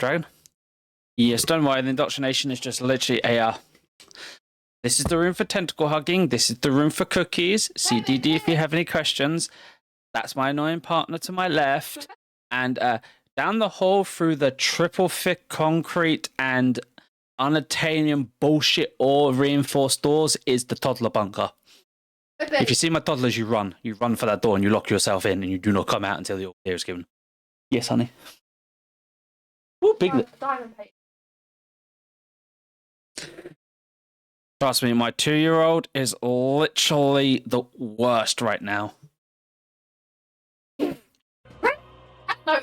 Dragon. Yes, don't worry. The indoctrination is just literally a. This is the room for tentacle hugging. This is the room for cookies. CDD if you have any questions. That's my annoying partner to my left. And down the hall through the triple thick concrete and unattainable bullshit or reinforced doors is the toddler bunker. Okay. If you see my toddlers, you run. You run for that door and you lock yourself in and you do not come out until the order is given. Yes, honey. Ooh, big. Diamond plate. Trust me, my 2-year-old is literally the worst right now. No.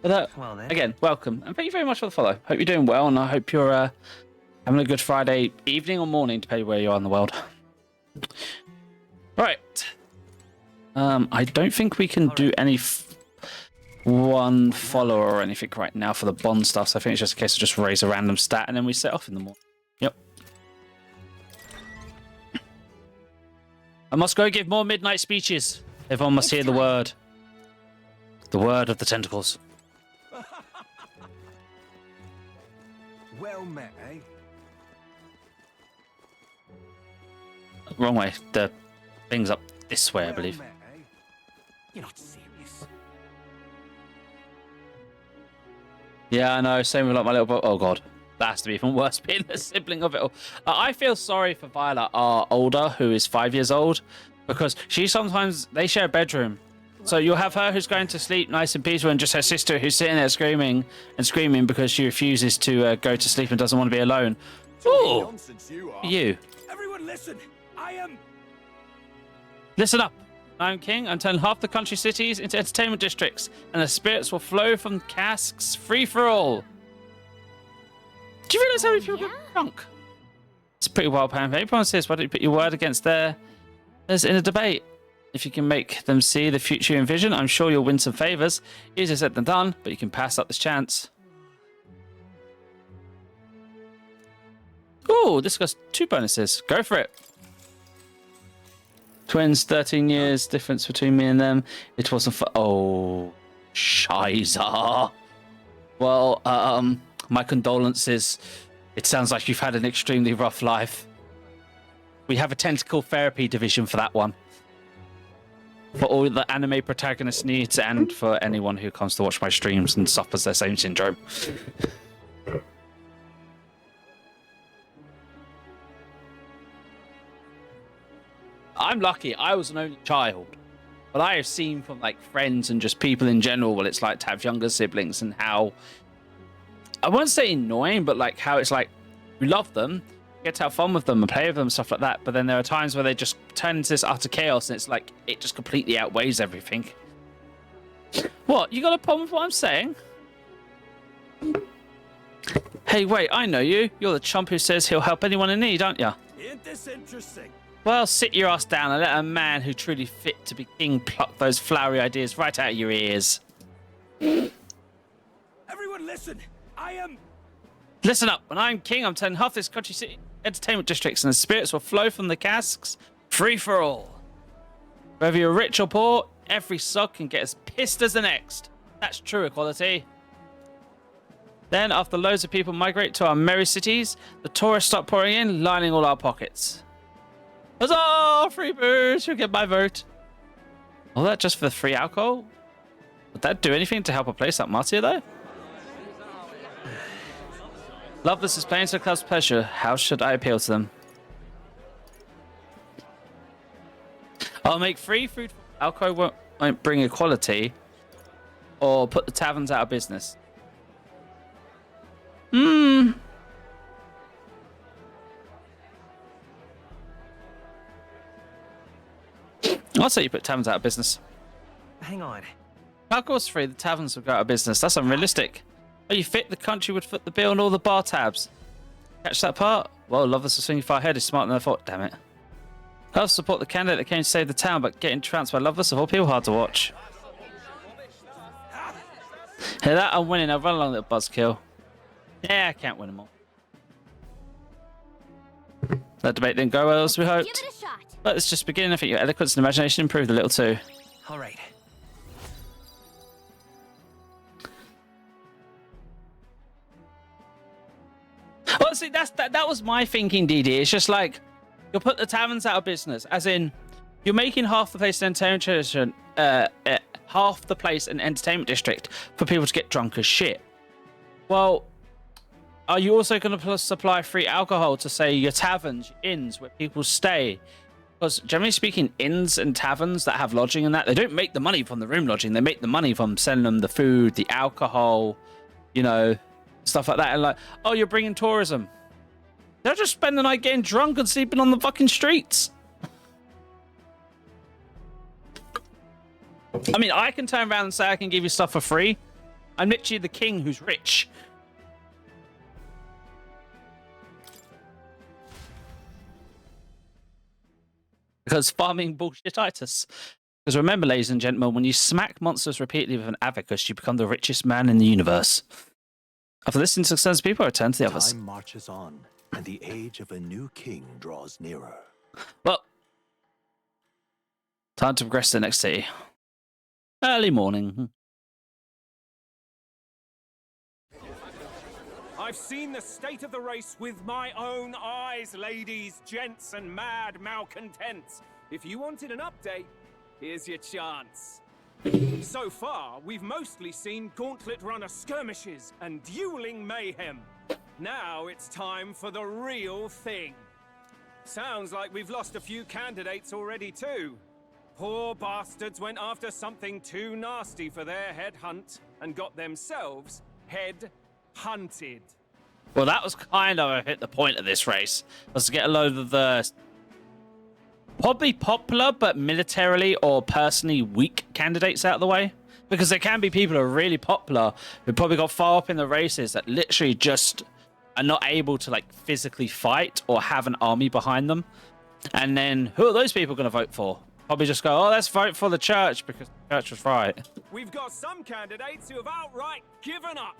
But again, welcome, and thank you very much for the follow. Hope you're doing well, and I hope you're having a good Friday evening or morning, depending where you are in the world. Right. I don't think we can do any one follower or anything right now for the bond stuff, so I think it's just a case of just raise a random stat, and then we set off in the morning. Yep. I must go give more midnight speeches. Everyone must hear the word. The word of the tentacles. Well met, eh? Wrong way. The thing's up this way, I believe. Met, eh? You're not serious. Yeah, I know. Same with like my little brother. Oh god, that has to be even worse being the sibling of it all. I feel sorry for Violet, our older, who is 5 years old, because they share a bedroom. So you'll have her who's going to sleep nice and peaceful, and just her sister who's sitting there screaming because she refuses to go to sleep and doesn't want to be alone. Oh, you. Everyone listen. I am. Listen up. I'm king. I'm turning half the country cities into entertainment districts, and the spirits will flow from casks free for all. Do you realize how many people got drunk? It's a pretty wild plan. Everyone says, why don't you put your word against theirs in a debate? If you can make them see the future you envision, I'm sure you'll win some favors. Easier said than done, but you can pass up this chance. Oh, this got 2 bonuses. Go for it. Twins, 13 years difference between me and them. It wasn't for... Oh, Shiza. Well, my condolences. It sounds like you've had an extremely rough life. We have a tentacle therapy division for that one. For all the anime protagonists needs, and for anyone who comes to watch my streams and suffers their same syndrome. I'm lucky. I was an only child. But I have seen from like friends and just people in general what it's like to have younger siblings, and how, I won't say annoying, but like how it's like you love them, get to have fun with them and play with them and stuff like that, but then there are times where they just turn into this utter chaos, and it's like it just completely outweighs everything. What? You got a problem with what I'm saying? Hey, wait, I know you. You're the chump who says he'll help anyone in need, aren't you? Ain't this interesting? Well, sit your ass down and let a man who truly fit to be king pluck those flowery ideas right out of your ears. Everyone listen. I am. Listen up. When I'm king, I'm turning half this country city entertainment districts, and the spirits will flow from the casks free for all. Whether you're rich or poor, every sod can get as pissed as the next. That's true equality. Then, after loads of people migrate to our merry cities, the tourists start pouring in, lining all our pockets. Huzzah! Free booze! You'll get my vote. All that just for the free alcohol? Would that do anything to help a place like Martia, though? Loveless is playing to the club's pleasure. How should I appeal to them? I'll make free food. Alcohol won't bring equality. Or put the taverns out of business. I'll say you put taverns out of business. Hang on. Alcohol's free, the taverns will go out of business. That's unrealistic. Are you fit? The country would foot the bill on all the bar tabs. Catch that part? Well, Loveless was swinging far ahead. He's smarter than I thought. Damn it. I'll support the candidate that came to save the town, but getting trounced by Loveless of all people hard to watch. Hear that? I'm winning. I'll run along, little buzzkill. Yeah, I can't win them all. That debate didn't go well as we Give hoped. it a shot. But it's just beginning. I think your eloquence and imagination improved a little too. All right. Well, see, that was my thinking, DD. It's just like, you'll put the taverns out of business. As in, you're making half the place an entertainment half the place an entertainment district for people to get drunk as shit. Well, are you also going to supply free alcohol to, say, your taverns, your inns, where people stay? Because generally speaking, inns and taverns that have lodging and that, they don't make the money from the room lodging. They make the money from selling them the food, the alcohol, you know, stuff like that. And like, oh, you're bringing tourism. They'll just spend the night getting drunk and sleeping on the fucking streets. I mean, I can turn around and say I can give you stuff for free. I'm literally the king who's rich. Because farming bullshititis. Because remember, ladies and gentlemen, when you smack monsters repeatedly with an abacus, you become the richest man in the universe. After listening to success people, I return to the office. Time marches on, and the age of a new king draws nearer. Well, time to progress to the next city. Early morning. I've seen the state of the race with my own eyes, ladies, gents, and mad malcontents. If you wanted an update, here's your chance. So far, we've mostly seen gauntlet runner skirmishes and dueling mayhem. Now it's time for the real thing. Sounds like we've lost a few candidates already too. Poor bastards went after something too nasty for their head hunt and got themselves head hunted. Well, that was kind of hit the point of this race, was to get a load of the probably popular but militarily or personally weak candidates out of the way. Because there can be people who are really popular who probably got far up in the races that literally just are not able to like physically fight or have an army behind them. And then who are those people going to vote for? Probably just go, oh, let's vote for the church because the church was right. We've got some candidates who have outright given up.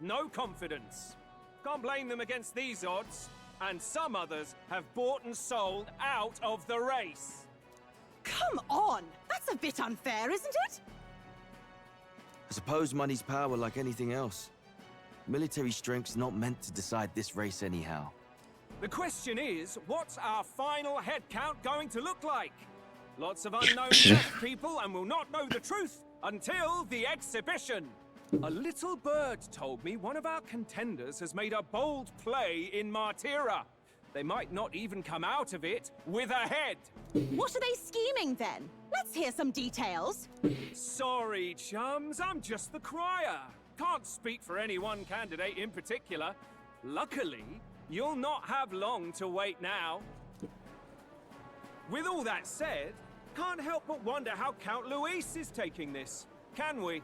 No confidence. Can't blame them against these odds. And some others have bought and sold out of the race. Come on! That's a bit unfair, isn't it? I suppose money's power like anything else. Military strength's not meant to decide this race anyhow. The question is, what's our final head count going to look like? Lots of unknown left people, and we'll not know the truth until the exhibition. A little bird told me one of our contenders has made a bold play in Martira. They might not even come out of it with a head. What are they scheming then? Let's hear some details. Sorry, chums, I'm just the crier. Can't speak for any one candidate in particular. Luckily, you'll not have long to wait now. With all that said, can't help but wonder how Count Luis is taking this. Can we?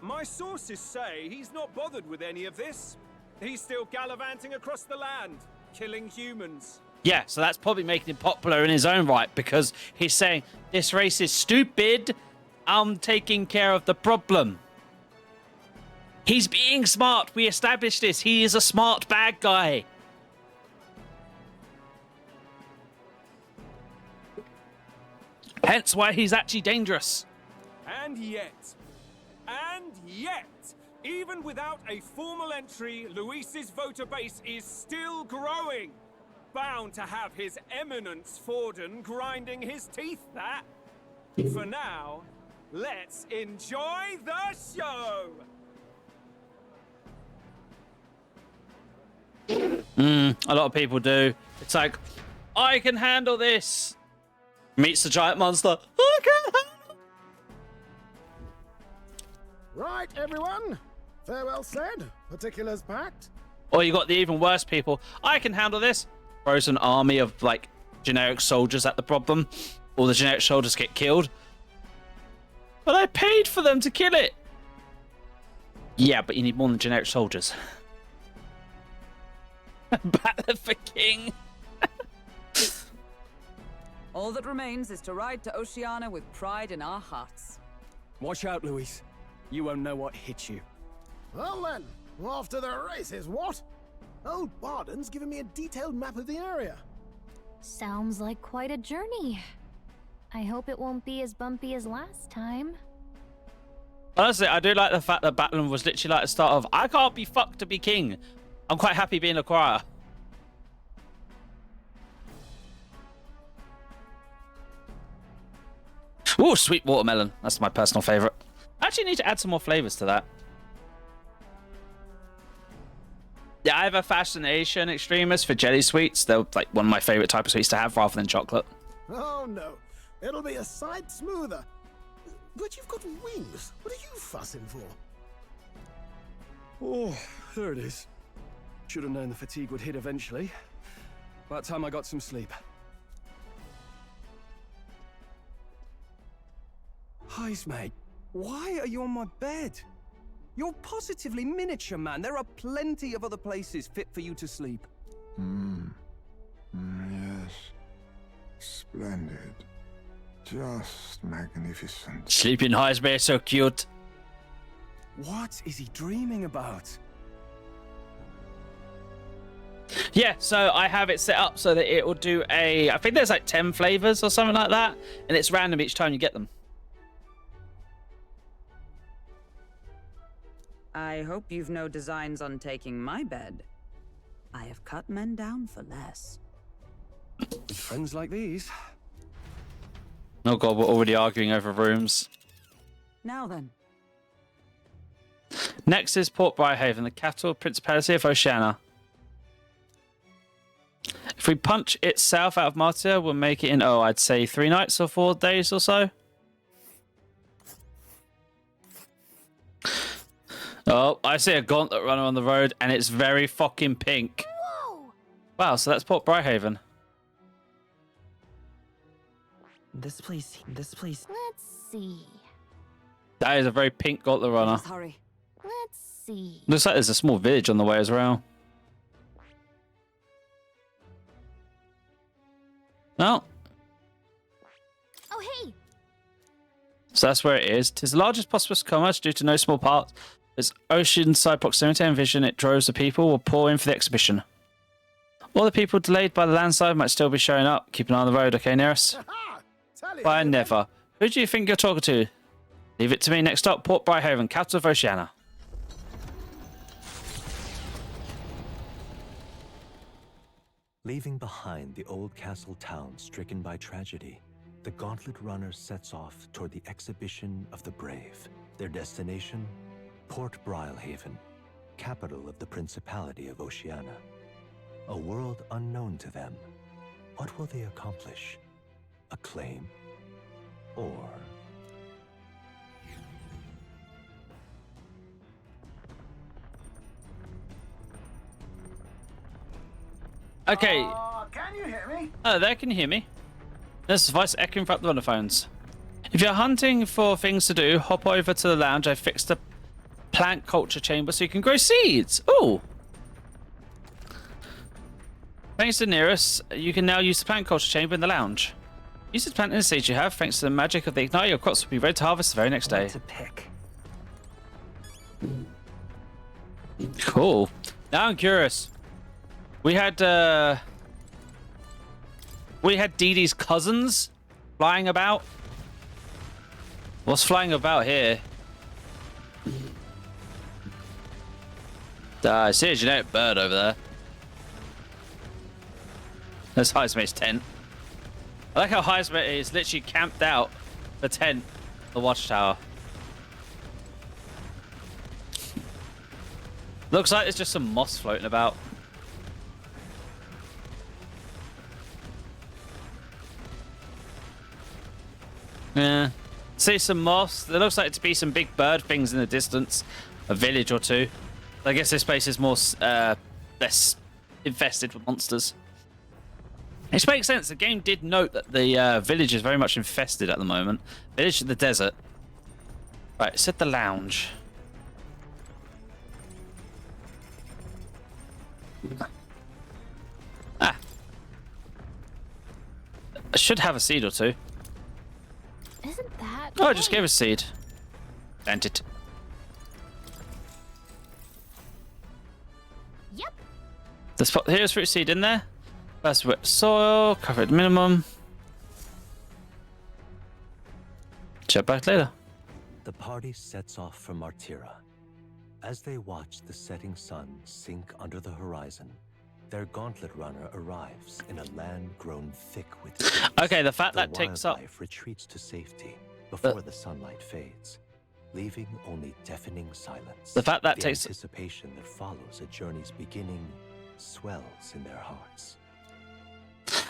My sources say he's not bothered with any of this. He's still gallivanting across the land, killing humans. Yeah, so that's probably making him popular in his own right because he's saying, this race is stupid. I'm taking care of the problem. He's being smart. We established this. He is a smart bad guy. Hence why he's actually dangerous. And yet, even without a formal entry, Luis's voter base is still growing. Bound to have his eminence Forden grinding his teeth, that. For now, let's enjoy the show! A lot of people do. It's like, I can handle this. Meets the giant monster. I can handle. Right, everyone. Farewell said. Particulars packed. Or you got the even worse people. I can handle this. Throws an army of like generic soldiers at the problem. All the generic soldiers get killed. But I paid for them to kill it. Yeah, but you need more than generic soldiers. Battle for King. All that remains is to ride to Oceania with pride in our hearts. Watch out, Luis. You won't know what hits you. Well then, off to the races, what? Old Barden's given me a detailed map of the area. Sounds like quite a journey. I hope it won't be as bumpy as last time. Honestly, I do like the fact that Battling was literally like the start of, I can't be fucked to be king. I'm quite happy being a crier. Ooh, sweet watermelon. That's my personal favorite. I actually need to add some more flavors to that. Yeah, I have a fascination extremist for jelly sweets. They're like one of my favorite type of sweets to have rather than chocolate. Oh no, it'll be a sight smoother. But you've got wings. What are you fussing for? Oh, there it is. Should have known the fatigue would hit eventually. About time I got some sleep. Heis, mate. Why are you on my bed? You're positively miniature, man. There are plenty of other places fit for you to sleep. Yes. Splendid. Just magnificent. Sleeping Heisman is so cute. What is he dreaming about? Yeah, so I have it set up so that it will do I think there's like 10 flavors or something like that, and it's random each time you get them. I hope you've no designs on taking my bed. I have cut men down for less. Friends like these. Oh god, we're already arguing over rooms. Now then. Next is Port Briarhaven, the capital Principality of Oceania. If we punch it south out of Martia, we'll make it in, I'd say 3 nights or 4 days or so. Oh, I see a gauntlet runner on the road, and it's very fucking pink. Whoa! Wow, so that's Port Briarhaven. This place. Let's see. That is a very pink gauntlet runner. Let's hurry. Let's see. Looks like there's a small village on the way as well. No. Oh, hey! So that's where it is. 'Tis the largest prosperous commerce due to no small part. Its oceanside proximity and vision, it droves the people will pour in for the exhibition. All the people delayed by the landside might still be showing up. Keep an eye on the road, okay, nearest? Bye, never. Who do you think you're talking to? Leave it to me. Next up, Port Briarhaven, capital of Oceania. Leaving behind the old castle town stricken by tragedy, the Gauntlet Runner sets off toward the exhibition of the brave. Their destination? Port Briarhaven, capital of the Principality of Oceania. A world unknown to them. What will they accomplish? Acclaim? Or... Okay. Can you hear me? Oh, there, can you hear me? There's a voice echoing throughout the runnerphones. If you're hunting for things to do, hop over to the lounge. I fixed a plant culture chamber so you can grow seeds. Ooh. Thanks to Nearest, you can now use the plant culture chamber in the lounge. Use the plant in the seeds you have. Thanks to the magic of the ignite, your crops will be ready to harvest the very next day. To pick. Cool. Now I'm curious. We had Dee Dee's cousins flying about. What's flying about here? I see a genetic bird over there. That's Heismate's tent. I like how Heismate is literally camped out the tent, the watchtower. Looks like there's just some moss floating about. Yeah. See some moss. There looks like to be some big bird things in the distance. A village or two. I guess this place is more less infested with monsters. Which makes sense. The game did note that the village is very much infested at the moment. Village in the desert. Right, set the lounge. Ah. I should have a seed or two. Isn't that... Oh, I just gave a seed. Plant it. Yep. Here's fruit seed in there. First wet soil, cover it minimum. Check back later. The party sets off for Martira. As they watch the setting sun sink under the horizon, their gauntlet runner arrives in a land grown thick with trees. Okay, the fact that takes up... wildlife retreats to safety before the sunlight fades, leaving only deafening silence. The fact that the takes... anticipation that follows a journey's beginning swells in their hearts.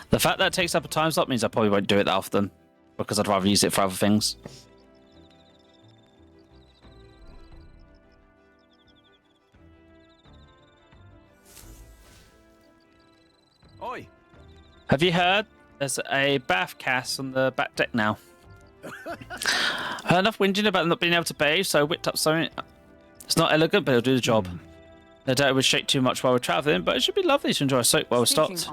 The fact that it takes up a time slot means I probably won't do it that often, because I'd rather use it for other things. Oi! Have you heard? There's a bath cast on the back deck now. Heard enough whinging about not being able to bathe, so I whipped up something. It's not elegant, but it'll do the job. No doubt it would shake too much while we're traveling, but it should be lovely to enjoy a soak while we're stopped.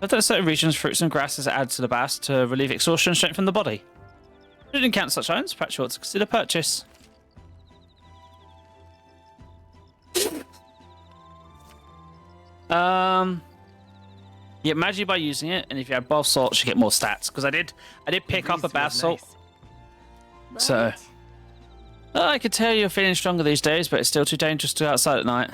I've done certain regions, fruits and grasses add to the bath to relieve exhaustion and strengthen the body. If you didn't count such items, perhaps you ought to consider purchase. You get magic by using it, and if you have bath salts, you get more stats. Because I did pick up a bath salt. So I could tell you're feeling stronger these days, but it's still too dangerous to go outside at night.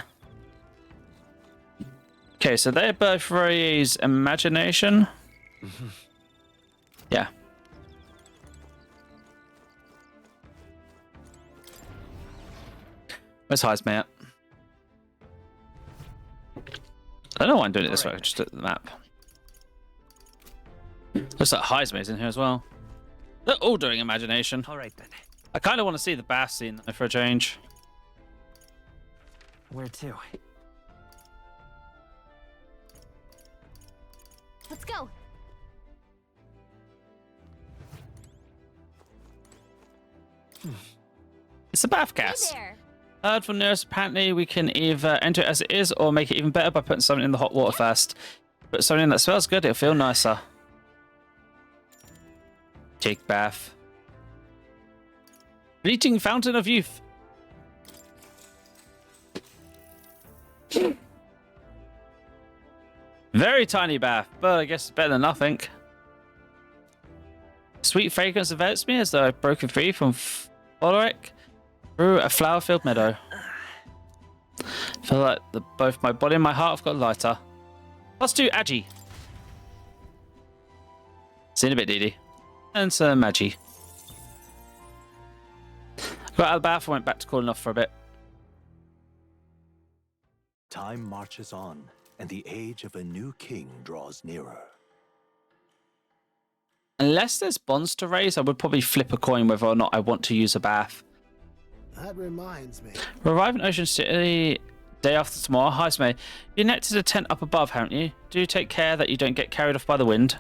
Okay, so they're both raise imagination. Yeah. Where's Heisman at? I don't know why I'm doing it this way, just at the map. Looks like Heisman's in here as well. They're all doing imagination. Alright then. I kind of want to see the bath scene though, for a change. Where to? Let's go. It's a bath Hey cast. there. Heard from nurse, apparently we can either enter it as it is or make it even better by putting something in the hot water first. Put something in that smells good, it'll feel nicer. Take bath. Fleeting fountain of youth. Very tiny bath, but I guess it's better than nothing. Sweet fragrance envelops me as though I've broken free from Foleric through a flower-filled meadow. Feel like both my body and my heart have got lighter. +2 Agi. See you in a bit, Dee. And some Agi. Got out of the bath, I went back to cooling off for a bit. Time marches on, and the age of a new king draws nearer. Unless there's bonds to raise, I would probably flip a coin whether or not I want to use a bath. That reminds me. We're arriving in Ocean City day after tomorrow. Heisman, you netted a tent up above, haven't you? Do take care that you don't get carried off by the wind.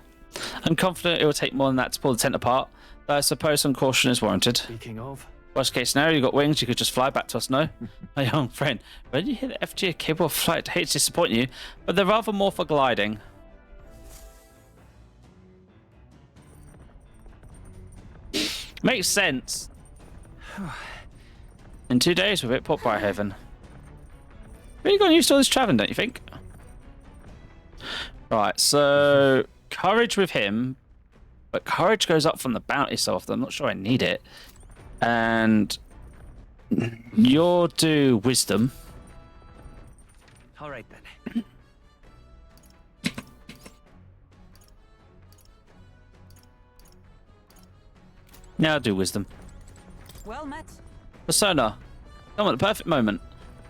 I'm confident it will take more than that to pull the tent apart, though I suppose some caution is warranted. Speaking of... Worst case scenario, you got wings, you could just fly back to us, no? My young friend, when you hear that FG are capable of flight, I hate to disappoint you, but they're rather more for gliding. Makes sense. In 2 days with it, Port Briarhaven. Really got used to all this traveling, don't you think? Right, so courage with him, but courage goes up from the bounty so often. I'm not sure I need it. And you'll do wisdom. Alright then. Yeah, I'll do wisdom. Well met. Persona. Come at the perfect moment.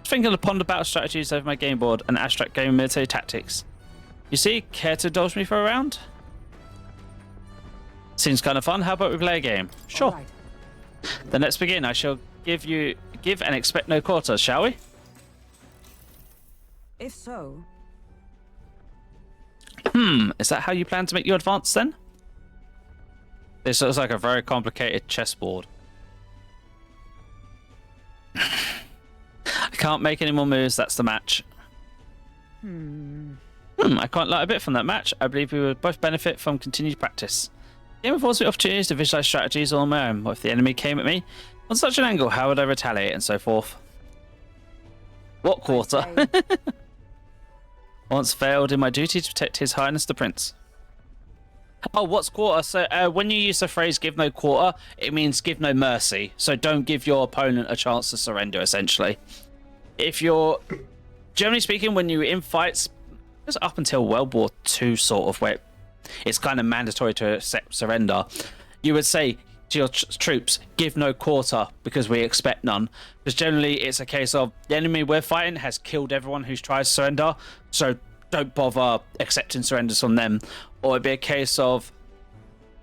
Thinking of ponder battle strategies over my game board and abstract game military tactics. You see, care to indulge me for a round? Seems kind of fun. How about we play a game? Sure. Right. Then let's begin. I shall give and expect no quarters, shall we? If so, Is that how you plan to make your advance then? This looks like a very complicated chessboard. I can't make any more moves, that's the match. I quite like a bit from that match. I believe we would both benefit from continued practice. The game affords me opportunities to visualize strategies all on my own. What if the enemy came at me on such an angle? How would I retaliate and so forth? What quarter? Once failed in my duty to protect His Highness the Prince. Oh, what's quarter? So when you use the phrase give no quarter, it means give no mercy. So don't give your opponent a chance to surrender, essentially. If you're, generally speaking, when you're in fights, just up until World War II, sort of, where it's kind of mandatory to accept surrender, you would say to your troops, give no quarter, because we expect none. Because generally it's a case of the enemy we're fighting has killed everyone who's tried to surrender, so don't bother accepting surrenders from them. Or it'd be a case of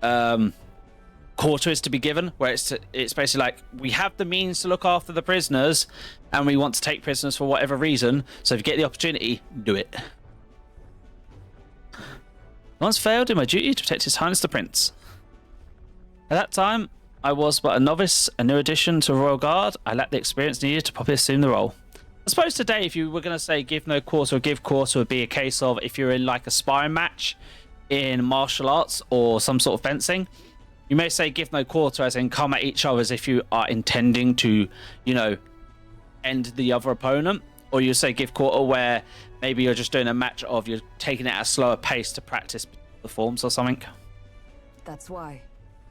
quarter is to be given, where it's basically like, we have the means to look after the prisoners and we want to take prisoners for whatever reason, so if you get the opportunity, do it. Once failed in my duty to protect His Highness the Prince. At that time, I was but a novice, a new addition to Royal Guard. I lacked the experience needed to properly assume the role. I suppose today, if you were going to say give no quarter or give quarter, would be a case of if you're in like a sparring match in martial arts or some sort of fencing, you may say give no quarter as in come at each other as if you are intending to, you know, end the other opponent. Or you say give quarter where maybe you're just doing a match of you're taking it at a slower pace to practice the forms or something. That's why.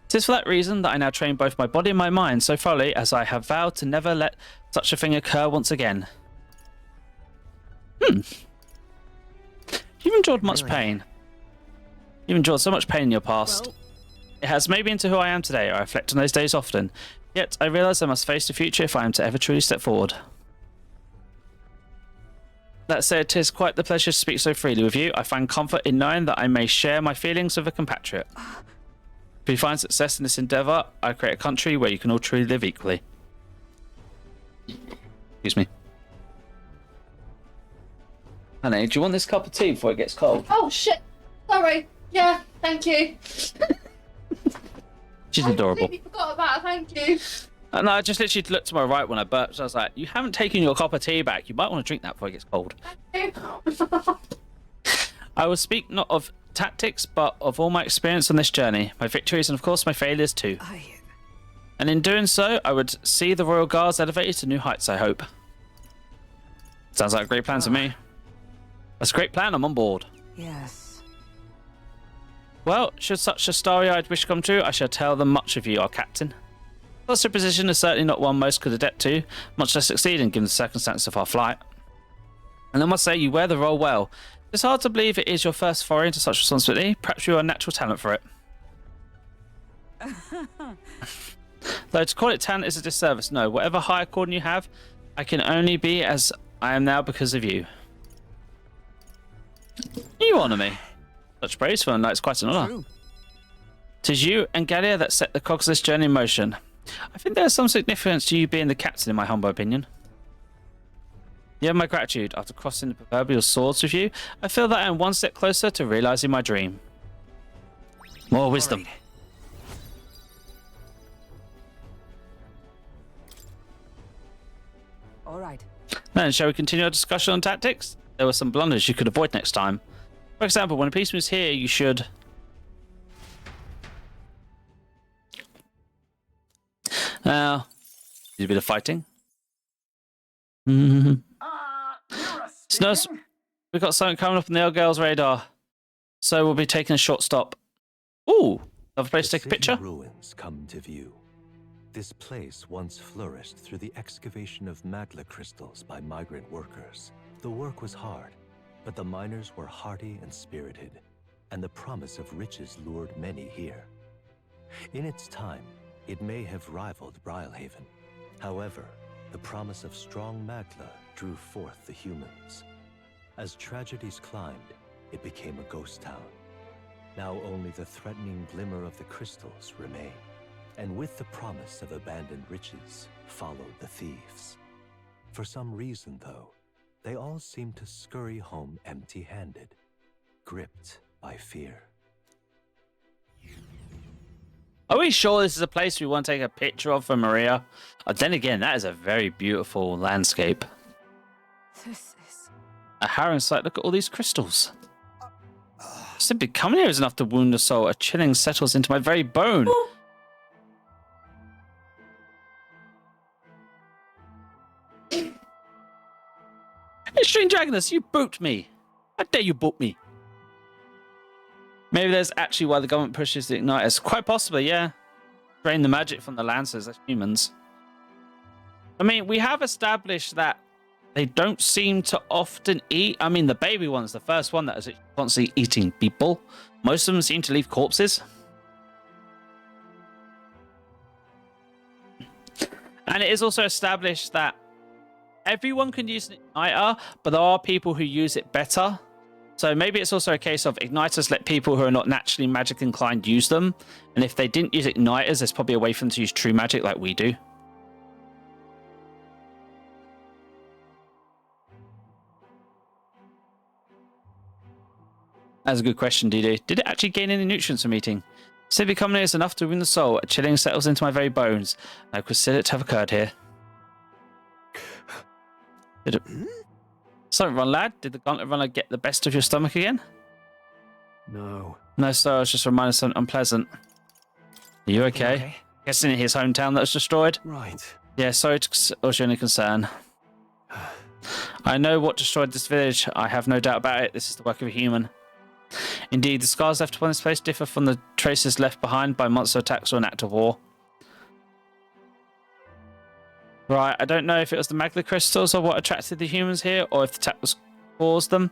It is for that reason that I now train both my body and my mind so thoroughly as I have vowed to never let such a thing occur once again. You've endured much pain. You've endured so much pain in your past. Well, it has made me into who I am today. I reflect on those days often. Yet I realise I must face the future if I am to ever truly step forward. That said, it is quite the pleasure to speak so freely with you. I find comfort in knowing that I may share my feelings with a compatriot. If you find success in this endeavour, I create a country where you can all truly live equally. Excuse me. Honey, do you want this cup of tea before it gets cold? Oh shit! Sorry. Yeah, thank you. She's I adorable. completely forgot about it. Thank you. And I just literally looked to my right when I burped. So I was like, you haven't taken your cup of tea back. You might want to drink that before it gets cold. Thank you. I will speak not of tactics, but of all my experience on this journey. My victories and, of course, my failures too. And in doing so, I would see the Royal Guards elevated to new heights, I hope. Sounds like a great plan to me. That's a great plan. I'm on board. Yes. Well, should such a starry-eyed wish come true, I shall tell them much of you, our captain. Such a position is certainly not one most could adapt to, much less succeed in given the circumstances of our flight. And I must say, you wear the role well. It's hard to believe it is your first foray into such responsibility. Perhaps you are a natural talent for it. Though to call it talent is a disservice. No, whatever higher calling you have, I can only be as I am now because of you. You honour me. Such praise for it's quite an honour. Tis you and Gallia that set the cogs of this journey in motion. I think there is some significance to you being the captain, in my humble opinion. You have my gratitude. After crossing the proverbial swords with you, I feel that I am one step closer to realising my dream. More wisdom. All right. Then, shall we continue our discussion on tactics? There were some blunders you could avoid next time. For example, when a piece moves here, you should... Now, do a bit of fighting. Snurs, we've got something coming up on the old girl's radar. So we'll be taking a short stop. Ooh, another place to take a picture? Ruins come to view. This place once flourished through the excavation of magla crystals by migrant workers. The work was hard, but the miners were hardy and spirited, and the promise of riches lured many here. In its time, it may have rivaled Brilhaven. However, the promise of strong magla drew forth the humans. As tragedies climbed, it became a ghost town. Now only the threatening glimmer of the crystals remain. And with the promise of abandoned riches followed the thieves. For some reason, though, they all seemed to scurry home empty-handed, gripped by fear. Are we sure this is a place we want to take a picture of for Maria? Then again, that is a very beautiful landscape. This is... A harrowing sight. Look at all these crystals. Simply coming here is enough to wound a soul. A chilling settles into my very bone. Hey, Strange Agnes, you booped me. How dare you book me? Maybe there's actually why the government pushes the igniters. Quite possibly, yeah. Drain the magic from the Lancers as humans. I mean, we have established that they don't seem to often eat. I mean, the baby one's the first one that is constantly eating people. Most of them seem to leave corpses. And it is also established that everyone can use an igniter, but there are people who use it better. So maybe it's also a case of igniters let people who are not naturally magic inclined use them. And if they didn't use igniters, there's probably a way for them to use true magic like we do. That's a good question, DD. Did it actually gain any nutrients from eating? Simply coming is enough to ruin the soul. A chilling settles into my very bones. I consider it to have occurred here. Did it... Something wrong, lad? Did the gauntlet runner get the best of your stomach again? No. No, sir. I was just reminded of something unpleasant. Are you okay? Guessing his hometown that was destroyed? Right. Yeah, sorry to cause you any concern. I know what destroyed this village. I have no doubt about it. This is the work of a human. Indeed, the scars left upon this place differ from the traces left behind by monster attacks or an act of war. Right, I don't know if it was the magma crystals or what attracted the humans here, or if the attack was caused them,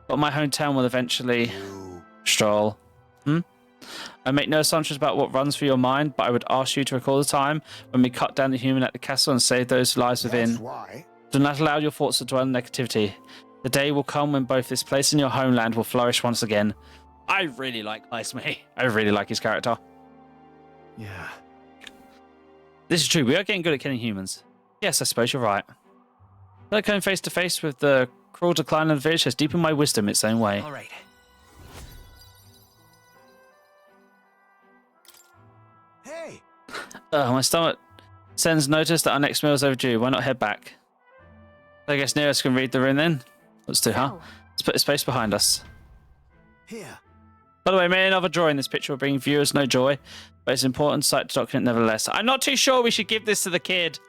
but my hometown will eventually stroll. I make no assumptions about what runs through your mind, but I would ask you to recall the time when we cut down the human at the castle and saved those lives within. That's why. Do not allow your thoughts to dwell in negativity. The day will come when both this place and your homeland will flourish once again. I really like Ice May. I really like his character. Yeah. This is true. We are getting good at killing humans. Yes, I suppose you're right. But coming face to face with the cruel decline of the village has deepened my wisdom its own way. All right. Hey! My stomach sends notice that our next meal is overdue. Why not head back? I guess Nearest can read the rune then. Let's do, huh? Let's put the space behind us. Here. By the way, maybe another drawing this picture will bring viewers no joy, but it's an important sight to document nevertheless. I'm not too sure we should give this to the kid.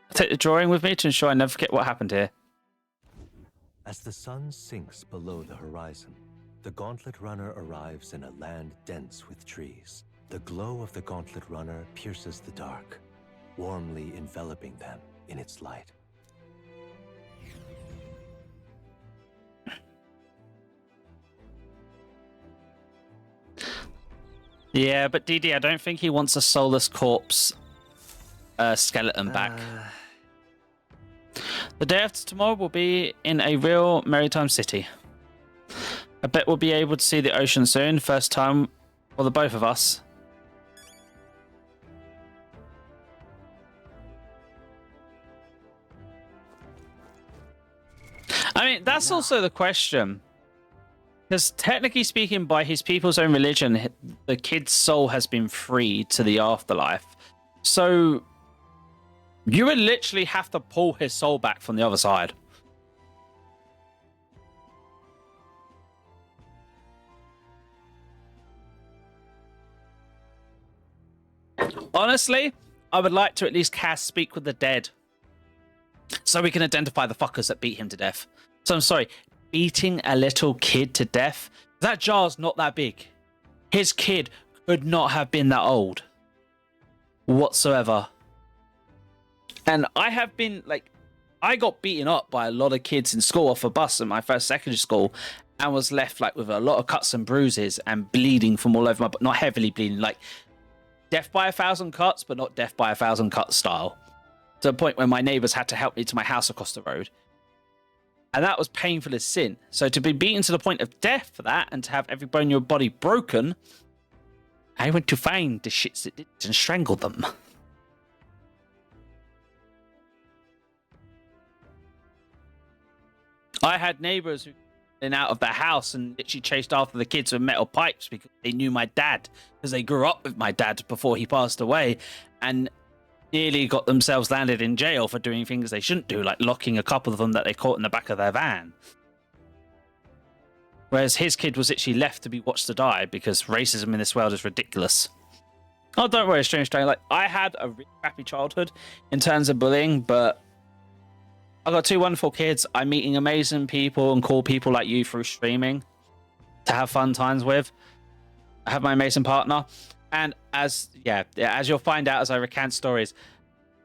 I'll take the drawing with me to ensure I never forget what happened here. As the sun sinks below the horizon, the Gauntlet Runner arrives in a land dense with trees. The glow of the Gauntlet Runner pierces the dark, warmly enveloping them in its light. Yeah, but DD, I don't think he wants a soulless corpse skeleton back. The day after tomorrow will be in a real maritime city. I bet we'll be able to see the ocean soon. First time for the both of us. I mean, that's also the question. Because technically speaking, by his people's own religion, the kid's soul has been freed to the afterlife. So you would literally have to pull his soul back from the other side. Honestly, I would like to at least cast Speak with the Dead, so we can identify the fuckers that beat him to death. So I'm sorry, beating a little kid to death? That jar's not that big. His kid could not have been that old whatsoever. And I have been, like, I got beaten up by a lot of kids in school off a bus at my first secondary school and was left, like, with a lot of cuts and bruises and bleeding from all over my body. Not heavily bleeding, like, death by 1,000 cuts, but not death by 1,000 cuts style. To the point where my neighbors had to help me to my house across the road. And that was painful as sin. So to be beaten to the point of death for that and to have every bone in your body broken, I went to find the shits that did it and strangled them. I had neighbors who been out of their house and literally chased after the kids with metal pipes because they knew my dad, because they grew up with my dad before he passed away, and nearly got themselves landed in jail for doing things they shouldn't do, like locking a couple of them that they caught in the back of their van. Whereas his kid was actually left to be watched to die because racism in this world is ridiculous. Oh, don't worry, strange. Like, I had a really crappy childhood in terms of bullying, but I've got 2 wonderful kids. I'm meeting amazing people and cool people like you through streaming to have fun times with. I have my amazing partner. And as you'll find out as I recount stories,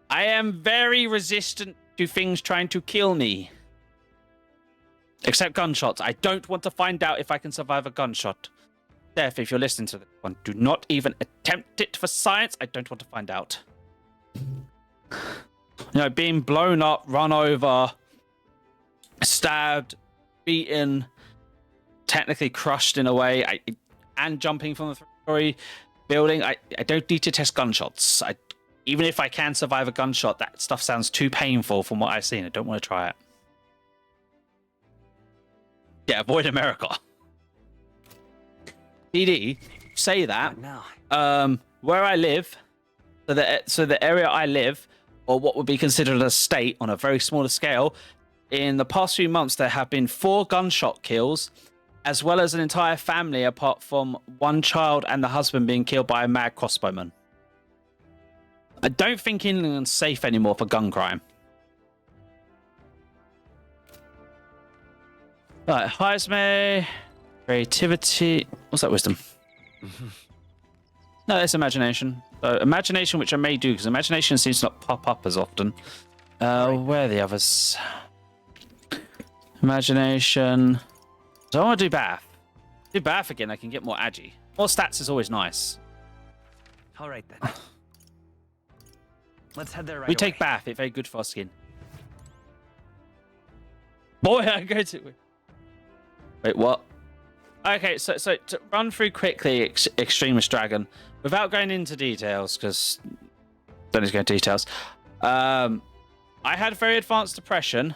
I am very resistant to things trying to kill me. Except gunshots. I don't want to find out if I can survive a gunshot. Therefore, if you're listening to this one, do not even attempt it for science. I don't want to find out. Being blown up, run over, stabbed, beaten, technically crushed in a way, and jumping from the 3-story building. I don't need to test gunshots. Even if I can survive a gunshot, that stuff sounds too painful from what I've seen. I don't want to try it. Yeah, avoid America. DD, say that. Where I live, so the area I live, or what would be considered a state on a very smaller scale, in the past few months there have been 4 gunshot kills, as well as an entire family, apart from 1 child and the husband being killed by a mad crossbowman. I don't think England's safe anymore for gun crime. Right, Heisme, creativity. What's that, wisdom? No, it's imagination. So imagination, which I may do, because imagination seems to not pop up as often. Where are the others? Imagination. So I want to do Bath. Do Bath again, I can get more agi. More stats is always nice. All right, then. Let's head there right We take Bath, it's very good for our skin. Boy, I go to... Wait, what? Okay, so to run through quickly Extremist Dragon, without going into details, because don't need to go into details. I had very advanced depression.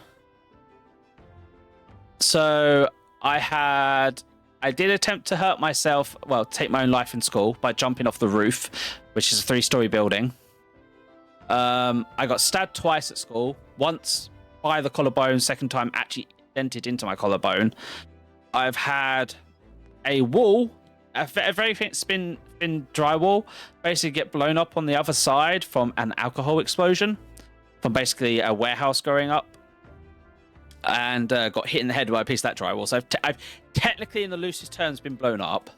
So I did attempt to hurt myself, well, take my own life in school by jumping off the roof, which is a 3-story building. I got stabbed twice at school, once by the collarbone, second time actually dented into my collarbone. I've had a wall, a very thin drywall, basically get blown up on the other side from an alcohol explosion, from basically a warehouse growing up, and got hit in the head by a piece of that drywall. So I've technically, in the loosest terms, been blown up.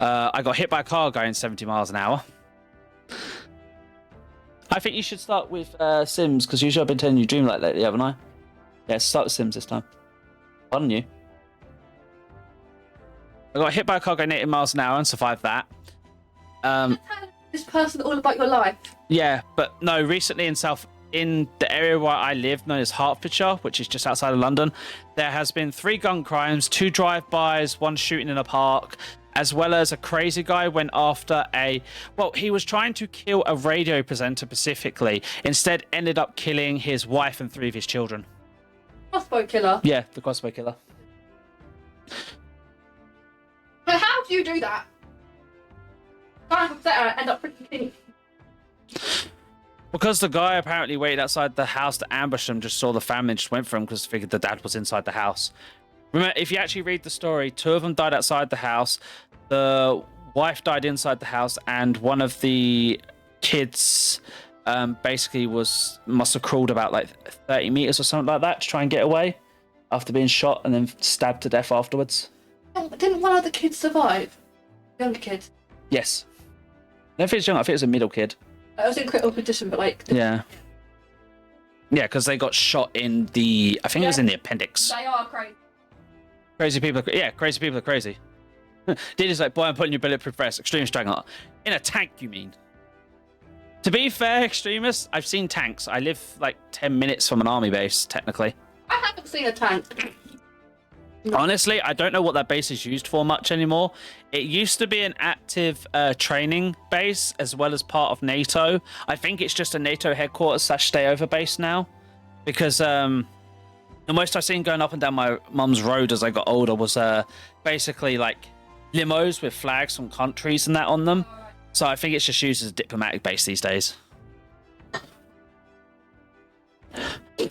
I got hit by a car going 70 miles an hour. I think you should start with Sims, because usually I've been telling you Dreamlight lately, haven't I? Yeah, start with Sims this time. Pardon you. I got hit by a car going 80 miles an hour and survived that. Tell this person all about your life. Yeah, but no, recently in the area where I live, known as Hertfordshire, which is just outside of London, there has been 3 gun crimes, 2 drive-bys, 1 shooting in a park, as well as a crazy guy went after he was trying to kill a radio presenter specifically, instead ended up killing his wife and 3 of his children. Crossbow killer? Yeah, the crossbow killer. But how do you do that? Can't upset her and end up freaking. Because the guy apparently waited outside the house to ambush him, just saw the family and just went for him because figured the dad was inside the house. Remember, if you actually read the story, 2 of them died outside the house. The wife died inside the house, and one of the kids basically must have crawled about like 30 meters or something like that to try and get away after being shot and then stabbed to death afterwards. Didn't one of the kids survive? Younger kid? Yes. I don't think it's young, I think it was a middle kid. I was in critical condition, but like... Yeah. Yeah, because they got shot in the... I think it was in the appendix. They are crazy. Crazy people are... crazy people are crazy. Diddy's like, boy, I'm putting your bulletproof vest. Extremist Dragon. In a tank, you mean? To be fair, Extremists, I've seen tanks. I live like 10 minutes from an army base, technically. I haven't seen a tank. Honestly, I don't know what that base is used for much anymore. It used to be an active training base as well as part of NATO. I think it's just a NATO headquarters / stayover base now. Because the most I've seen going up and down my mum's road as I got older was basically like limos with flags from countries and that on them. So I think it's just used as a diplomatic base these days.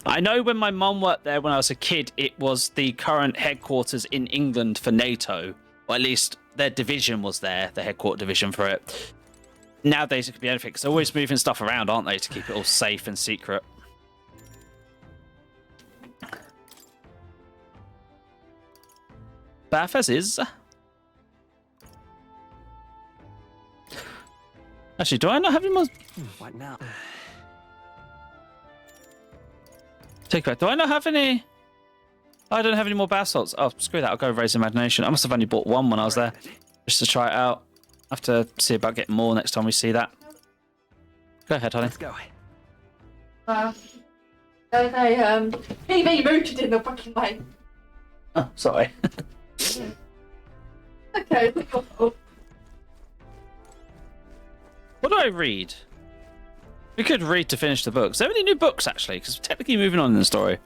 I know when my mum worked there when I was a kid, it was the current headquarters in England for NATO. Or at least their division was there, the headquarter division for it. Nowadays it could be anything, because they're always moving stuff around, aren't they, to keep it all safe and secret. Bath as is. Actually, do I not have any more? What now? Take it back. Do I not have any? I don't have any more bath salts. Oh, screw that. I'll go raise imagination. I must have only bought one when I was there, just to try it out. I have to see about getting more next time we see that. Go ahead, honey. Let's go. There's a TV rooted in the fucking way. Oh, sorry. Okay, it's your fault. What do I read? We could read to finish the books. Are there any new books, actually? Because we're technically moving on in the story.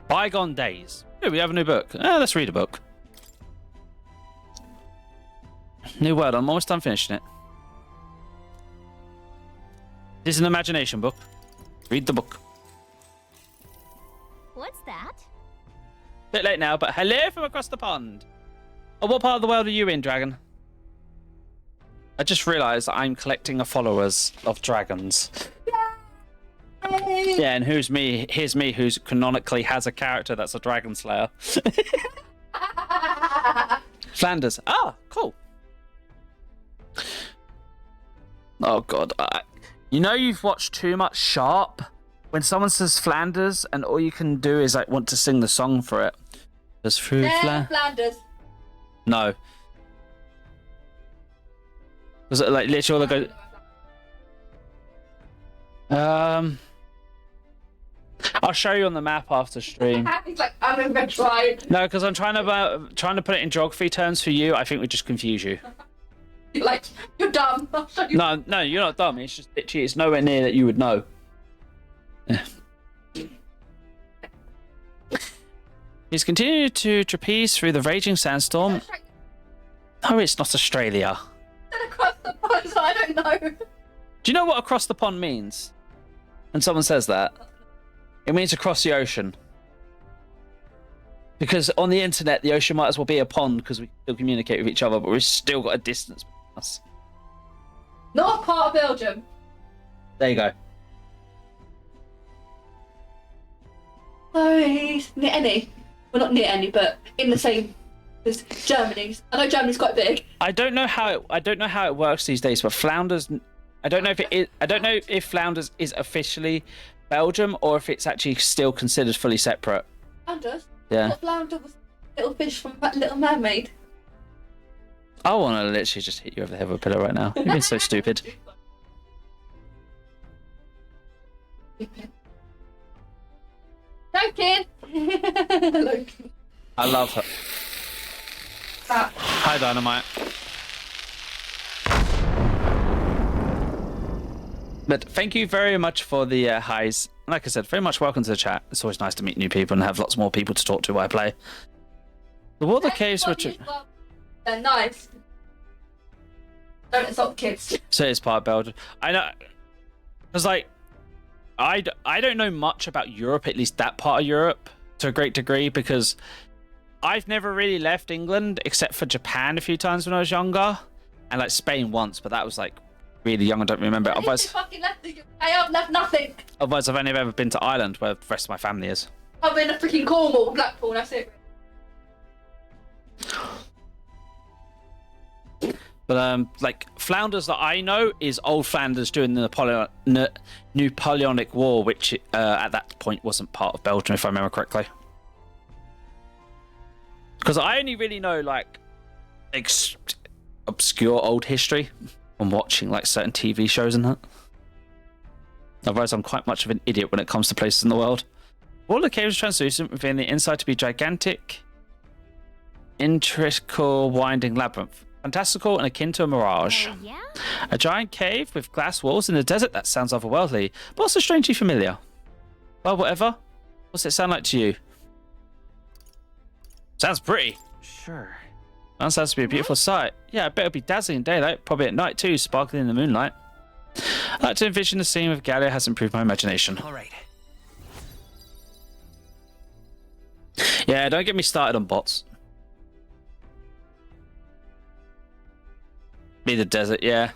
Bygone Days. Oh, we have a new book. Let's read a book. New World. I'm almost done finishing it. This is an imagination book. Read the book. What's that? Bit late now, but hello from across the pond. Oh, what part of the world are you in, Dragon? I just realised I'm collecting a followers of dragons. Yay! Yeah, and who's me? Here's me, who's canonically has a character that's a dragon slayer. Flanders. Ah, cool. Oh god, you know you've watched too much Sharp when someone says Flanders, and all you can do is like want to sing the song for it. Just through Flanders. No. Was it like literally all the go? I'll show you on the map after stream. He's like, I'm in red tribe. No, because I'm trying to put it in geography terms for you. I think we just confuse you. You're like, you're dumb. I'll show you. No, you're not dumb. It's just literally, it's nowhere near that you would know. He's continued to trapeze through the raging sandstorm. No, it's not Australia. Across the pond, so I don't know. Do you know what across the pond means? When someone says that, it means across the ocean. Because on the internet, the ocean might as well be a pond because we still communicate with each other, but we've still got a distance between us. Not part of Belgium. There you go. Oh, he's near any. Well, not near any, but in the same as Germany's. I know Germany's quite big. I don't know how it works these days, but Flounders. I don't know if it is. I don't know if Flounders is officially Belgium or if it's actually still considered fully separate. Flanders? Yeah. What Flounder was a little fish from that Little Mermaid. I want to literally just hit you over the head with a pillow right now. You've been so stupid. Joking. I love her. Hi, Dynamite. But thank you very much for the highs. Like I said, very much welcome to the chat. It's always nice to meet new people and have lots more people to talk to while I play. The water caves were... They're nice. Don't insult kids. So it's part of Belgium. I know... Because, like, I don't know much about Europe, at least that part of Europe, to a great degree, because I've never really left England, except for Japan a few times when I was younger, and, like, Spain once, but that was, like, really young. I don't remember. Otherwise, fucking left the UK. I've left nothing. Otherwise, I've only ever been to Ireland, where the rest of my family is. I've been to freaking Cornwall, Blackpool, that's it. But like Flounders that I know is old Flanders during the Napoleonic War, which at that point wasn't part of Belgium, if I remember correctly. Because I only really know like obscure old history from watching like certain TV shows and that. Otherwise, I'm quite much of an idiot when it comes to places in the world. All the caves are translucent, within the inside to be gigantic, intricate, winding labyrinth. Fantastical and akin to a mirage. Yeah? A giant cave with glass walls in the desert. That sounds otherworldly, but also strangely familiar. Well, whatever. What's it sound like to you? Sounds pretty. Sure. That sounds to be a beautiful sight. Yeah, I bet it'll be dazzling in daylight, probably at night too, sparkling in the moonlight. I like to envision the scene with Gallia has improved my imagination. All right. Yeah, don't get me started on bots. Be the desert, yeah.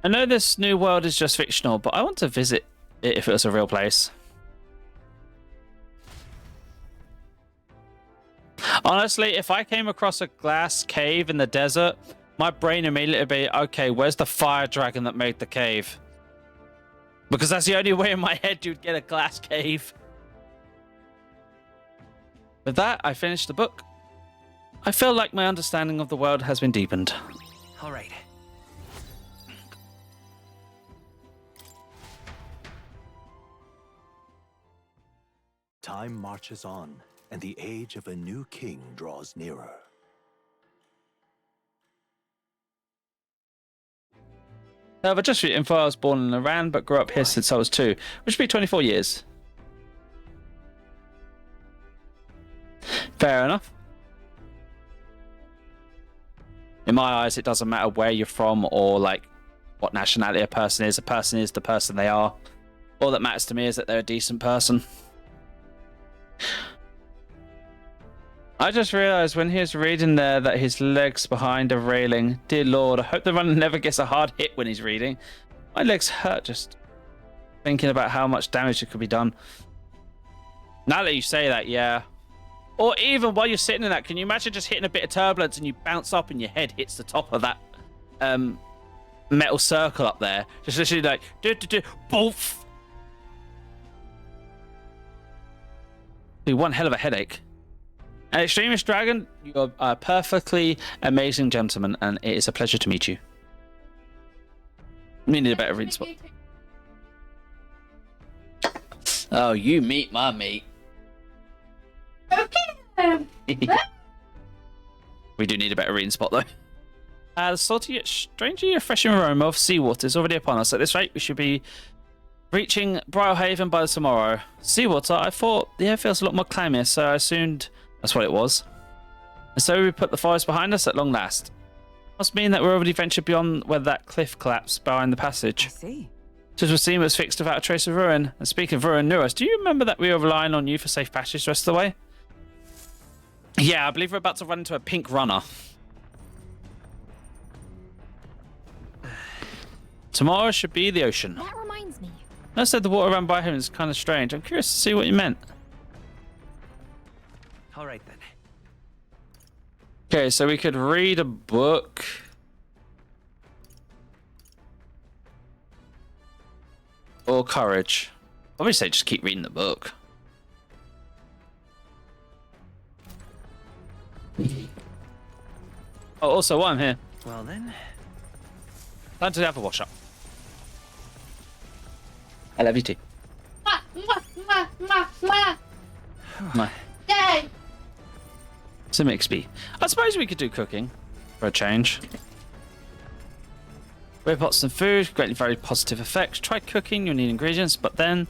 I know this new world is just fictional, but I want to visit if it was a real place. Honestly, if I came across a glass cave in the desert, my brain immediately would be, okay, where's the fire dragon that made the cave? Because that's the only way in my head you'd get a glass cave. With that, I finished the book. I feel like my understanding of the world has been deepened. All right. Time marches on, and the age of a new king draws nearer. However, just for your info, I was born in Iran, but grew up here since I was 2, which would be 24 years. Fair enough. In my eyes, it doesn't matter where you're from or like what nationality a person is. A person is the person they are. All that matters to me is that they're a decent person. I just realised when he was reading there that his leg's behind a railing. Dear Lord, I hope the runner never gets a hard hit when he's reading. My legs hurt just thinking about how much damage it could be done. Now that you say that, yeah. Or even while you're sitting in that, can you imagine just hitting a bit of turbulence and you bounce up and your head hits the top of that metal circle up there? Just literally like, boof. One hell of a headache. An Extremist Dragon, you're a perfectly amazing gentleman, and it is a pleasure to meet you. We need a better read spot. Oh, you meet my mate. We do need a better reading spot, though. The salty yet strangely refreshing aroma of seawater is already upon us. At this rate, we should be reaching Brylehaven by tomorrow. Seawater, I thought the air feels a lot more clammy, so I assumed that's what it was. And so we put the forest behind us at long last. Must mean that we're already ventured beyond where that cliff collapsed behind the passage. I see. Just was seen was fixed without a trace of ruin. And speaking of ruin, Nuros, do you remember that we were relying on you for safe passage the rest of the way? Yeah, I believe we're about to run into a pink runner. Tomorrow should be the ocean. That reminds me. I said the water around by him is kind of strange. I'm curious to see what you meant. All right then. Okay, so we could read a book. Or courage. Obviously, just keep reading the book. Oh, also, while I'm here, Well then. time to have a wash up. I love you too. My. Yay! Some XP. I suppose we could do cooking for a change. Whip up some food, greatly very positive effects. Try cooking, you'll need ingredients, but then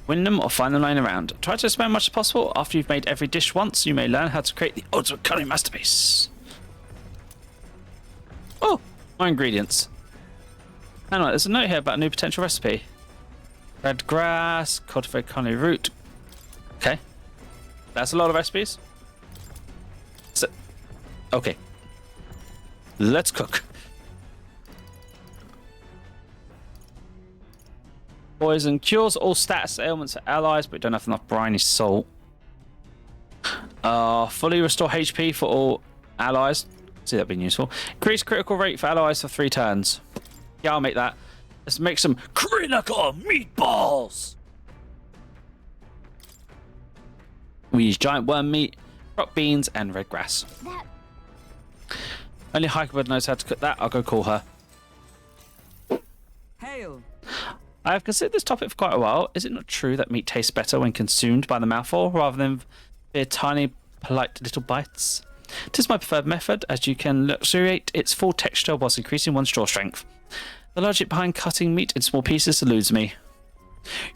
win them or find them lying around. Try to spend as much as possible. After you've made every dish once, you may learn how to create the ultimate culinary masterpiece. Oh, my ingredients. Hang on, there's a note here about a new potential recipe. Red grass, cultivate culinary root. Okay. That's a lot of recipes. So, okay. Let's cook. Poison cures all status ailments of allies, but we don't have enough briny salt. Fully restore HP for all allies. See that being useful. Increase critical rate for allies for 3 turns. Yeah, I'll make that. Let's make some critical meatballs. We use giant worm meat, rock beans, and red grass. That Only Hikerwood knows how to cook that. I'll go call her. Hail! I have considered this topic for quite a while. Is it not true that meat tastes better when consumed by the mouthful rather than via tiny, polite little bites? It is my preferred method, as you can luxuriate its full texture whilst increasing one's jaw strength. The logic behind cutting meat in small pieces eludes me.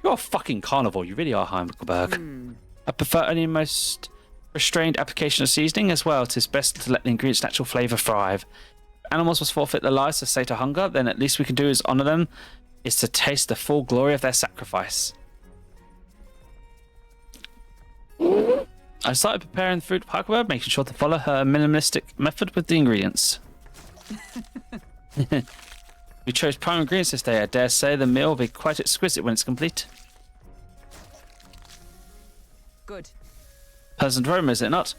You're a fucking carnivore, you really are, Heimelberg. I prefer only most restrained application of seasoning as well. It is best to let the ingredients' natural flavour thrive. If animals must forfeit their lives to sate of hunger, then at least we can do is honour them, is to taste the full glory of their sacrifice. I started preparing the food for Huckleberry, making sure to follow her minimalistic method with the ingredients. We chose prime ingredients this day. I dare say the meal will be quite exquisite when it's complete. Good. Pleasant aroma, is it not?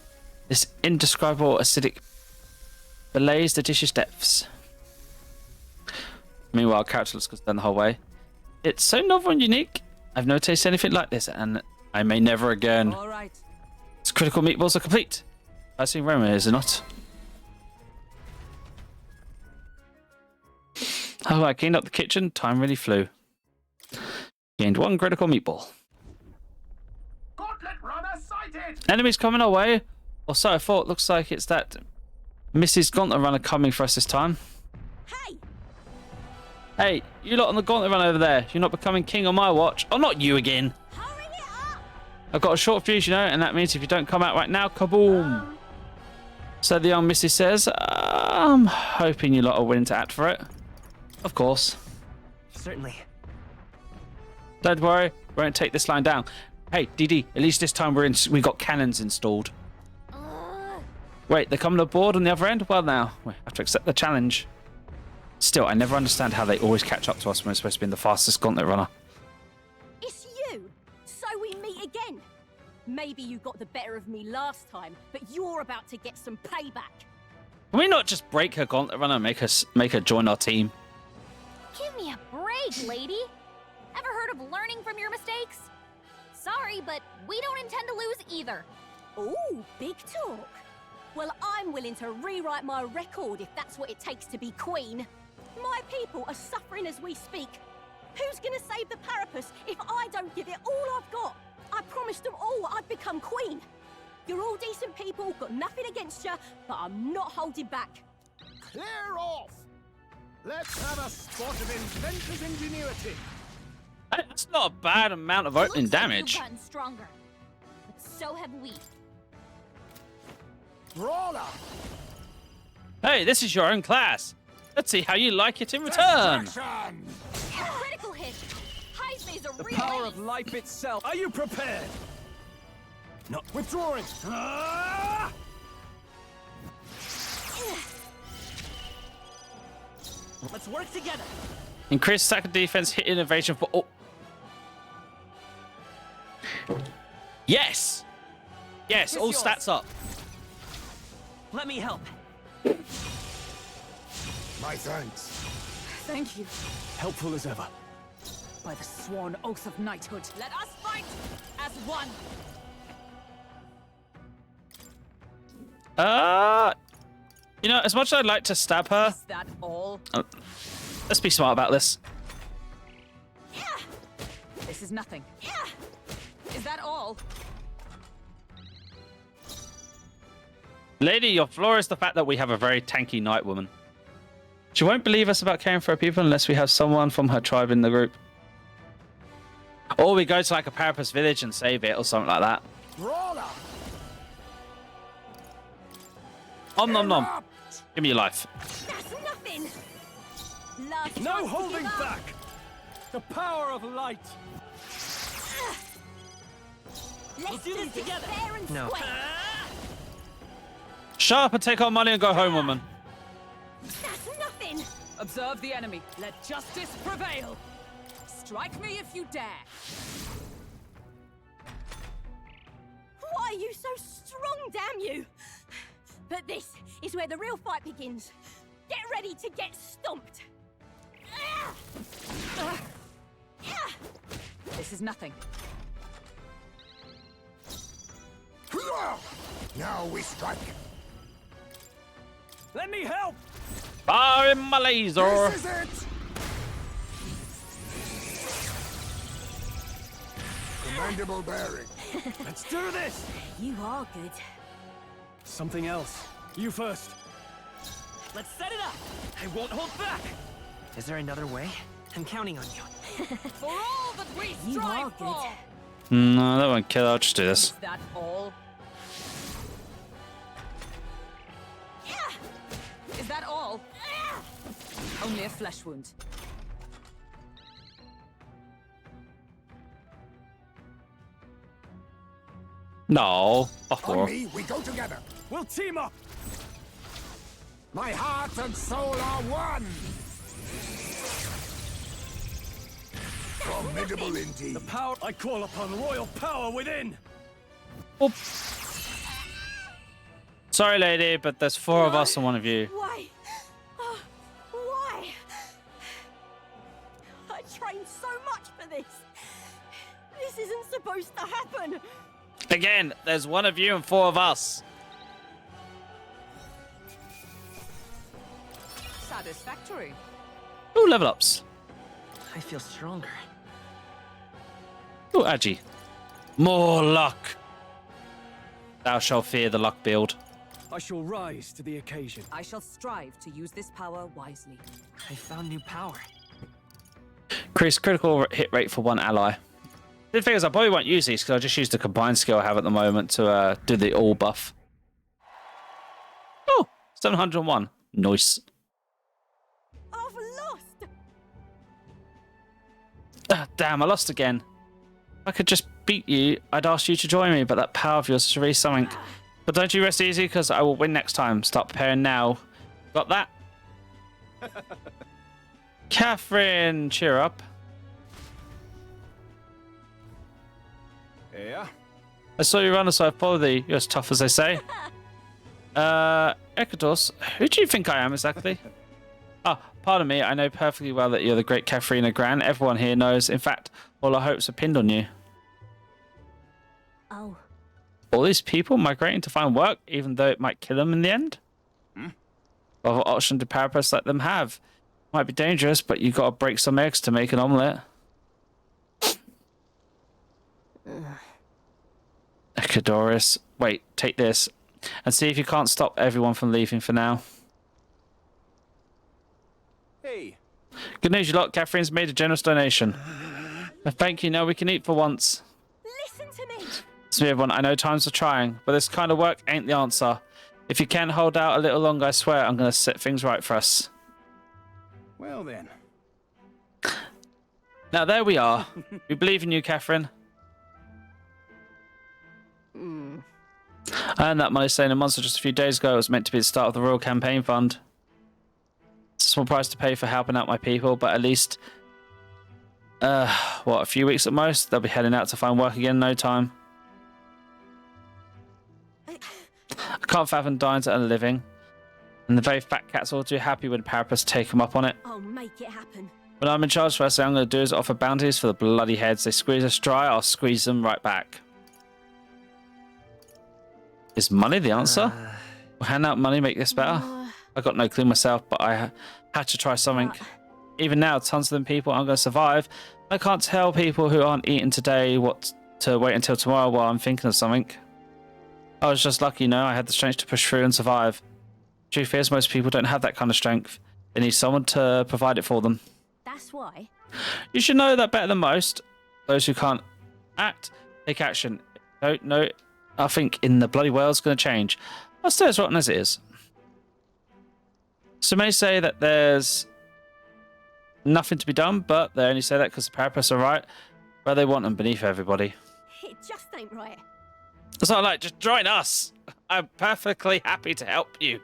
This indescribable acidic belays the dish's depths. Meanwhile, character looks good the whole way. It's so novel and unique. I've never tasted anything like this, and I may never again. All right. Its critical meatballs are complete. I see aroma, is it not? Oh, I cleaned up the kitchen. Time really flew. Gained 1 critical meatball. Gauntlet runner sighted! Enemies coming our way. Or so I thought. Looks like it's that Mrs. Gauntlet Runner coming for us this time. Hey! Hey, you lot on the Gauntlet Runner over there. You're not becoming king on my watch. Oh, not you again. Hurry it up! I've got a short fuse, you know, and that means if you don't come out right now, kaboom. So the young Missy says, I'm hoping you lot are willing to act for it. Of course. Certainly. Don't worry, we won't take this line down. Hey, DD, at least this time we got cannons installed. Wait, they're coming aboard on the other end? Well now, we have to accept the challenge. Still, I never understand how they always catch up to us when we're supposed to be in the fastest gauntlet runner. It's you! So we meet again! Maybe you got the better of me last time, but you're about to get some payback. Can we not just break her gauntlet runner and make her join our team? Give me a break, lady. Ever heard of learning from your mistakes? Sorry, but we don't intend to lose either. Ooh, big talk. Well, I'm willing to rewrite my record if that's what it takes to be queen. My people are suffering as we speak. Who's gonna save the Parapus if I don't give it all I've got? I promised them all I'd become queen. You're all decent people, got nothing against you, but I'm not holding back. Clear off! Let's have a spot of inventor's ingenuity. That's not a bad amount of opening Looks like damage. you've gotten stronger, but so have we. Brawler! Hey, this is your own class. Let's see how you like it in return. Destruction! Critical hit. Heise's a The real power ace. of life itself. Are you prepared? Not withdrawing! Ah! Let's work together. Increase attack and defense, hit innovation for... Oh. Yes! Yes, all yours. stats up. Let me help. My thanks. Thank you. Helpful as ever. By the sworn oath of knighthood. Let us fight as one. You know, as much as I'd like to stab her, Is that all? let's be smart about this. This is nothing. Is that all? Lady, your flaw is the fact that we have a very tanky knight woman. She won't believe us about caring for her people unless we have someone from her tribe in the group. Or we go to like a Parapus village and save it or something like that. Brawler! Om nom nom. Erupt! Give me your life. That's nothing. Last No chance to holding give up. back. The power of light. Let's do this together. Fair and No. square. Shut up and take our money and go home, woman. That's nothing. Observe the enemy. Let justice prevail. Strike me if you dare. Why are you so strong, damn you? But this is where the real fight begins. Get ready to get stomped. This is nothing. Now we strike. Let me help. Fire in my laser. This is it! Commendable bearing. Let's do this. You are good. Something else. You first. Let's set it up. I won't hold back. Is there another way? I'm counting on you. For all that we You are strive good. for. No, that won't kill. I'll just do this. Is that all? Is that all? Only a flesh wound. No. Off On war. me, we go together. We'll team up. My heart and soul are one. Formidable indeed. The power I call upon royal power within. Oh. Sorry, lady, but there's 4 of us and 1 of you. Why? Oh, why? I trained so much for this. This isn't supposed to happen. Again, there's 1 of you and 4 of us. Satisfactory. Ooh, level ups. I feel stronger. Ooh, Agi. More luck. Thou shalt fear the luck build. I shall rise to the occasion. I shall strive to use this power wisely. I found new power. Increase critical hit rate for 1 ally. The thing is, I probably won't use these because I just use the combined skill I have at the moment to do the all buff. Oh, 701. Nice. I've lost. Damn, I lost again. If I could just beat you, I'd ask you to join me, but that power of yours is really something. But don't you rest easy, because I will win next time. Start preparing now. Got that? Catherine, cheer up. Yeah. I saw you run, so I followed thee. You're as tough as they say. Ekados, who do you think I am exactly? Ah, pardon me. I know perfectly well that you're the great Katharina Gran. Everyone here knows. In fact, all our hopes are pinned on you. Oh. All these people migrating to find work, even though it might kill them in the end? What option do Parapress let them have? Might be dangerous, but you gotta break some eggs to make an omelette. Ekadoris, wait, take this. And see if you can't stop everyone from leaving for now. Hey. Good news, you lot. Catherine's made a generous donation. Thank you, now we can eat for once. Listen to me. Listen to me, everyone. I know times are trying, but this kind of work ain't the answer. If you can hold out a little longer, I swear I'm going to set things right for us. Well then. Now, there we are. We believe in you, Catherine. I earned that money selling a monster just a few days ago. It was meant to be the start of the Royal Campaign Fund. It's a small price to pay for helping out my people, but at least, a few weeks at most? They'll be heading out to find work again in no time. I can't fathom dying to earn a living. And the very fat cats are all too happy when Parapress take them up on it. I'll make it happen. When I'm in charge, first thing I'm going to do is offer bounties for the bloody heads. They squeeze us dry, I'll squeeze them right back. Is money the answer? Will hand out money make this better? I got no clue myself, but I had to try something. Even now, tons of them people aren't going to survive. I can't tell people who aren't eating today what to wait until tomorrow while I'm thinking of something. I was just lucky, you know, I had the strength to push through and survive. Truth is, most people don't have that kind of strength. They need someone to provide it for them. That's why. You should know that better than most. Those who can't act, take action. Don't know, I think in the bloody world's going to change. I'll stay as rotten as it is. Some may say that there's nothing to be done, but they only say that because the Parapress are right where they want them, beneath everybody. It just ain't right. It's not like, just join us. I'm perfectly happy to help you.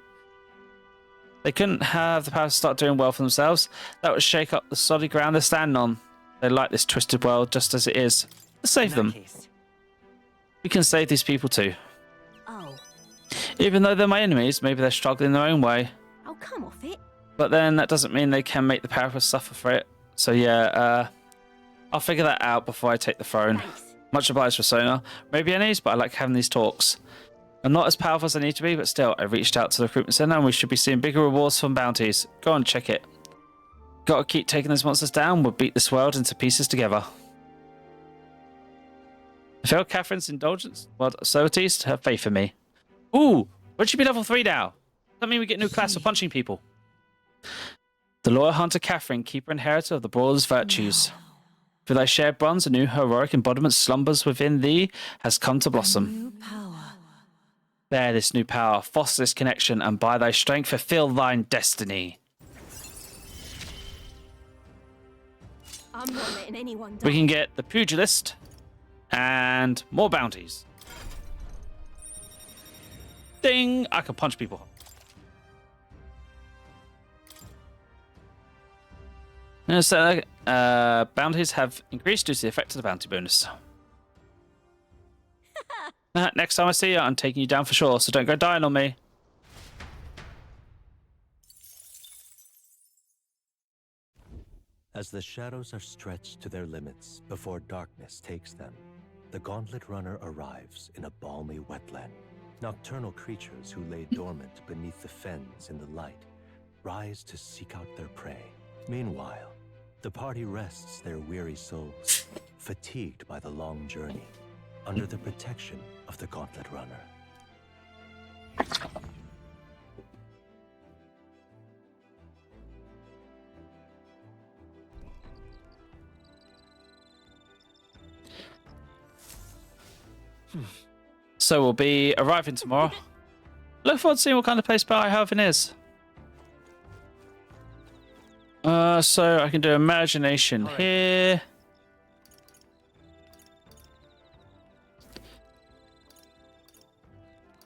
They couldn't have the power to start doing well for themselves. That would shake up the solid ground they're standing on. They like this twisted world just as it is. Let's save them. We can save these people too. Oh. Even though they're my enemies, maybe they're struggling their own way. Oh, come off it. But then that doesn't mean they can make the Parapress suffer for it. So yeah, I'll figure that out before I take the throne. Thanks. Much obliged, Persona. Maybe enemies, but I like having these talks. I'm not as powerful as I need to be, but still, I reached out to the recruitment center and we should be seeing bigger rewards from bounties. Go on, check it. Gotta keep taking those monsters down. We'll beat this world into pieces together. I failed Catherine's indulgence. Well, so it is. Have faith in me. Ooh, would she be level 3 now? Does that mean we get a new class for punching people? The loyal hunter Catherine, keeper and inheritor of the brawler's virtues. Through thy shared bonds, a new heroic embodiment slumbers within thee has come to blossom. Bear this new power, foster this connection, and by thy strength fulfill thine destiny. I'm not letting anyone die. We can get the pugilist and more bounties. Ding! I can punch people. So, bounties have increased due to the effect of the bounty bonus. Next time I see you, I'm taking you down for sure, so don't go dying on me. As the shadows are stretched to their limits before darkness takes them, the Gauntlet Runner arrives in a balmy wetland. Nocturnal creatures who lay dormant beneath the fens in the light rise to seek out their prey. Meanwhile, the party rests their weary souls, fatigued by the long journey, under the protection of the Gauntlet Runner. So we'll be arriving tomorrow. Look forward to seeing what kind of place Biohaven is. So I can do imagination here.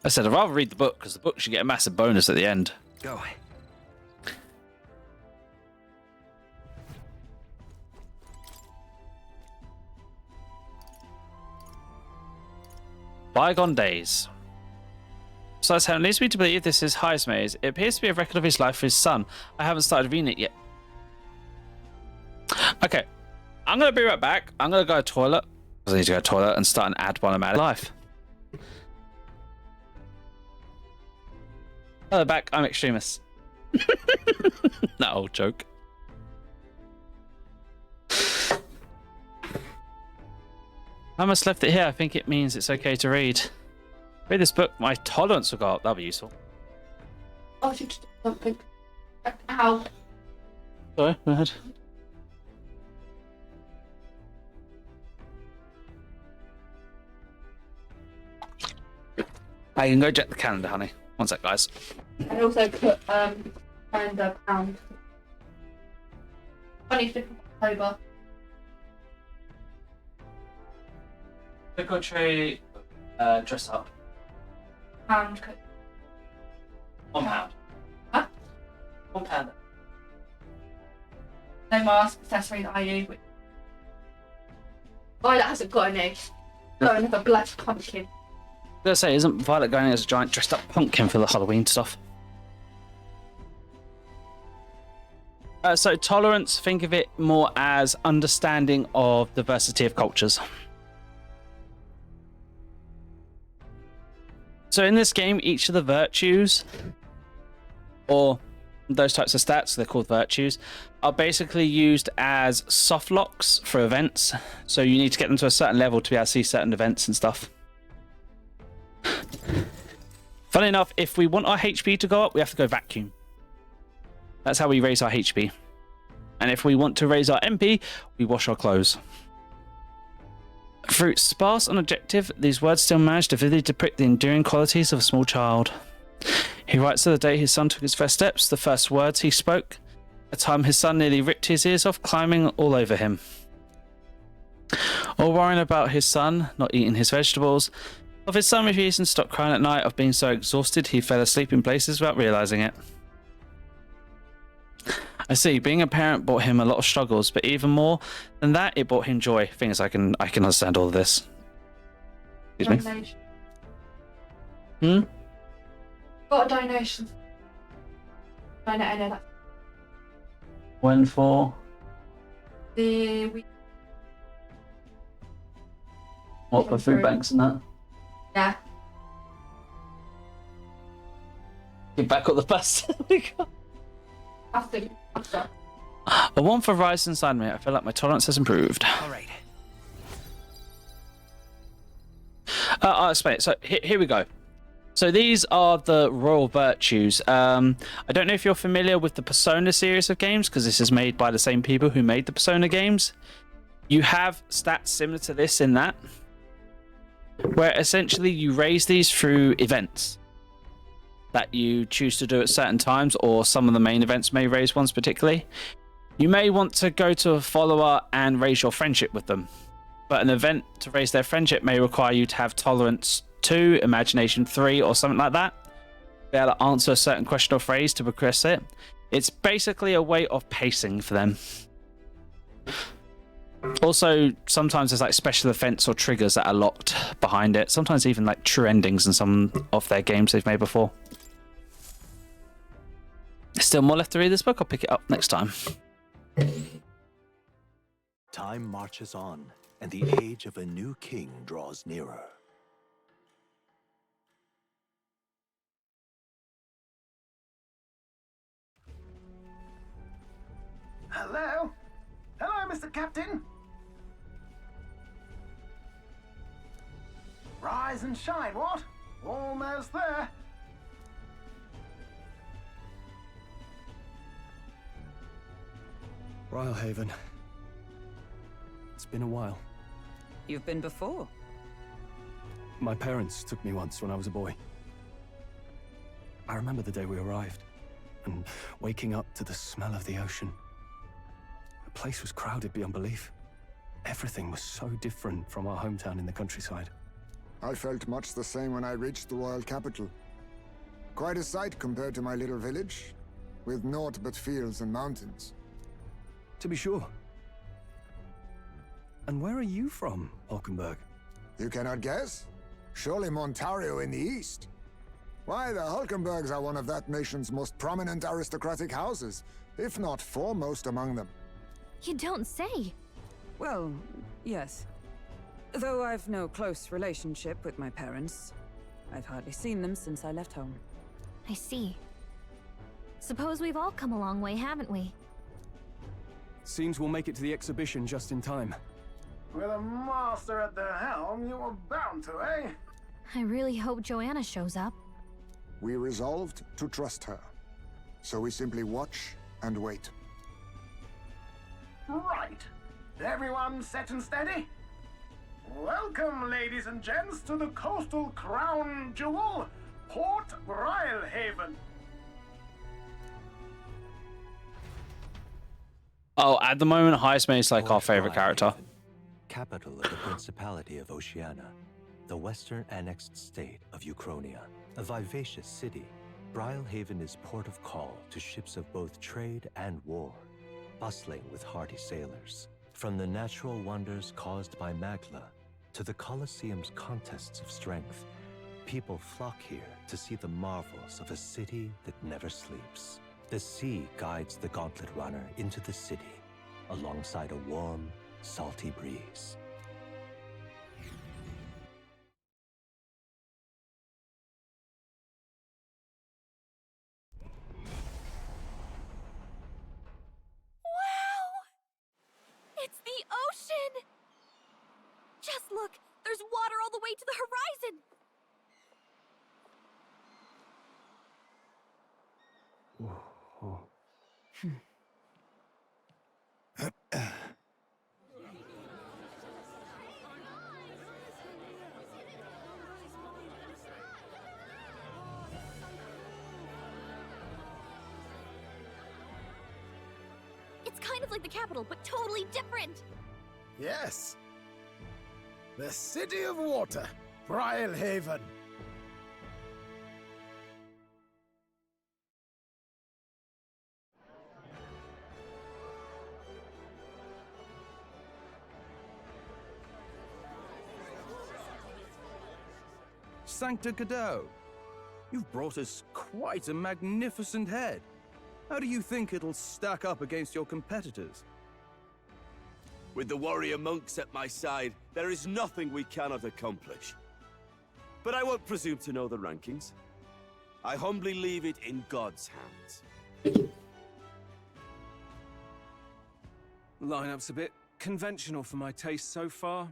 I said I'd rather read the book because the book should get a massive bonus at the end. Go. Bygone days. So that's how it leads me to believe this is Heismaze. It appears to be a record of his life for his son. I haven't started reading it yet. Okay, I'm gonna be right back. I'm gonna go to the toilet because I need to go to the toilet and start an ad while I'm out of life. Hello, back. I'm Extremis. That old joke. I must left it here. I think it means it's okay to read. Read this book. My tolerance will go up. That'll be useful. I should do something. Ow. Sorry, go ahead. I can go check the calendar, honey. One sec, guys. I also put calendar pound. 25th of October. Trick-or-treat, dress up. Pound. £1. Huh? £1. No mask, accessory that I use. Violet hasn't got any. Got another black pumpkin. I was gonna say, isn't Violet going as a giant dressed up pumpkin for the Halloween stuff? So tolerance, think of it more as understanding of diversity of cultures. So in this game, each of the virtues, or those types of stats, they're called virtues, are basically used as soft locks for events. So you need to get them to a certain level to be able to see certain events and stuff. Funny enough, if we want our HP to go up, we have to go vacuum. That's how we raise our HP. And if we want to raise our MP, we wash our clothes. Through sparse and objective, these words still manage to vividly depict the enduring qualities of a small child. He writes of the day his son took his first steps, the first words he spoke, a time his son nearly ripped his ears off, climbing all over him. All worrying about his son, not eating his vegetables, of his son refusing to stop crying at night, of being so exhausted he fell asleep in places without realizing it. I see, being a parent brought him a lot of struggles, but even more than that, it brought him joy. Things I can understand all of this. Excuse me. Got a donation. Donate any of that. When for? The week. What, for food banks and that? Yeah. Get back up the bus. I think after. A warmth for rise inside me. I feel like my tolerance has improved. All right. I'll explain it. So here we go. So these are the royal virtues. I don't know if you're familiar with the Persona series of games, because this is made by the same people who made the Persona games. You have stats similar to this in that, where essentially you raise these through events that you choose to do at certain times, or some of the main events may raise ones particularly. You may want to go to a follower and raise your friendship with them, but an event to raise their friendship may require you to have tolerance 2, imagination 3, or something like that. Be able to answer a certain question or phrase to progress it. It's basically a way of pacing for them. Also, sometimes there's like special events or triggers that are locked behind it. Sometimes even like true endings in some of their games they've made before. Still more left to read this book. I'll pick it up next time. Time marches on, and the age of a new king draws nearer. Hello? Hello, Mr. Captain? Rise and shine, what? Almost there. Brylehaven. It's been a while. You've been before. My parents took me once when I was a boy. I remember the day we arrived, and waking up to the smell of the ocean. The place was crowded beyond belief. Everything was so different from our hometown in the countryside. I felt much the same when I reached the royal capital. Quite a sight compared to my little village, with naught but fields and mountains. To be sure. And where are you from, Hulkenberg? You cannot guess? Surely Montario in the east. Why, the Hulkenbergs are one of that nation's most prominent aristocratic houses, if not foremost among them. You don't say. Well, yes. Though I've no close relationship with my parents, I've hardly seen them since I left home. I see. Suppose we've all come a long way, haven't we? Seems we'll make it to the exhibition just in time. With a master at the helm, you were bound to, eh? I really hope Joanna shows up. We resolved to trust her. So we simply watch and wait. Right. Everyone set and steady? Welcome, ladies and gents, to the coastal crown jewel, Port Brylehaven. Oh, at the moment, Heisman is like our Port favorite character. Brylehaven, capital of the Principality of Oceania, the western annexed state of Uchronia. A vivacious city, Brylehaven is port of call to ships of both trade and war, bustling with hardy sailors. From the natural wonders caused by Magla to the Colosseum's contests of strength, people flock here to see the marvels of a city that never sleeps. The sea guides the Gauntlet Runner into the city, alongside a warm, salty breeze. Wow! It's the ocean! Just look! There's water all the way to the horizon! It's kind of like the capital, but totally different. Yes. The City of Water, Brylehaven. Sancta Cadeau, you've brought us quite a magnificent head. How do you think it'll stack up against your competitors? With the warrior monks at my side, there is nothing we cannot accomplish. But I won't presume to know the rankings. I humbly leave it in God's hands. Lineup's a bit conventional for my taste so far.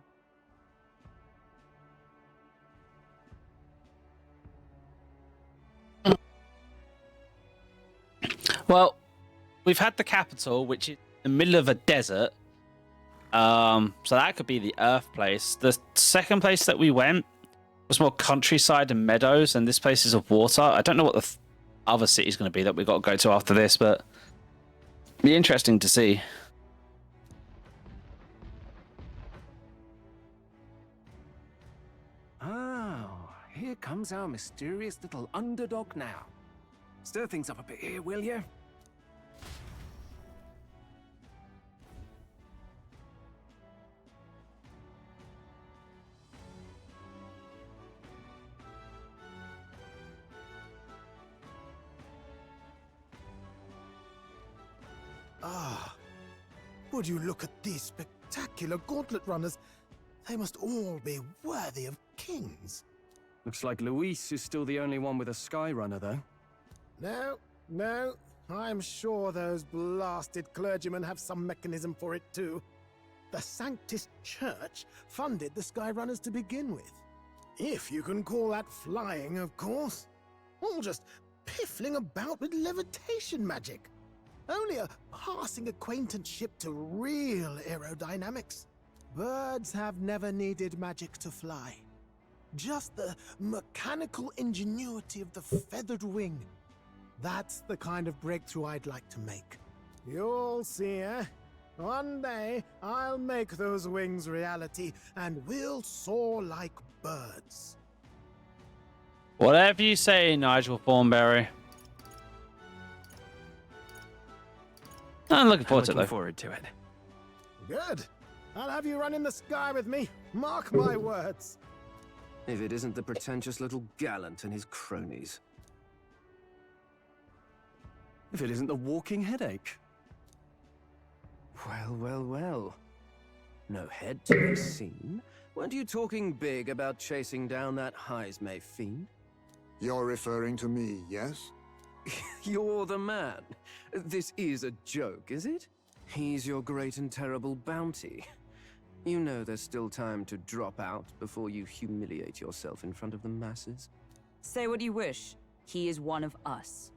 Well, we've had the capital, which is in the middle of a desert. So that could be the Earth place. The second place that we went was more countryside and meadows, and this place is of water. I don't know what the other city's going to be that we've got to go to after this, but it'll be interesting to see. Oh, here comes our mysterious little underdog now. Stir things up a bit here, will you? Ah, would you look at these spectacular gauntlet runners? They must all be worthy of kings. Looks like Luis is still the only one with a sky runner, though. No. I'm sure those blasted clergymen have some mechanism for it too. The Sanctus Church funded the Skyrunners to begin with. If you can call that flying, of course. All just piffling about with levitation magic. Only a passing acquaintanceship to real aerodynamics. Birds have never needed magic to fly. Just the mechanical ingenuity of the feathered wing. That's the kind of breakthrough I'd like to make. You'll see, eh? One day, I'll make those wings reality, and we'll soar like birds. Whatever you say, Nigel Thornberry. I'm looking forward to it, though. Looking forward to it. Good. I'll have you run in the sky with me. Mark my words. If it isn't the pretentious little gallant and his cronies. If it isn't the walking headache. Well. No head to be seen. Weren't you talking big about chasing down that Heismay fiend? You're referring to me, yes? You're the man. This is a joke, is it? He's your great and terrible bounty. You know there's still time to drop out before you humiliate yourself in front of the masses. Say what you wish. He is one of us.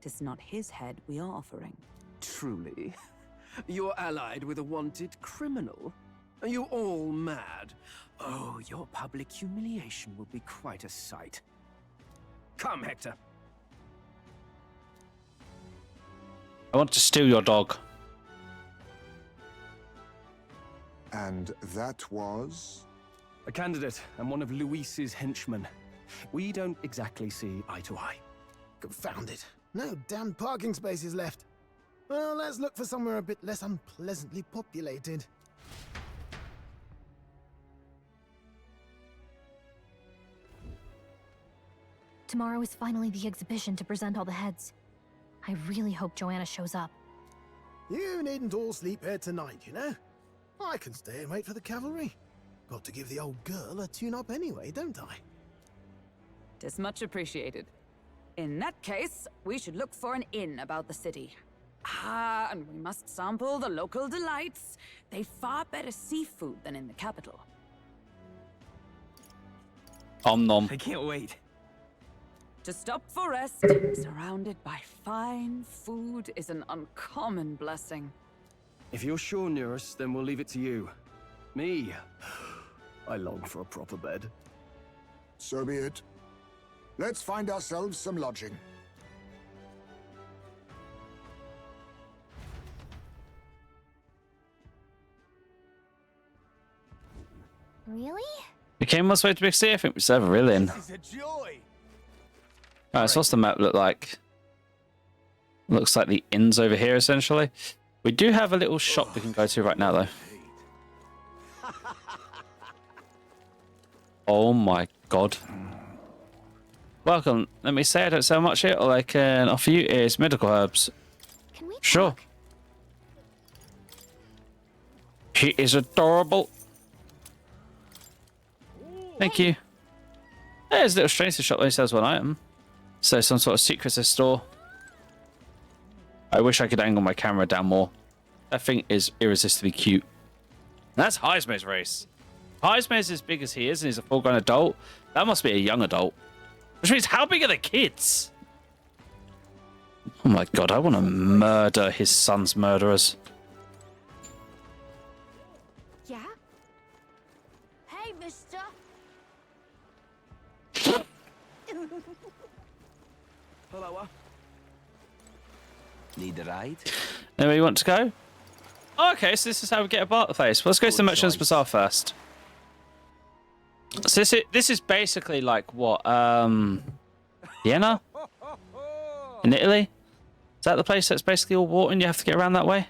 'Tis not his head we are offering. Truly? You're allied with a wanted criminal? Are you all mad? Oh, your public humiliation will be quite a sight. Come, Hector. I want to steal your dog. And that was? A candidate and one of Luis's henchmen. We don't exactly see eye to eye. Confound it. No damn parking spaces left. Well, let's look for somewhere a bit less unpleasantly populated. Tomorrow is finally the exhibition to present all the heads. I really hope Joanna shows up. You needn't all sleep here tonight, you know? I can stay and wait for the cavalry. Got to give the old girl a tune-up anyway, don't I? 'Tis much appreciated. In that case, we should look for an inn about the city. Ah, and we must sample the local delights. They've far better seafood than in the capital. Om nom. I can't wait. To stop for rest, surrounded by fine food, is an uncommon blessing. If you're sure, Nurse, then we'll leave it to you. Me? I long for a proper bed. So be it. Let's find ourselves some lodging. Really? We came all this way to Big C. I think we still have a real inn. This is a joy. Alright, so what's the map look like? Looks like the inn's over here, essentially. We do have a little shop we can go to right now, though. Oh my god. Welcome. Let me say I don't sell much here. All I can offer you is medical herbs. Can we Sure. talk? He is adorable. Thank you. There's a little strange shop that sells one item. So some sort of secret store. I wish I could angle my camera down more. That thing is irresistibly cute. That's Heismay's race. Heismay's as big as he is and he's a full-grown adult. That must be a young adult. Which means how big are the kids? Oh my god, I want to murder his son's murderers. Yeah? Hey, mister! Hello. Need a ride? Anywhere you want to go? Oh, okay, so this is how we get about the place. Let's go to the Merchant's Bazaar first. So this is basically like what? Vienna? In Italy? Is that the place that's basically all water and you have to get around that way?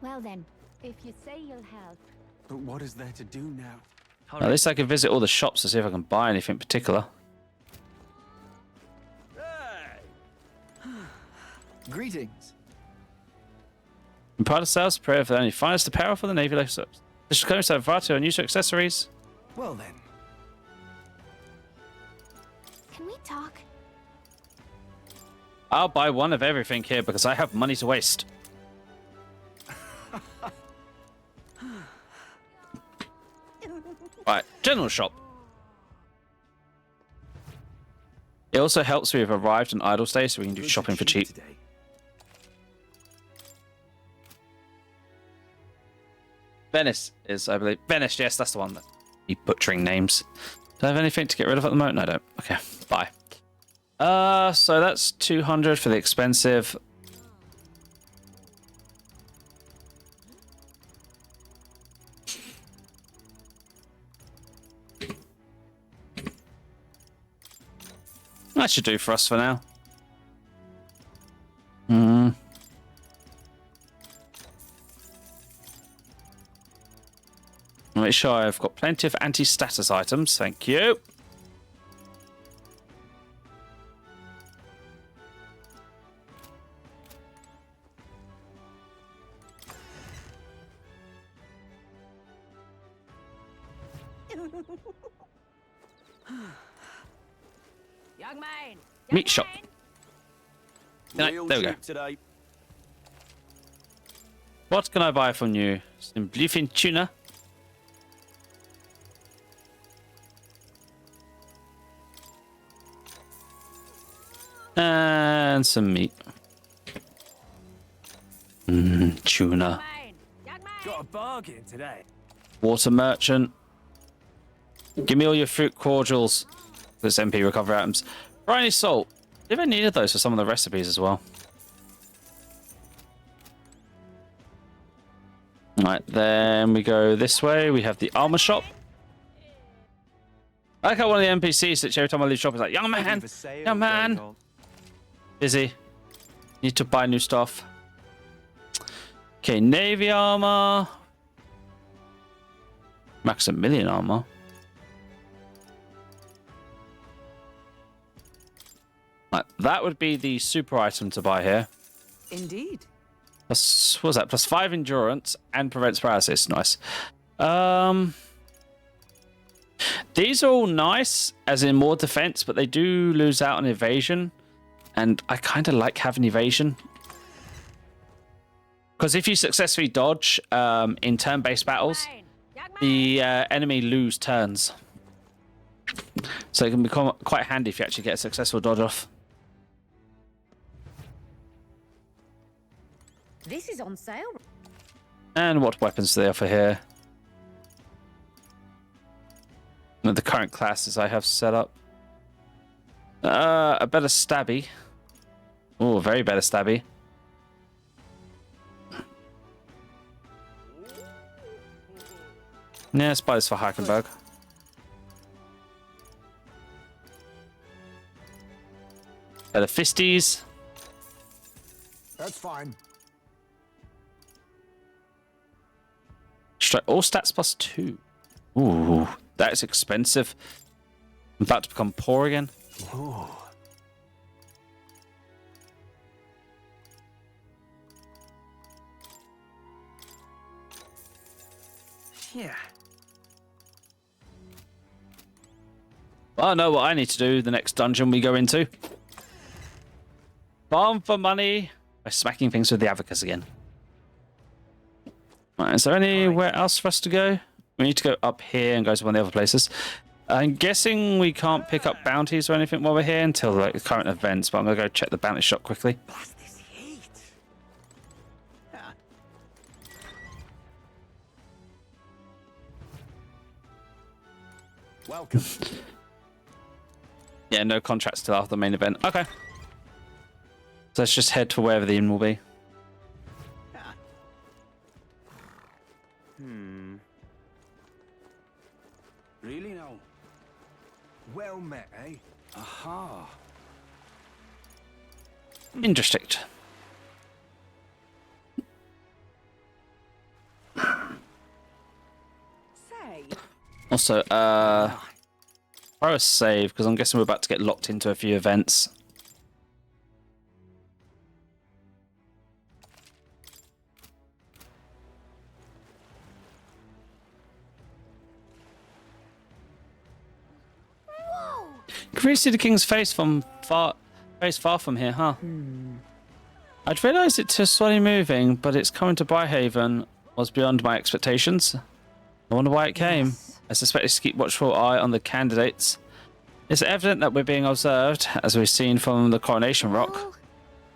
Well then, if you say you'll help. But what is there to do now? At least I can visit all the shops to see if I can buy anything particular. Greetings. In part of sales, prayer for the only finest apparel for the Navy Life Subs. This should come to variety on user accessories. Well then. Can we talk? I'll buy one of everything here because I have money to waste. Right, general shop. It also helps we have arrived and idle stay so we can do shopping for cheap. Today. Venice is, I believe. Venice, yes, that's the one that be butchering names. Do I have anything to get rid of at the moment? No, I don't. Okay, bye. So that's 200 for the expensive. That should do for us for now. Make sure I've got plenty of anti-status items. Thank you. Young man. Meat shop. Real There we go. cheap today. What can I buy from you? Some bluefin tuna. And some meat. Tuna. Got a bargain today. Water merchant. Give me all your fruit cordials. This MP recovery items. Briny salt. If I needed those for some of the recipes as well. Right, then we go this way. We have the armor shop. I like how one of the NPCs sits every time I leave shop is like, young man, busy. Need to buy new stuff. Okay, navy armor. Maximilian armor. Right, that would be the super item to buy here. Indeed. Plus, what was that? Plus 5 endurance and prevents paralysis. Nice. These are all nice, as in more defense, but they do lose out on evasion. And I kind of like having evasion. Because if you successfully dodge in turn-based battles, the enemy lose turns. So it can become quite handy if you actually get a successful dodge off. This is on sale. And what weapons do they offer here? The current classes I have set up. A better stabby. Oh, very better stabby. Yeah, let's buy this for Hakenberg. Better fisties. That's fine. Strike all stats plus 2. Ooh, that is expensive. I'm about to become poor again. Ooh. Yeah. Well, I know what I need to do the next dungeon we go into. Farm for money by smacking things with the abacus again. Right, is there anywhere else for us to go? We need to go up here and go to one of the other places. I'm guessing we can't pick up bounties or anything while we're here until like the current events, but I'm going to go check the bounty shop quickly. Blast this heat. Welcome. Yeah, no contracts till after the main event. Okay. So let's just head to wherever the inn will be. Really now? Well met, eh? Aha. In district. Say. Also, throw a save because I'm guessing we're about to get locked into a few events. You can really see the king's face from far from here, huh? I'd realised it was slowly moving, but its coming to Byhaven was beyond my expectations. I wonder why it came. I suspect it's to keep watchful eye on the candidates. It's evident that we're being observed, as we've seen from the Coronation Rock.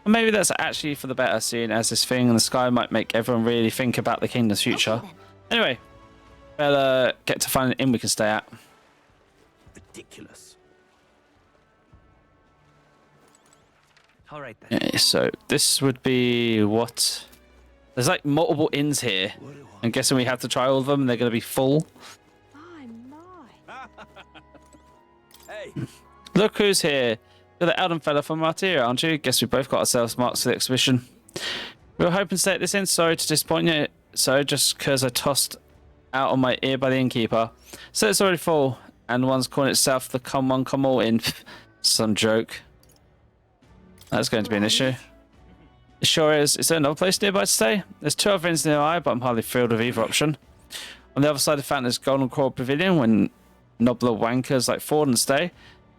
Or maybe that's actually for the better, seeing as this thing in the sky might make everyone really think about the kingdom's future. Anyway, better get to find an inn we can stay at. Ridiculous. All right then. Okay, so this would be what? There's like multiple inns here. I'm guessing we have to try all of them and they're going to be full. Hey. Look who's here. You're the Elden fella from Martyria, aren't you? Guess we both got ourselves marks for the exhibition. We were hoping to stay at this inn. Sorry to disappoint you. So just because I tossed out on my ear by the innkeeper. So it's already full. And one's calling itself the Come One Come All Inn. Some joke. That's going to be an issue. It sure is. Is there another place nearby to stay? There's 2 other inns nearby, but I'm hardly thrilled with either option. On the other side of the fountain is Golden Coral Pavilion, when Nobler wankers like Ford and stay.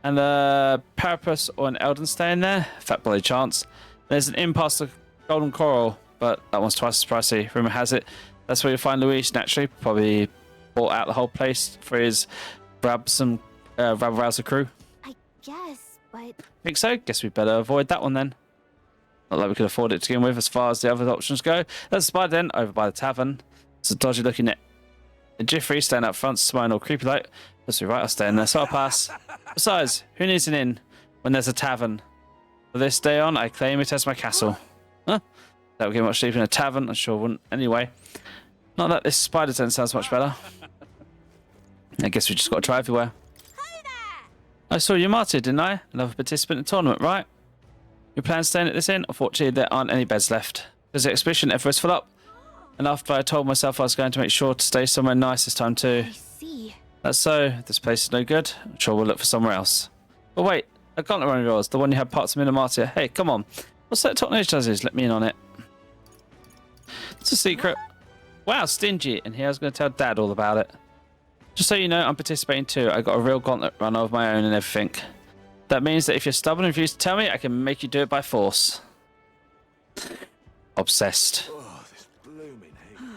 And the Parapus or an Elden stay in there. Fat bloody chance. There's an inn past the Golden Coral, but that one's twice as pricey. Rumour has it that's where you'll find Luis naturally. Probably bought out the whole place for his rabble-rouser crew. I guess, but... Think so? Guess we better avoid that one then. Not like we could afford it to begin with as far as the other options go. There's a spider den over by the tavern. It's a dodgy looking Jiffrey standing up front, smiling all creepy like. That's right, I'll stay in there, so I'll pass. Besides, who needs an inn when there's a tavern? For this day on, I claim it as my castle. Huh? That would get much sleep in a tavern, I sure wouldn't. Anyway, not that this spider den sounds much better. I guess we just got to try everywhere. I saw you martyred, didn't I? Another participant in the tournament, right? You plan staying at this inn? Unfortunately, there aren't any beds left. Because the exhibition ever is full up. And after I told myself I was going to make sure to stay somewhere nice this time too. I see. That's so. This place is no good. I'm sure we'll look for somewhere else. But wait, a gauntlet one of yours, the one you had parts of in a martyr. Hey, come on. What's that top nose does? Let me in on it. It's a secret. Wow, stingy. And here I was going to tell Dad all about it. Just so you know, I'm participating too. I got a real gauntlet runner of my own and everything. That means that if you're stubborn and refuse to tell me, I can make you do it by force. Obsessed. Oh, this blooming heat.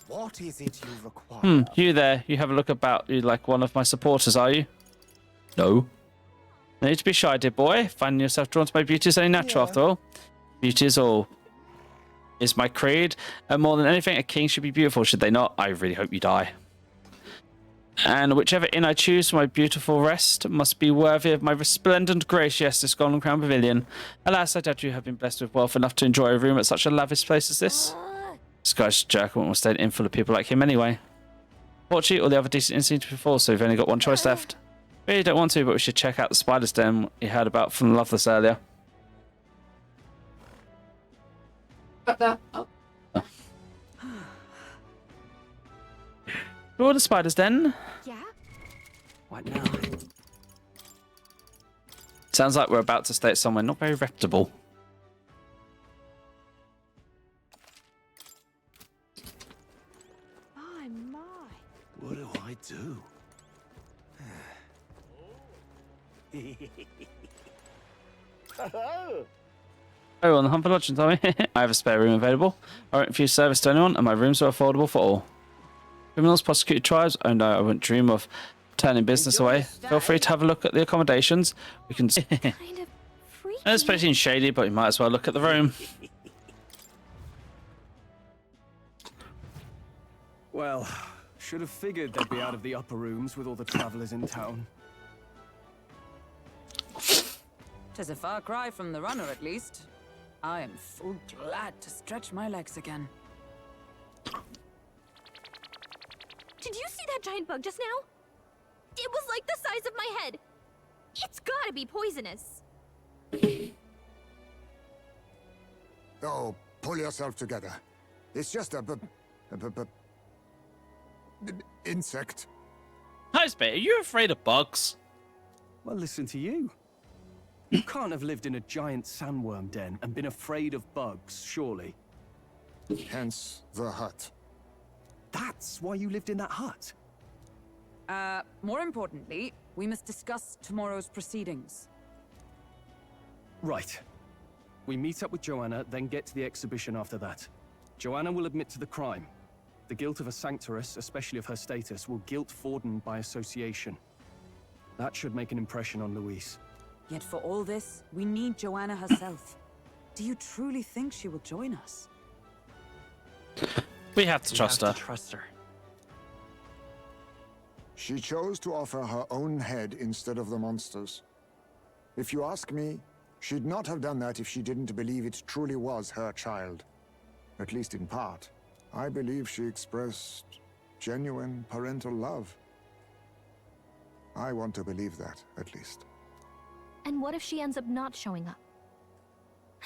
What is it you require? You there. You have a look about you like one of my supporters, are you? No. No need to be shy, dear boy. Finding yourself drawn to my beauty is only natural after all. Beauty is all. Is my creed. And more than anything, a king should be beautiful, should they not? I really hope you die. And whichever inn I choose for my beautiful rest must be worthy of my resplendent grace, yes, this Golden Crown Pavilion. Alas, I doubt you have been blessed with wealth enough to enjoy a room at such a lavish place as this. This guy's a jerk. I won't stay in full of people like him anyway. Fortunately, all the other decent inns seem to be full, so we've only got one choice left. Really don't want to, but we should check out the spider's den you heard about from Loveless earlier. Got that. Oh. Go to the spider's den. Yeah? What now? Sounds like we're about to stay at somewhere not very reputable. My, my. What do I do? Oh, on the hunt for lodging, Tommy. I have a spare room available. I won't refuse service to anyone, and my rooms are affordable for all. Criminals, prosecuted tribes. Oh no, I wouldn't dream of turning business away. Feel free to have a look at the accommodations. We can. Kind of freaky. This place seems shady, but we might as well look at the room. Well, should have figured they'd be out of the upper rooms with all the travelers in town. 'Tis a far cry from the runner, at least. I am full glad to stretch my legs again. Did you see that giant bug just now? It was like the size of my head. It's gotta be poisonous. Oh, pull yourself together. It's just a insect. Hi, Spade. Are you afraid of bugs? Well, listen to you. You can't have lived in a giant sandworm den and been afraid of bugs, surely. Hence the hut. That's why you lived in that hut? More importantly, we must discuss tomorrow's proceedings. Right. We meet up with Joanna, then get to the exhibition after that. Joanna will admit to the crime. The guilt of a sanctoress, especially of her status, will guilt Forden by association. That should make an impression on Louise. Yet for all this, we need Joanna herself. Do you truly think she will join us? We have to trust her. Trust her. She chose to offer her own head instead of the monster's. If you ask me, she'd not have done that if she didn't believe it truly was her child. At least in part. I believe she expressed genuine parental love. I want to believe that, at least. And what if she ends up not showing up?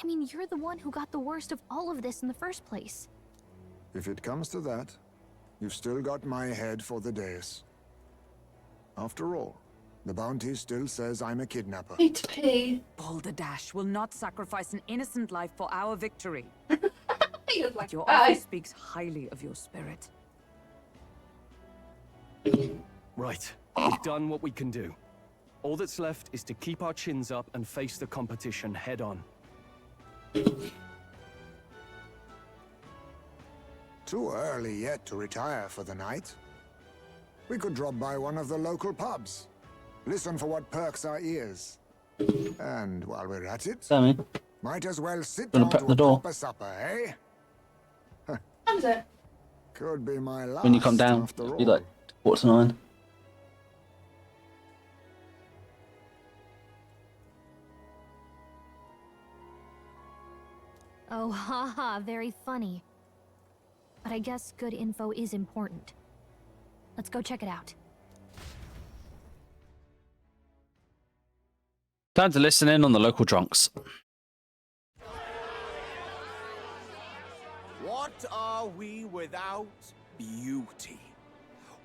I mean, you're the one who got the worst of all of this in the first place. If it comes to that, you've still got my head for the dais. After all, the bounty still says I'm a kidnapper. Need to pee. Balderdash will not sacrifice an innocent life for our victory. He was like, Your "Bye." offer speaks highly of your spirit. Right. We've done what we can do. All that's left is to keep our chins up and face the competition head on. Too early yet to retire for the night. We could drop by one of the local pubs. Listen for what perks our ears. And while we're at it, Sammy, might as well sit gonna down prep to the a door. proper supper, eh? What is it? Could be my last when you come down, after it'll all. be like 8:45. Oh, haha, very funny. But I guess good info is important. Let's go check it out. Time to listen in on the local drunks. What are we without beauty?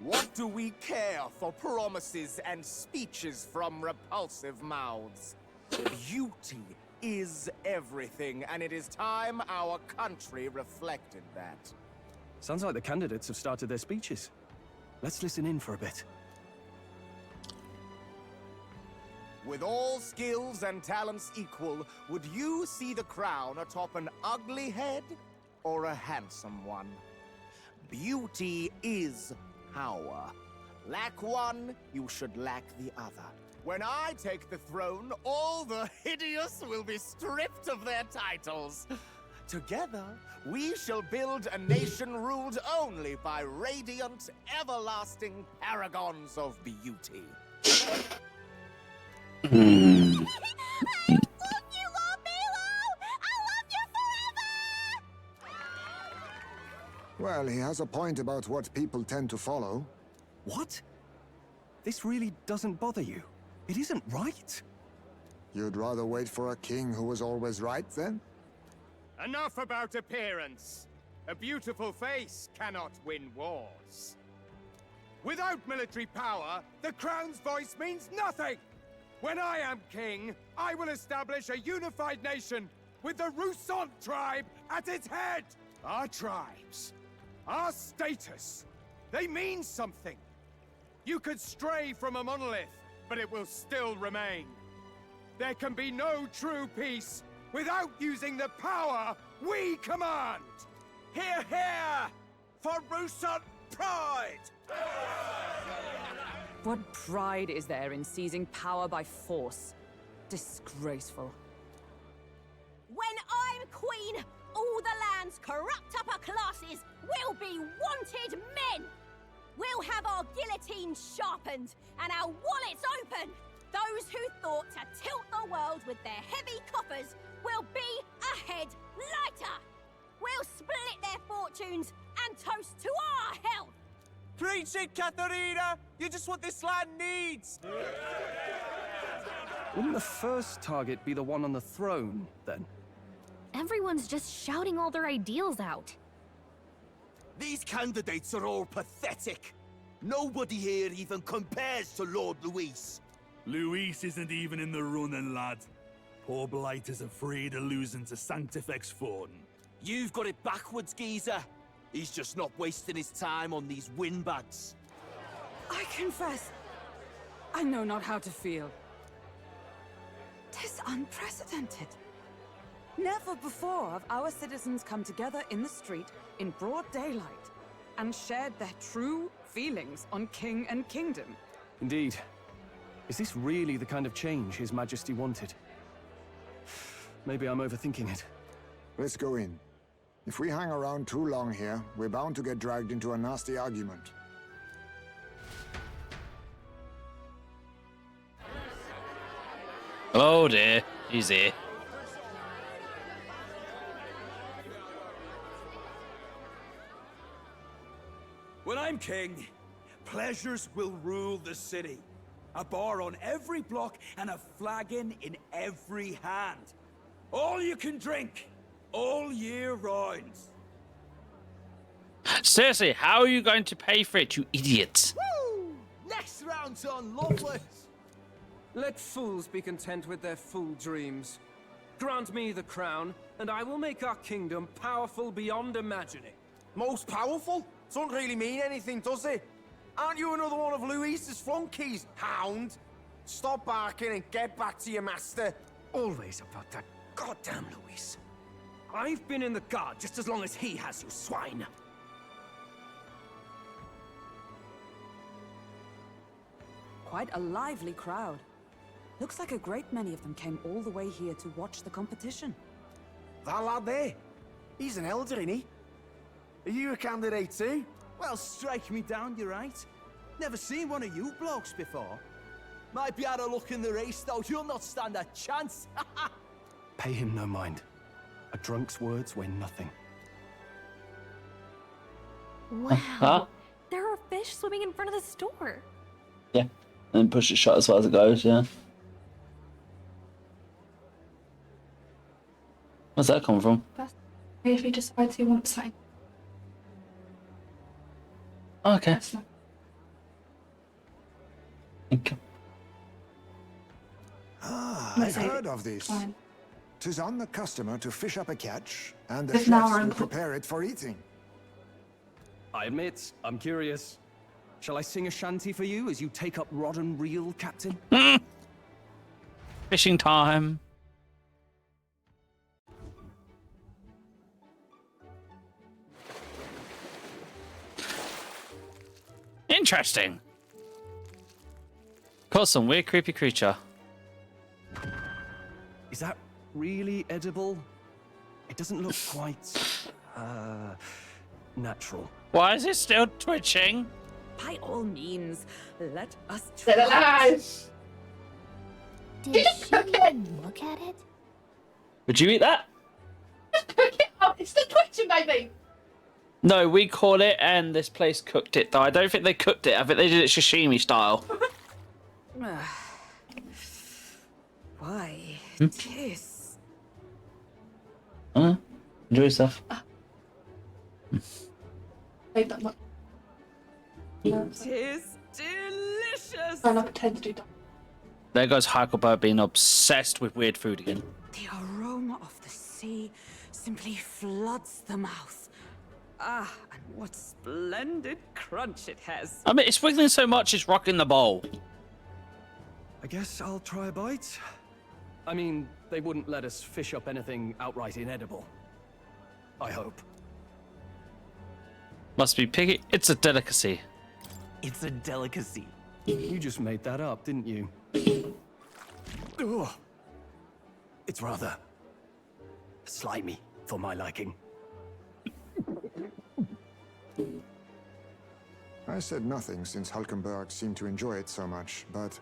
What do we care for promises and speeches from repulsive mouths? Beauty is everything, and it is time our country reflected that. Sounds like the candidates have started their speeches. Let's listen in for a bit. With all skills and talents equal, would you see the crown atop an ugly head or a handsome one? Beauty is power. Lack one, you should lack the other. When I take the throne, all the hideous will be stripped of their titles. Together, we shall build a nation ruled only by radiant, everlasting paragons of beauty. Well, he has a point about what people tend to follow. What? This really doesn't bother you? It isn't right. You'd rather wait for a king who was always right, then? Enough about appearance. A beautiful face cannot win wars. Without military power, the crown's voice means nothing. When I am king, I will establish a unified nation with the Rousant tribe at its head. Our tribes, our status, they mean something. You could stray from a monolith, but it will still remain. There can be no true peace without using the power we command. Hear, hear, for Rousant pride! What pride is there in seizing power by force? Disgraceful. When I'm queen, all the land's corrupt upper classes will be wanted men! We'll have our guillotines sharpened and our wallets open! Those who thought to tilt the world with their heavy coffers will be a head lighter! We'll split their fortunes and toast to our health! Preach it, Katharina! You just what this land needs! Wouldn't the first target be the one on the throne, then? Everyone's just shouting all their ideals out. These candidates are all pathetic. Nobody here even compares to Lord Luis. Luis isn't even in the running, lad. Poor Blight is afraid of losing to Sanctifex Forden. You've got it backwards, geezer. He's just not wasting his time on these windbags. I confess, I know not how to feel. 'Tis unprecedented. Never before have our citizens come together in the street in broad daylight and shared their true feelings on king and kingdom. Indeed. Is this really the kind of change His Majesty wanted? Maybe I'm overthinking it. Let's go in. If we hang around too long here, we're bound to get dragged into a nasty argument. Oh dear, he's here. When I'm king, pleasures will rule the city. A bar on every block and a flagon in every hand. All you can drink, all year round. Seriously, how are you going to pay for it, you idiots? Woo! Next round's on lovely. Let fools be content with their fool dreams. Grant me the crown, and I will make our kingdom powerful beyond imagining. Most powerful? Doesn't really mean anything, does it? Aren't you another one of Louise's flunkies, hound? Stop barking and get back to your master. Always about that goddamn Luis. I've been in the guard just as long as he has, you swine. Quite a lively crowd. Looks like a great many of them came all the way here to watch the competition. That lad there, he's an elder, isn't he? Are you a candidate too? Well, strike me down, you're right. Never seen one of you blokes before. Might be had a look in the race, though. You'll not stand a chance. Pay him no mind. A drunk's words weigh nothing. Wow. There are fish swimming in front of the store. Yeah, and push it shot as far as it goes, yeah. Where's that come from? If he decides he wants something. Okay. Thank you. I've heard of this. Fine. 'Tis on the customer to fish up a catch, and the This now chefs we're will in- prepare it for eating. I admit, I'm curious. Shall I sing a shanty for you as you take up rod and reel, Captain? Fishing time. Interesting. Caught some weird, creepy creature. Is that really edible? It doesn't look quite, natural. Why is it still twitching? By all means, let us Stay try. alive. Did she even look at it? Would you eat that? Just cook it up. It's still twitching, baby. No, we caught it and this place cooked it though. I don't think they cooked it. I think they did it sashimi style. Why? Hmm? Tis. Enjoy yourself. Made that much. Tis delicious. I'm not pretend to do that. There goes Heidelberg being obsessed with weird food again. The aroma of the sea simply floods the mouth. Ah, and what splendid crunch it has. I mean, it's wiggling so much it's rocking the bowl. I guess I'll try a bite. I mean, they wouldn't let us fish up anything outright inedible. I hope. Must be piggy. It's a delicacy. It's a delicacy. You just made that up, didn't you? Ugh. It's rather slimy for my liking. I said nothing since Hulkenberg seemed to enjoy it so much, but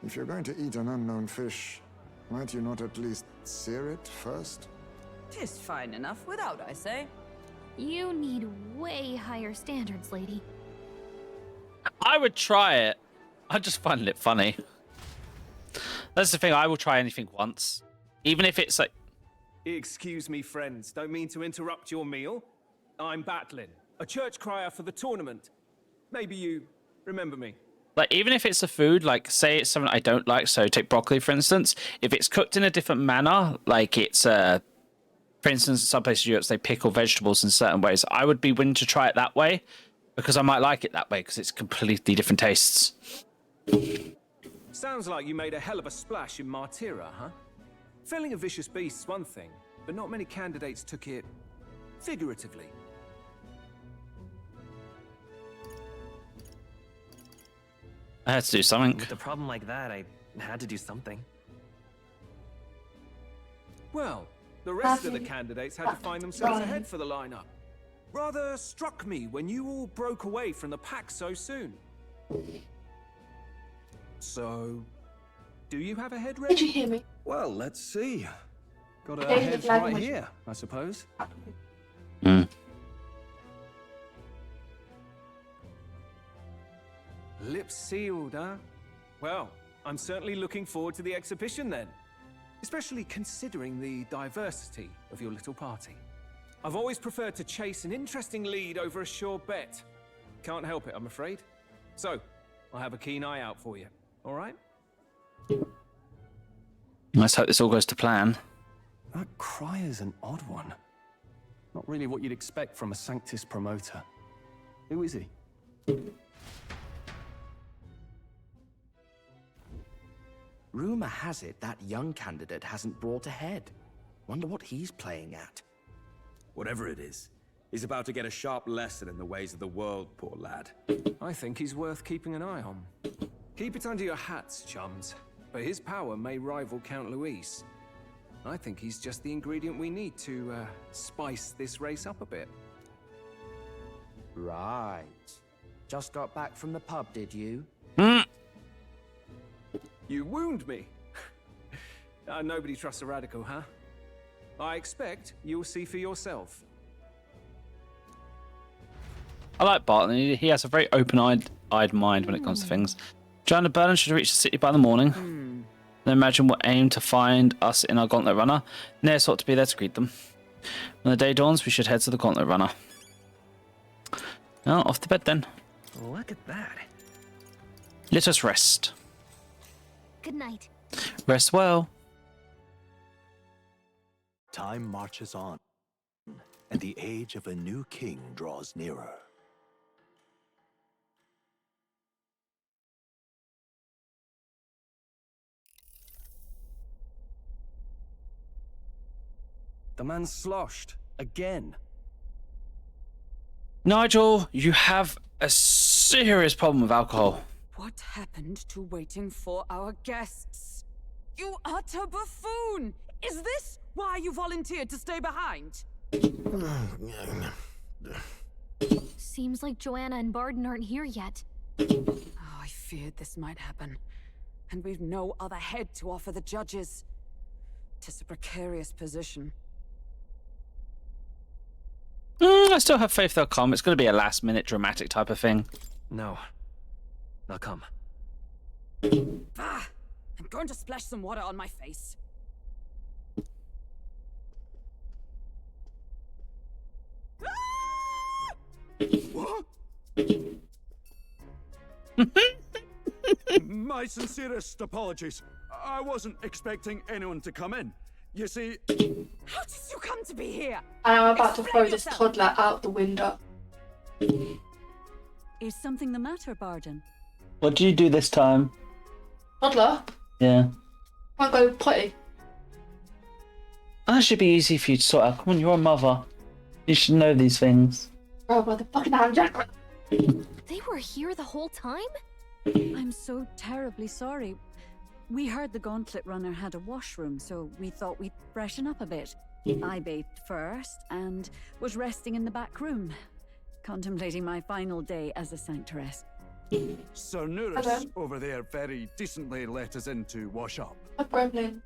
if you're going to eat an unknown fish, might you not at least sear it first? Tis fine enough without, I say. You need way higher standards, lady. I would try it. I just find it funny. That's the thing. I will try anything once, even if it's like. Excuse me, friends. Don't mean to interrupt your meal. I'm Batlin, a church crier for the tournament. Maybe you remember me. Like, even if it's a food, like, say it's something I don't like, so take broccoli, for instance. If it's cooked in a different manner, like it's, for instance, in some places in Europe, they pickle vegetables in certain ways, I would be willing to try it that way, Because I might like it that way, because it's completely different tastes. Sounds like you made a hell of a splash in Martira, huh? Felling a vicious beast's one thing, but not many candidates took it figuratively. I had to do something. With a problem like that, I had to do something. Well, the rest of the candidates had to find themselves ahead for the lineup. Rather struck me when you all broke away from the pack so soon. So, do you have a head ready? Did you hear me? Well, let's see. Got David our the heads Flag right was- here, I suppose. Lips sealed, huh? Well, I'm certainly looking forward to the exhibition then. Especially considering the diversity of your little party. I've always preferred to chase an interesting lead over a sure bet. Can't help it, I'm afraid. So, I'll have a keen eye out for you, all right? Let's hope this all goes to plan. That cry is an odd one. Not really what you'd expect from a Sanctus promoter. Who is he? Rumor has it that young candidate hasn't brought ahead. Wonder what he's playing at. Whatever it is, he's about to get a sharp lesson in the ways of the world, poor lad. I think he's worth keeping an eye on. Keep it under your hats, chums. But his power may rival Count Luis. I think he's just the ingredient we need to spice this race up a bit. Right. Just got back from the pub, did you? You wound me. Nobody trusts a radical, huh? I expect you'll see for yourself. I like Barton. He has a very open-eyed mind when it comes to things. Joanna Burden should reach the city by the morning. Then imagine we'll aim to find us in our Gauntlet Runner. Nares ought to be there to greet them. When the day dawns, we should head to the Gauntlet Runner. Well, off to bed then. Look at that. Let us rest. Good night. Rest well. Time marches on, and the age of a new king draws nearer. The man's sloshed. Again. Nigel, you have a serious problem with alcohol. What happened to waiting for our guests? You utter buffoon! Is this why you volunteered to stay behind? Seems like Joanna and Barden aren't here yet. Oh, I feared this might happen. And we've no other head to offer the judges. 'Tis a precarious position. I still have faith they'll come. It's going to be a last-minute dramatic type of thing. No. They'll come. Bah! I'm going to splash some water on my face. What? My sincerest apologies. I wasn't expecting anyone to come in. You see... How did you come to be here? And I'm about to throw this toddler out the window. Is something the matter, Barden? What do you do this time? Toddler? Yeah. Can't go potty. That should be easy for you to sort out. Come on, you're a mother. You should know these things. Oh, by the fucking hand, Jack. They were here the whole time? I'm so terribly sorry. We heard the Gauntlet Runner had a washroom, so we thought we'd freshen up a bit. I bathed first and was resting in the back room, contemplating my final day as a sanctoress. Sir Nuris over there very decently let us in to wash up. A gremlin.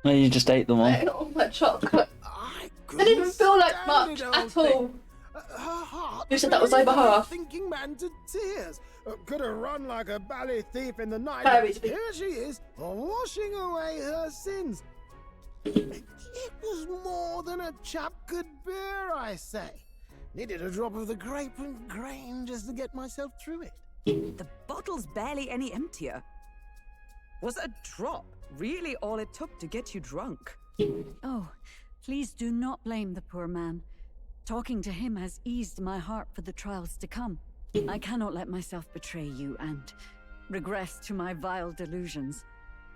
No, you just ate them all. I ate all that chocolate. I didn't even feel like much at all. Her heart. Who said that was over her? Thinking man to tears. Could have run like a bally thief in the night. Very big. Here she is, washing away her sins. It was more than a chap could bear, I say. Needed a drop of the grape and grain just to get myself through it. The bottle's barely any emptier. Was a drop really all it took to get you drunk? Oh, please do not blame the poor man. Talking to him has eased my heart for the trials to come. I cannot let myself betray you and regress to my vile delusions.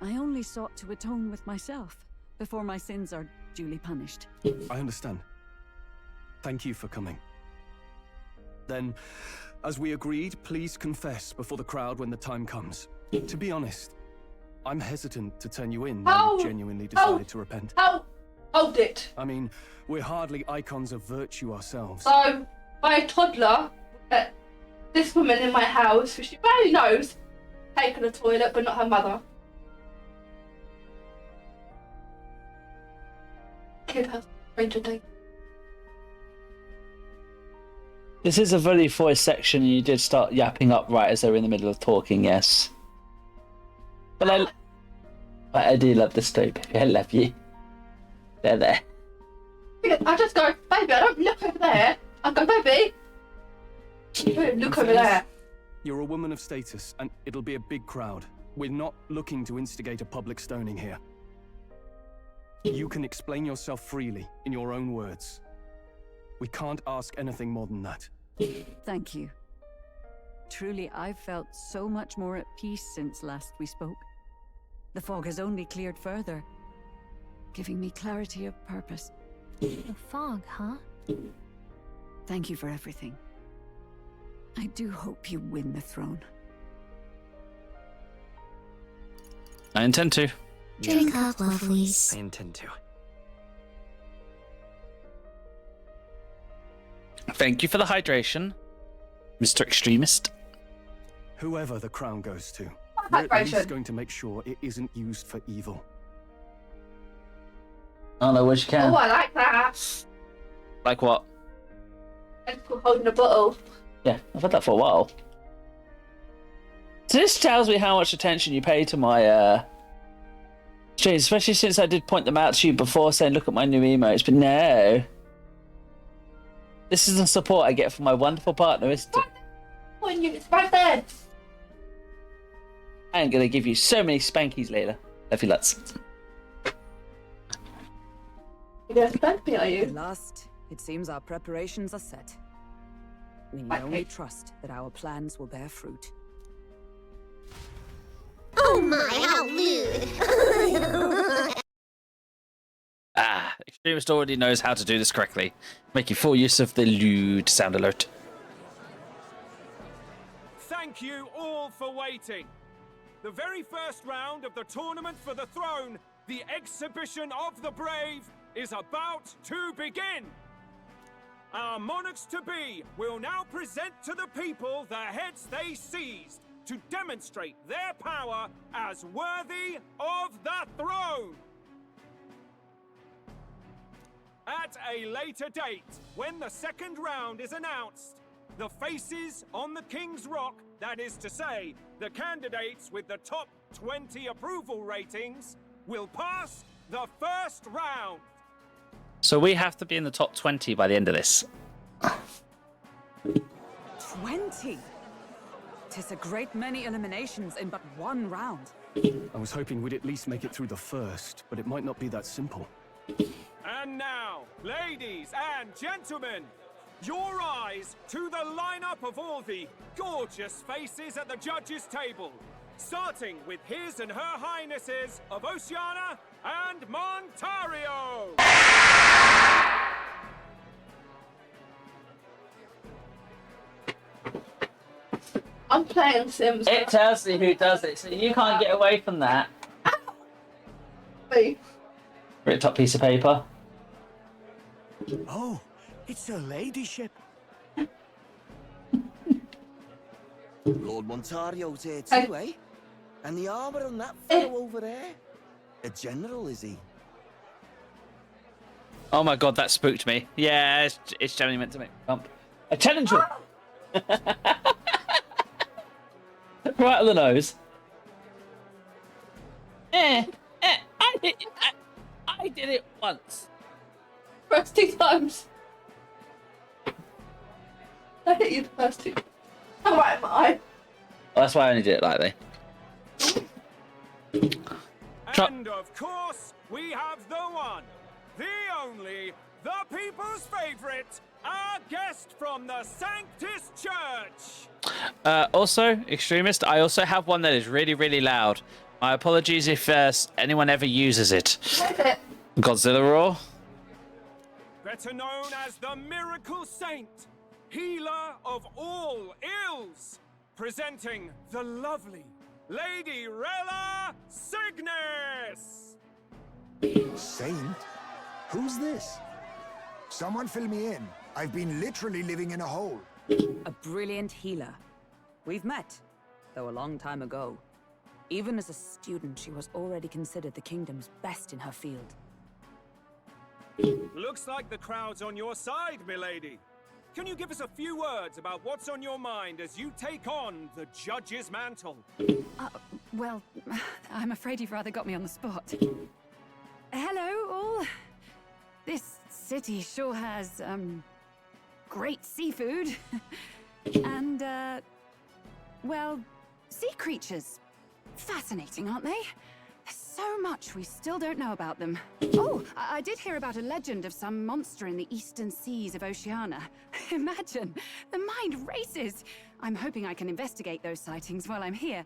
I only sought to atone with myself before my sins are duly punished. I understand. Thank you for coming. Then, as we agreed, please confess before the crowd when the time comes. To be honest, I'm hesitant to turn you in when you genuinely decided to repent. Hold it. I mean, we're hardly icons of virtue ourselves. So, my toddler, this woman in my house, who she barely knows, taken a toilet, but not her mother. Kid has stranger day. This is a very voiced section, and you did start yapping up right as they were in the middle of talking, yes. But I do love this too, baby. I love you. They're there. I just go, baby, I don't look over there. I go, baby. You don't look over there. You're a woman of status, and it'll be a big crowd. We're not looking to instigate a public stoning here. You can explain yourself freely, in your own words. We can't ask anything more than that. Thank you. Truly, I've felt so much more at peace since last we spoke. The fog has only cleared further, giving me clarity of purpose. The fog, huh? Thank you for everything. I do hope you win the throne. I intend to. Drink up, lovelies. I intend to. Thank you for the hydration, Mr. Extremist. Whoever the crown goes to, we're at least going to make sure it isn't used for evil. I don't know where you can. Oh, I like that. Like what? It's called holding a bottle. Yeah, I've had that for a while. So this tells me how much attention you pay to my streams, especially since I did point them out to you before, saying, look at my new emotes, but no. This is the support I get from my wonderful partner, isn't it? It's right there. I am going to give you so many spankies later. Love you lots. You're going to spank me, are you? At last, it seems our preparations are set. We need only trust that our plans will bear fruit. Oh my, how lewd! Extremist already knows how to do this correctly, making full use of the lewd sound alert. Thank you all for waiting. The very first round of the tournament for the throne, the exhibition of the brave, is about to begin. Our monarchs-to-be will now present to the people the heads they seized to demonstrate their power as worthy of the throne. At a later date, when the second round is announced, the faces on the King's Rock, that is to say, the candidates with the top 20 approval ratings, will pass the first round. So we have to be in the top 20 by the end of this. 20? 'Tis a great many eliminations in but one round. I was hoping we'd at least make it through the first, but it might not be that simple. And now, ladies and gentlemen, your eyes to the lineup of all the gorgeous faces at the judges' table, starting with His and Her Highnesses of Oceania and Montario. I'm playing Sims. It tells you who does it, so you can't get away from that. Wait. Rip top piece of paper. Oh, it's her ladyship. Lord Montario's here too, eh? And the armour on that fellow over there? A general, is he? Oh my god, that spooked me. Yeah, it's generally meant to make me jump. A challenge you! Right on the nose. I did it once. First 2 times. I hit you the first 2. How right am I? Well, that's why I only did it lightly. And of course, we have the one, the only, the people's favorite, our guest from the Sanctus Church. Also, Extremist, I also have one that is really, really loud. My apologies if anyone ever uses it. What is it? Godzilla Roar. Better known as the Miracle Saint, healer of all ills, presenting the lovely Lady Rella Cygnus! Saint? Who's this? Someone fill me in. I've been literally living in a hole. A brilliant healer. We've met, though a long time ago. Even as a student, she was already considered the kingdom's best in her field. Looks like the crowd's on your side, milady. Can you give us a few words about what's on your mind as you take on the judge's mantle? Well, I'm afraid you've rather got me on the spot. Hello, all. This city sure has, great seafood. And, well, sea creatures. Fascinating, aren't they? There's so much we still don't know about them. Oh, I did hear about a legend of some monster in the eastern seas of Oceania. Imagine, the mind races. I'm hoping I can investigate those sightings while I'm here.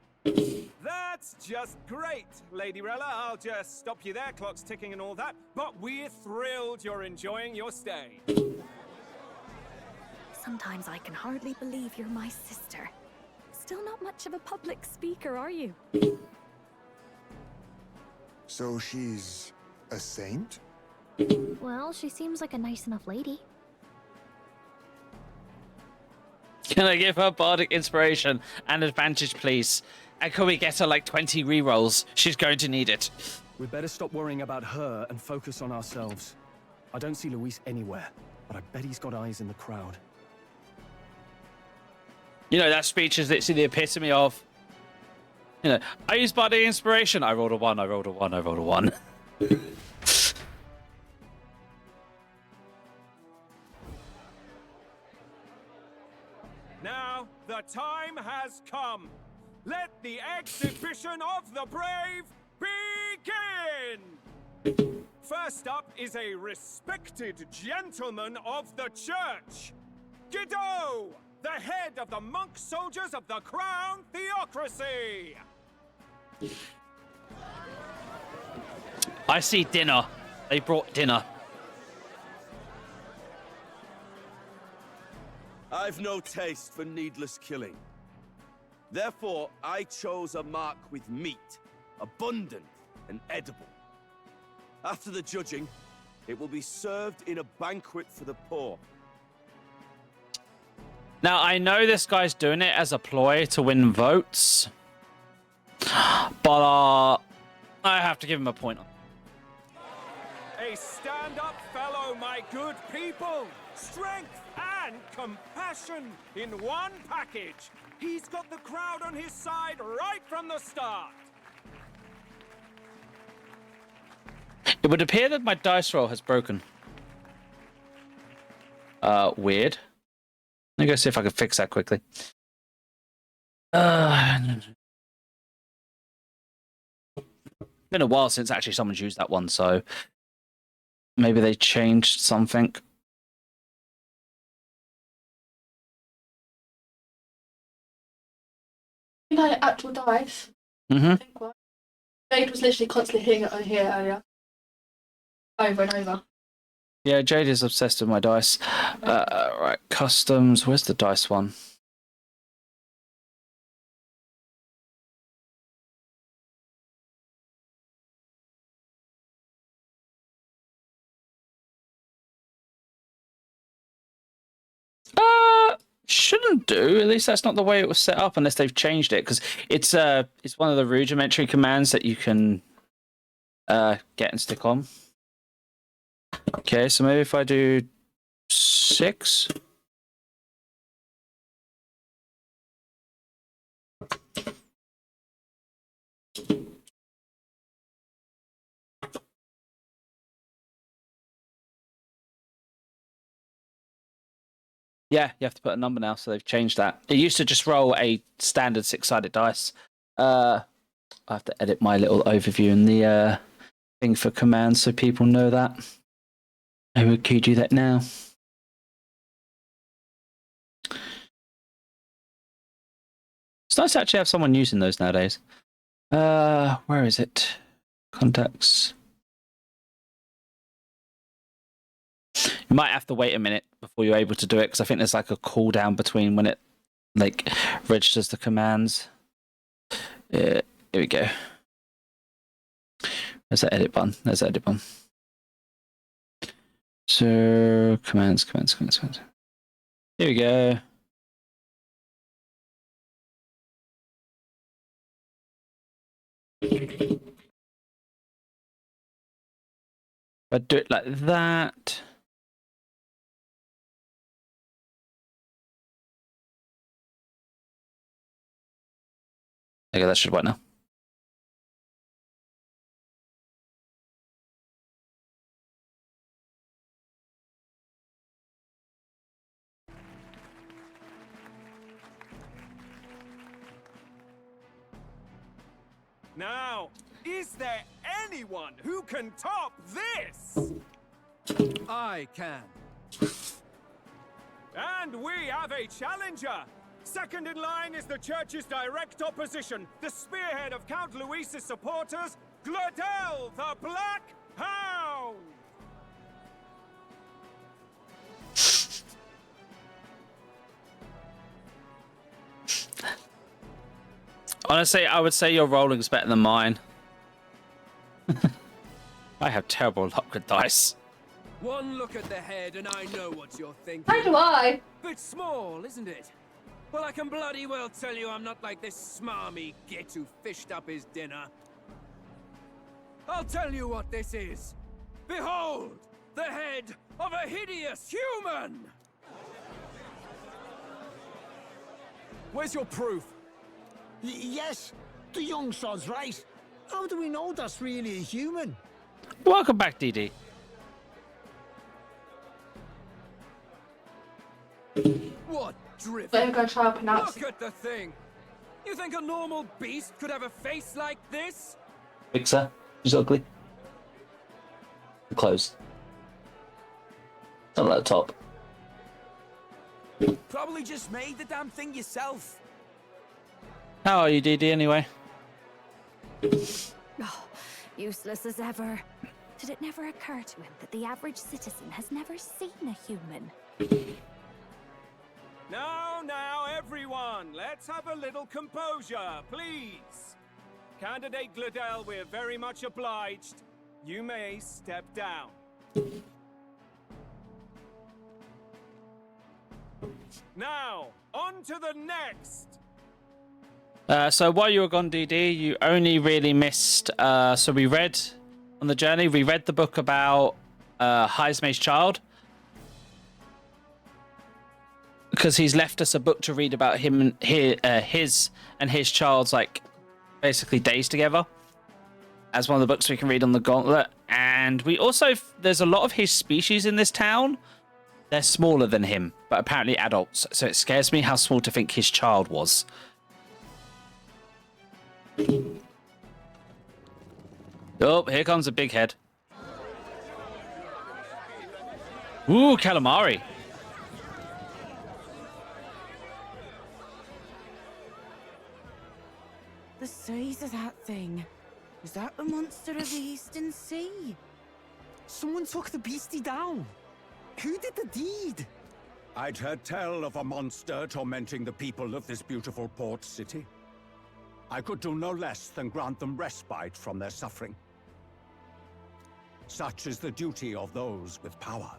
That's just great, Lady Rella. I'll just stop you there, clock's ticking and all that. But we're thrilled you're enjoying your stay. Sometimes I can hardly believe you're my sister. Still not much of a public speaker, are you? So she's a saint? Well, she seems like a nice enough lady. Can I give her bardic inspiration and advantage, please? And can we get her like 20 rerolls? She's going to need it. We'd better stop worrying about her and focus on ourselves. I don't see Luis anywhere, but I bet he's got eyes in the crowd. You know, that speech is literally the epitome of, you know, I use bardic inspiration. I rolled a 1, I rolled a 1, I rolled a 1. Now, the time has come. Let the exhibition of the brave begin! First up is a respected gentleman of the church. Guido, the head of the monk soldiers of the Crown Theocracy! I see dinner. They brought dinner. I've no taste for needless killing. Therefore, I chose a mark with meat, abundant and edible. After the judging, it will be served in a banquet for the poor. Now, I know this guy's doing it as a ploy to win votes, but I have to give him a point. A stand-up fellow, my good people! Strength and compassion in one package! He's got the crowd on his side right from the start! It would appear that my dice roll has broken. Weird. Let me go see if I can fix that quickly. Been a while since actually someone's used that one, so maybe they changed something. You had actual dice. Mm-hmm. I think what? Jade was literally constantly hitting it on here earlier. Over and over. Yeah, Jade is obsessed with my dice. Right, customs. Where's the dice one? Shouldn't do. At least that's not the way it was set up, unless they've changed it. Because it's one of the rudimentary commands that you can get and stick on. Okay, so maybe if I do 6. Yeah, you have to put a number now, so they've changed that. It used to just roll a standard 6-sided dice. I have to edit my little overview in the thing for commands so people know that. I will do that now. It's nice to actually have someone using those nowadays. Where is it? Contacts. You might have to wait a minute before you're able to do it, because I think there's like a cooldown between when it like registers the commands. Here we go. There's that edit button. There's that edit button. So commands. Here we go. If I do it like that. Okay, that should work now. Now, is there anyone who can top this? I can. And we have a challenger. Second in line is the church's direct opposition, the spearhead of Count Luis's supporters, Gladel the Black Hound. Honestly, I would say your rolling's better than mine. I have terrible luck with dice. One look at the head and I know what you're thinking. How do I? Bit small, isn't it? Well, I can bloody well tell you I'm not like this smarmy git who fished up his dinner. I'll tell you what this is. Behold, the head of a hideous human! Where's your proof? Yes, the young sod's right. How do we know that's really a human? Welcome back, DD. What drift? I'm gonna try and pronounce Look at the thing! You think a normal beast could have a face like this? Fixer, she's ugly. The clothes. Not at the top. Probably just made the damn thing yourself. How are you, DD, anyway? Oh, useless as ever. Did it never occur to him that the average citizen has never seen a human? Now, everyone, let's have a little composure, please. Candidate Gladel, we're very much obliged. You may step down. Now, on to the next. So while you were gone, DD, you only really missed. So we read on the journey. We read the book about Heismay's child, because he's left us a book to read about him and his child's like basically days together. As one of the books we can read on the Gauntlet, and we also there's a lot of his species in this town. They're smaller than him, but apparently adults. So it scares me how small to think his child was. Oh, here comes a big head. Ooh, calamari. The size of that thing. Is that the monster of the Eastern Sea? Someone took the beastie down. Who did the deed? I'd heard tell of a monster tormenting the people of this beautiful port city. I could do no less than grant them respite from their suffering. Such is the duty of those with power.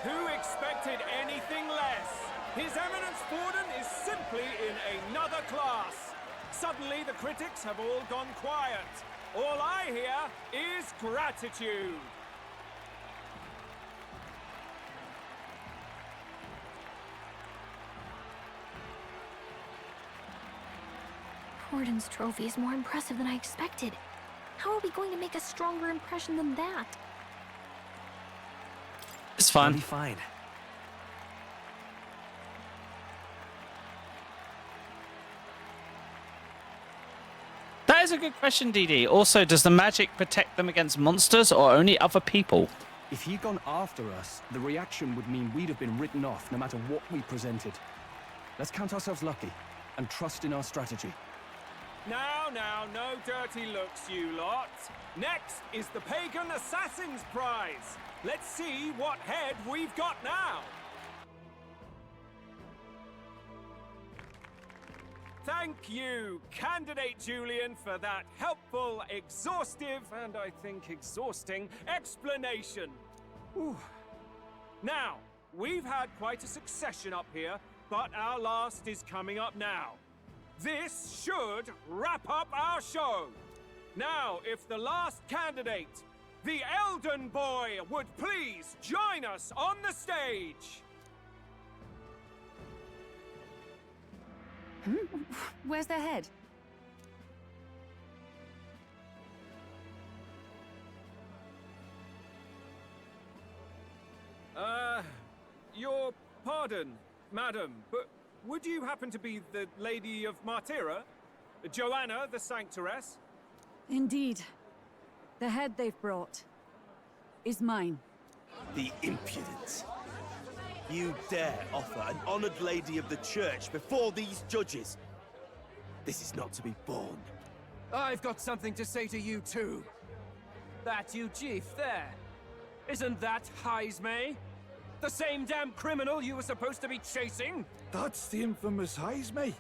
Who expected anything less? His Eminence Borden is simply in another class. Suddenly the critics have all gone quiet. All I hear is gratitude. Borden's trophy is more impressive than I expected. How are we going to make a stronger impression than that? It's fun. It'll be fine. That is a good question, DD. Also, does the magic protect them against monsters or only other people? If he'd gone after us, the reaction would mean we'd have been written off no matter what we presented. Let's count ourselves lucky and trust in our strategy. Now, no dirty looks, you lot. Next is the Pagan Assassin's Prize. Let's see what head we've got now. Thank you, Candidate Julian, for that helpful, exhaustive, and I think exhausting explanation. Whew. Now, we've had quite a succession up here, but our last is coming up now. This should wrap up our show. Now, if the last candidate, the Elden Boy, would please join us on the stage. Where's their head? Your pardon, madam, but would you happen to be the Lady of Martira? Joanna, the Sanctoress? Indeed. The head they've brought is mine. The impudence. You dare offer an honored lady of the church before these judges? This is not to be borne. I've got something to say to you too. That you chief there. Isn't that Heismay? The same damn criminal you were supposed to be chasing? That's the infamous Heismay.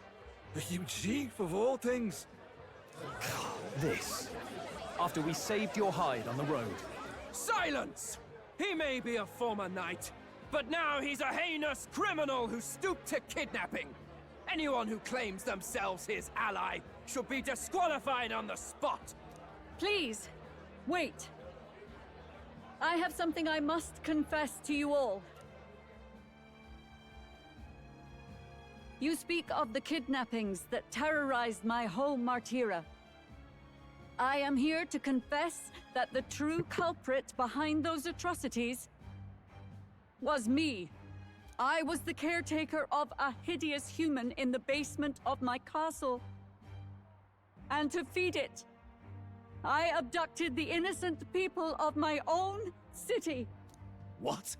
The huge chief of all things. This. After we saved your hide on the road. Silence! He may be a former knight, but now he's a heinous criminal who stooped to kidnapping. Anyone who claims themselves his ally should be disqualified on the spot. Please, wait. I have something I must confess to you all. You speak of the kidnappings that terrorized my home, Martira. I am here to confess that the true culprit behind those atrocities was me. I was the caretaker of a hideous human in the basement of my castle. And to feed it, I abducted the innocent people of my own city. What?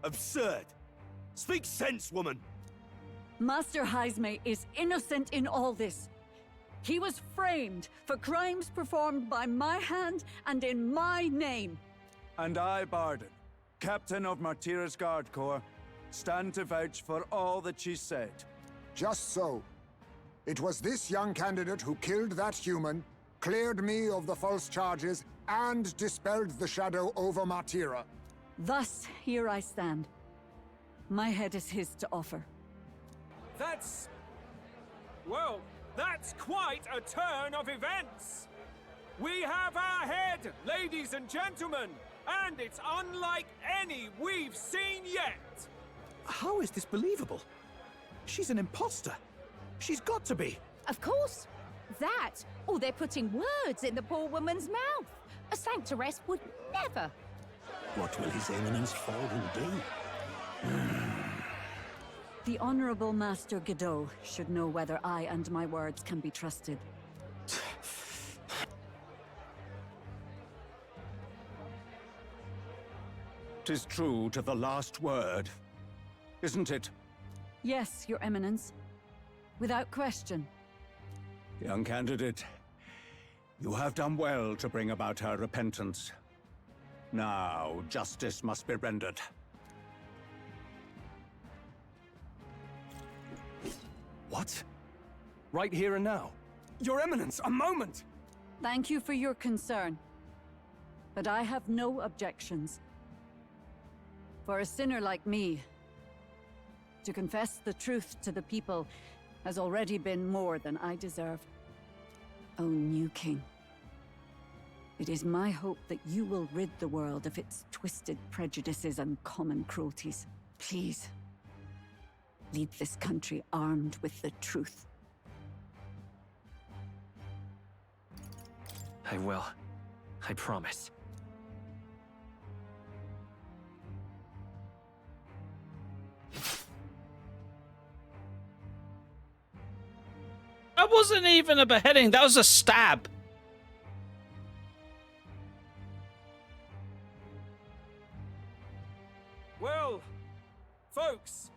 Absurd! Speak sense, woman! Master Heismay is innocent in all this. He was framed for crimes performed by my hand and in my name. And I, Barden, Captain of Martira's Guard Corps, stand to vouch for all that she said. Just so. It was this young candidate who killed that human, cleared me of the false charges, and dispelled the shadow over Martira. Thus, here I stand. My head is his to offer. That's... well, that's quite a turn of events. We have our head, ladies and gentlemen, and it's unlike any we've seen yet. How is this believable? She's an imposter. She's got to be. Of course. That, or they're putting words in the poor woman's mouth. A Sanctoress would never. What will His Eminence Fallen do? The Honorable Master Godot should know whether I and my words can be trusted. 'Tis true to the last word, isn't it? Yes, Your Eminence. Without question. Young candidate, you have done well to bring about her repentance. Now, justice must be rendered. What? Right here and now? Your Eminence, a moment! Thank you for your concern. But I have no objections. For a sinner like me, to confess the truth to the people has already been more than I deserve. O new king, it is my hope that you will rid the world of its twisted prejudices and common cruelties. Please, lead this country armed with the truth. I will. I promise. That wasn't even a beheading, that was a stab. Well, folks,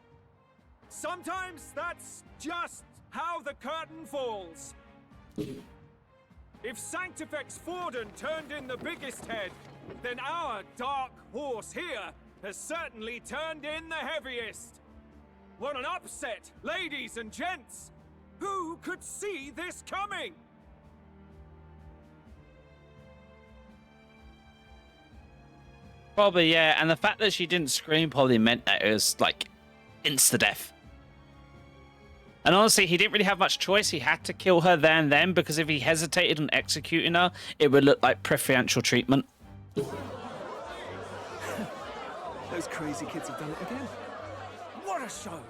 just how the curtain falls. If Sanctifex Forden turned in the biggest head, then our dark horse here has certainly turned in the heaviest. What an upset, ladies and gents! Who could see this coming? Probably, yeah. And the fact that she didn't scream probably meant that it was like insta-death. And honestly, he didn't really have much choice. He had to kill her there and then, because if he hesitated on executing her, it would look like preferential treatment. Those crazy kids have done it again. What a show!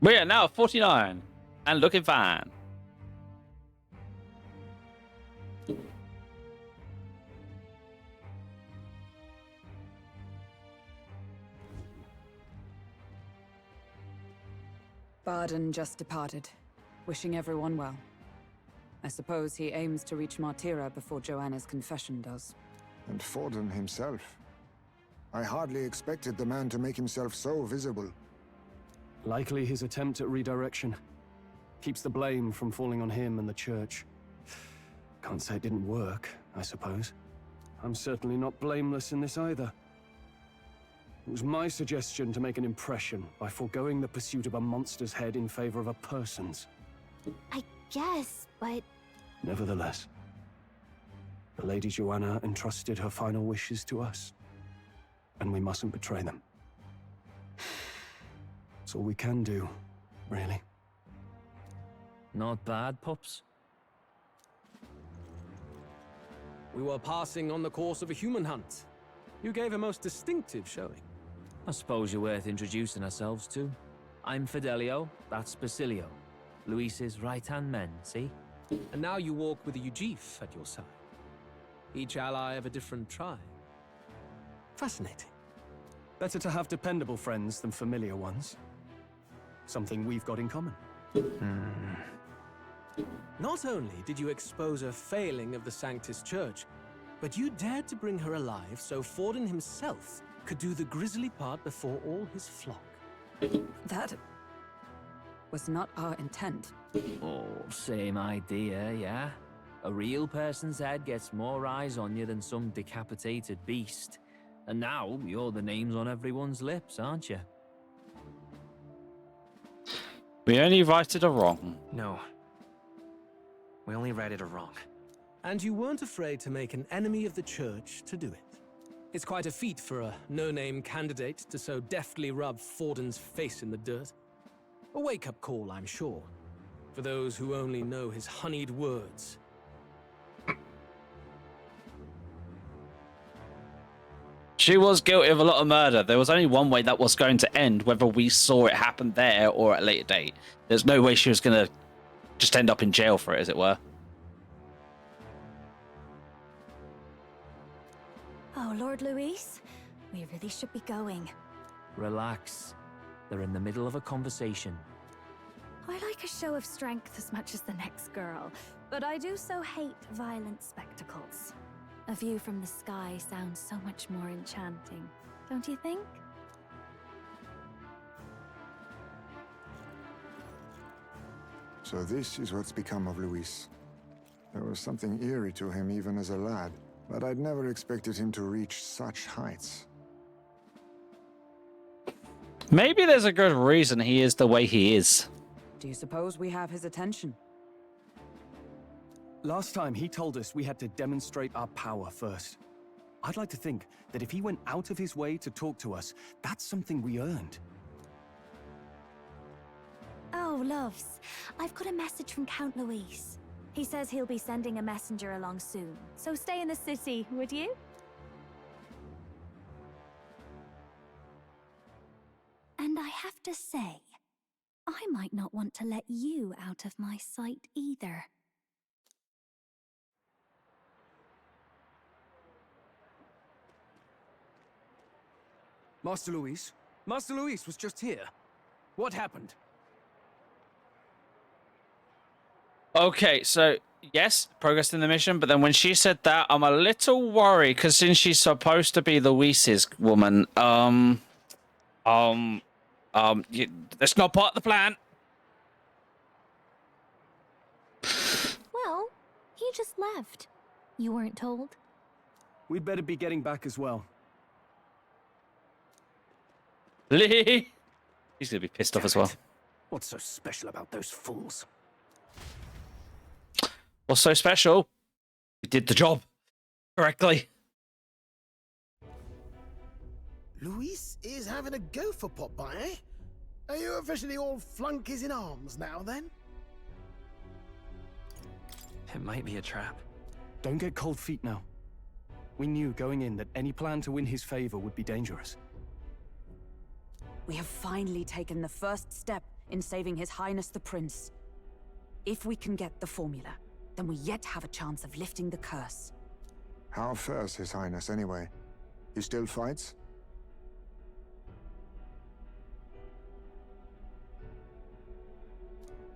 We are now 49 and looking fine. Barden just departed, wishing everyone well. I suppose he aims to reach Martira before Joanna's confession does. And Forden himself. I hardly expected the man to make himself so visible. Likely his attempt at redirection. Keeps the blame from falling on him and the church. Can't say it didn't work, I suppose. I'm certainly not blameless in this either. It was my suggestion to make an impression by foregoing the pursuit of a monster's head in favor of a person's. I guess, but... Nevertheless, the Lady Joanna entrusted her final wishes to us, and we mustn't betray them. That's all we can do, really. Not bad, pups. We were passing on the course of a human hunt. You gave a most distinctive showing. I suppose you're worth introducing ourselves to. I'm Fidelio, that's Basilio. Luis's right-hand men, see? And now you walk with a Ujif at your side. Each ally of a different tribe. Fascinating. Better to have dependable friends than familiar ones. Something we've got in common. Not only did you expose a failing of the Sanctus Church, but you dared to bring her alive so Forden himself could do the grisly part before all his flock. That was not our intent. Oh, same idea, yeah? A real person's head gets more eyes on you than some decapitated beast. And now, you're the names on everyone's lips, aren't you? We only righted a wrong. No. We only righted a wrong. And you weren't afraid to make an enemy of the church to do it. It's quite a feat for a no-name candidate to so deftly rub Forden's face in the dirt. A wake-up call, I'm sure, for those who only know his honeyed words. She was guilty of a lot of murder. There was only one way that was going to end, whether we saw it happen there or at a later date. There's no way she was going to just end up in jail for it, as it were. Oh, Lord Luis, we really should be going. Relax. They're in the middle of a conversation. I like a show of strength as much as the next girl, but I do so hate violent spectacles. A view from the sky sounds so much more enchanting, don't you think? So this is what's become of Luis. There was something eerie to him even as a lad, but I'd never expected him to reach such heights. Maybe there's a good reason he is the way he is. Do you suppose we have his attention? Last time, he told us we had to demonstrate our power first. I'd like to think that if he went out of his way to talk to us, that's something we earned. Oh, loves, I've got a message from Count Luis. He says he'll be sending a messenger along soon, so stay in the city, would you? And I have to say, I might not want to let you out of my sight either. Master Luis? Master Luis was just here. What happened? Okay, so yes, progress in the mission, but then when she said that, I'm a little worried because since she's supposed to be Luis's woman, that's not part of the plan. Well, he just left. You weren't told? We'd better be getting back as well. Lee! He's gonna be pissed off as well. What's so special about those fools? What's so special? We did the job correctly. Luis is having a go for Popeye, eh? Are you officially all flunkies in arms now, then? It might be a trap. Don't get cold feet now. We knew going in that any plan to win his favor would be dangerous. We have finally taken the first step in saving His Highness the Prince. If we can get the formula, then we yet have a chance of lifting the curse. How fares His Highness, anyway? He still fights?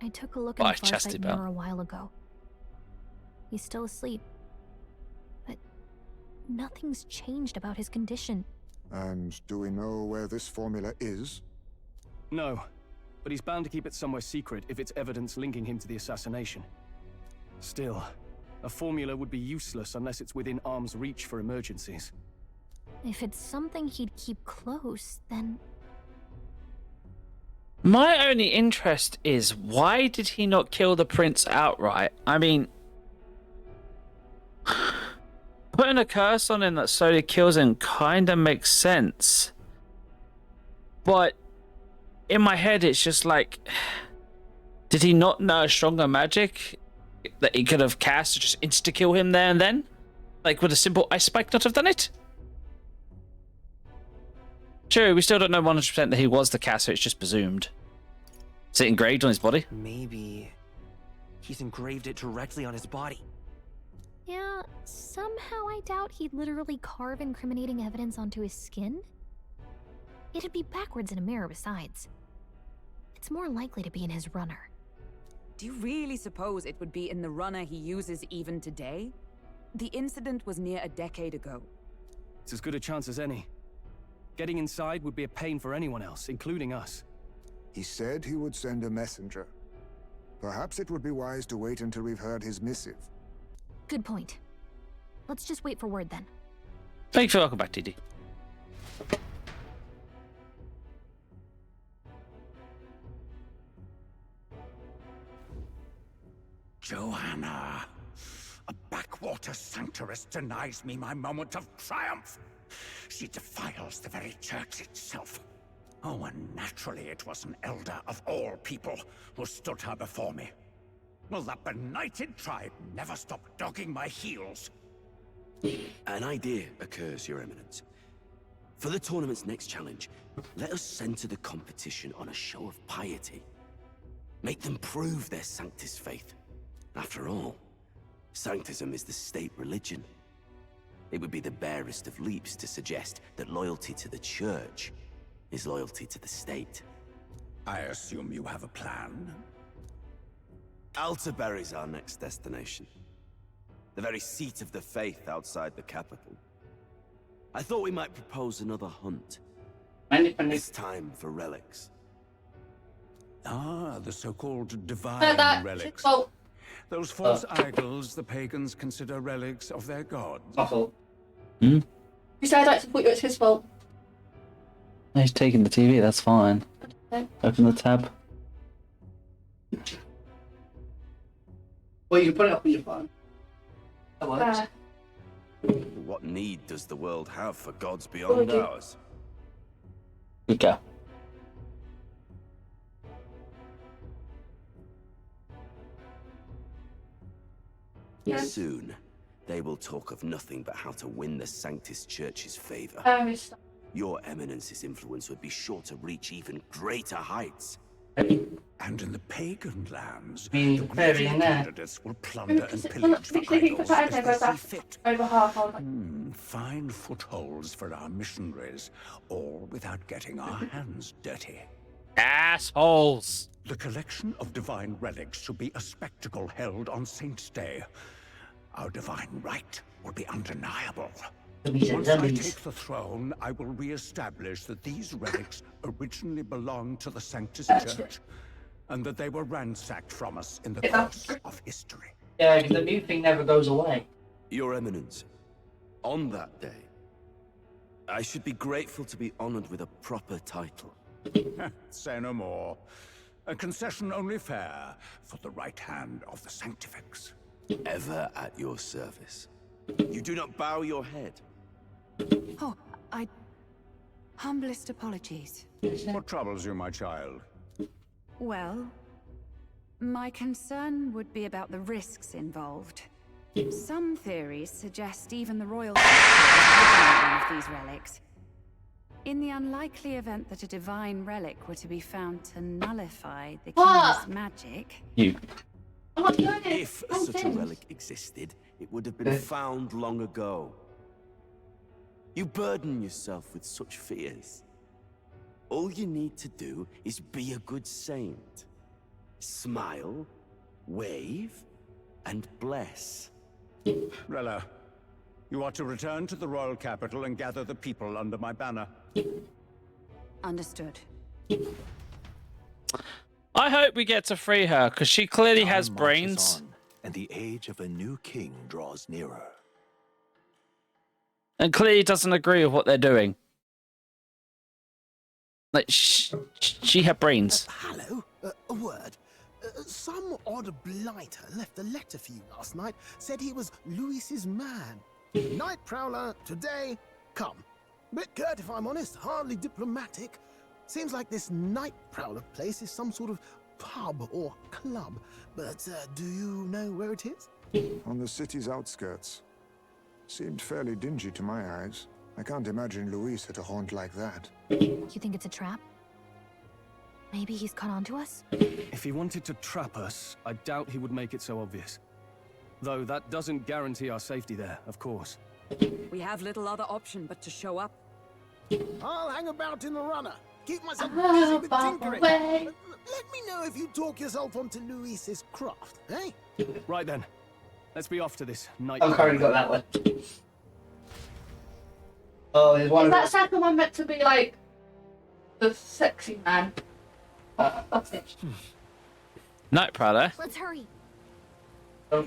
I took a look in the Farsight mirror a while ago. He's still asleep. But nothing's changed about his condition. And do we know where this formula is? No, but he's bound to keep it somewhere secret if it's evidence linking him to the assassination. Still, a formula would be useless unless it's within arm's reach for emergencies. If it's something he'd keep close, then... My only interest is, why did he not kill the prince outright? I mean, putting a curse on him that slowly kills him kind of makes sense. But in my head, it's just like, did he not know stronger magic that he could have cast to just insta-kill him there and then? Like, would a simple ice spike not have done it? True, we still don't know 100% that he was the caster, it's just presumed. Is it engraved on his body? Maybe he's engraved it directly on his body. Yeah, somehow I doubt he'd literally carve incriminating evidence onto his skin. It'd be backwards in a mirror besides. It's more likely to be in his runner. Do you really suppose it would be in the runner he uses even today? The incident was near a decade ago. It's as good a chance as any. Getting inside would be a pain for anyone else, including us. He said he would send a messenger. Perhaps it would be wise to wait until we've heard his missive. Good point. Let's just wait for word then. Thank you for welcome back, TD. Joanna, a backwater sanctuarist denies me my moment of triumph. She defiles the very church itself. Oh, and naturally it was an elder of all people who stood her before me. Will that benighted tribe never stop dogging my heels? An idea occurs, Your Eminence. For the tournament's next challenge, let us center the competition on a show of piety. Make them prove their Sanctus faith. After all, Sanctism is the state religion. It would be the barest of leaps to suggest that loyalty to the Church is loyalty to the state. I assume you have a plan? Altaberry's our next destination. The very seat of the faith outside the capital. I thought we might propose another hunt. This time for relics. Ah, the so-called divine relics. Those false idols the pagans consider relics of their gods. You said I'd like to put you, it's his fault. He's taking the TV, that's fine. Okay. Open the tab. Well, you can put it up on your phone. That works. What need does the world have for gods beyond ours? Good go. Yes. Soon, they will talk of nothing but how to win the Sanctus Church's favor. Your Eminence's influence would be sure to reach even greater heights. And in the pagan lands, the very greedy in there. candidates will plunder and pillage for idols as they see fit. Over half, Find footholds for our missionaries, all without getting our hands dirty. Assholes! The collection of divine relics should be a spectacle held on Saint's Day. Our divine right will be undeniable. Once I take the throne, I will re-establish that these relics originally belonged to the Sanctus Church, and that they were ransacked from us in the course of history. Yeah, because the new thing never goes away. Your Eminence, on that day, I should be grateful to be honored with a proper title. Say no more. A concession only fair for the right hand of the Sanctifex. Ever at your service. You do not bow your head. Oh, humblest apologies. What troubles you, my child? Well, my concern would be about the risks involved. Some theories suggest even the royal one of these relics. In the unlikely event that a divine relic were to be found to nullify the king's magic... If such a relic existed, it would have been found long ago. You burden yourself with such fears. All you need to do is be a good saint. Smile, wave, and bless. Rella, you are to return to the royal capital and gather the people under my banner. Understood. I hope we get to free her, because she clearly has brains. And the age of a new king draws nearer. And clearly doesn't agree with what they're doing. Like, she had brains. Hello? A word. Some odd blighter left a letter for you last night. Said he was Louis's man. Night Prowler, today, come. Bit curt if I'm honest, hardly diplomatic. Seems like this Night Prowler place is some sort of pub or club. But do you know where it is? On the city's outskirts. Seemed fairly dingy to my eyes. I can't imagine Louis at a haunt like that. You think it's a trap? Maybe he's caught on to us? If he wanted to trap us, I doubt he would make it so obvious. Though that doesn't guarantee our safety there, of course. We have little other option but to show up. I'll hang about in the runner. Keep myself busy with tinkering. Let me know if you talk yourself onto Louis's craft, eh? Right then. Let's be off to this night. I've already got that one. Oh, there's one. Is that second one meant to be like the sexy man? That's it. Night Prowler. Let's hurry.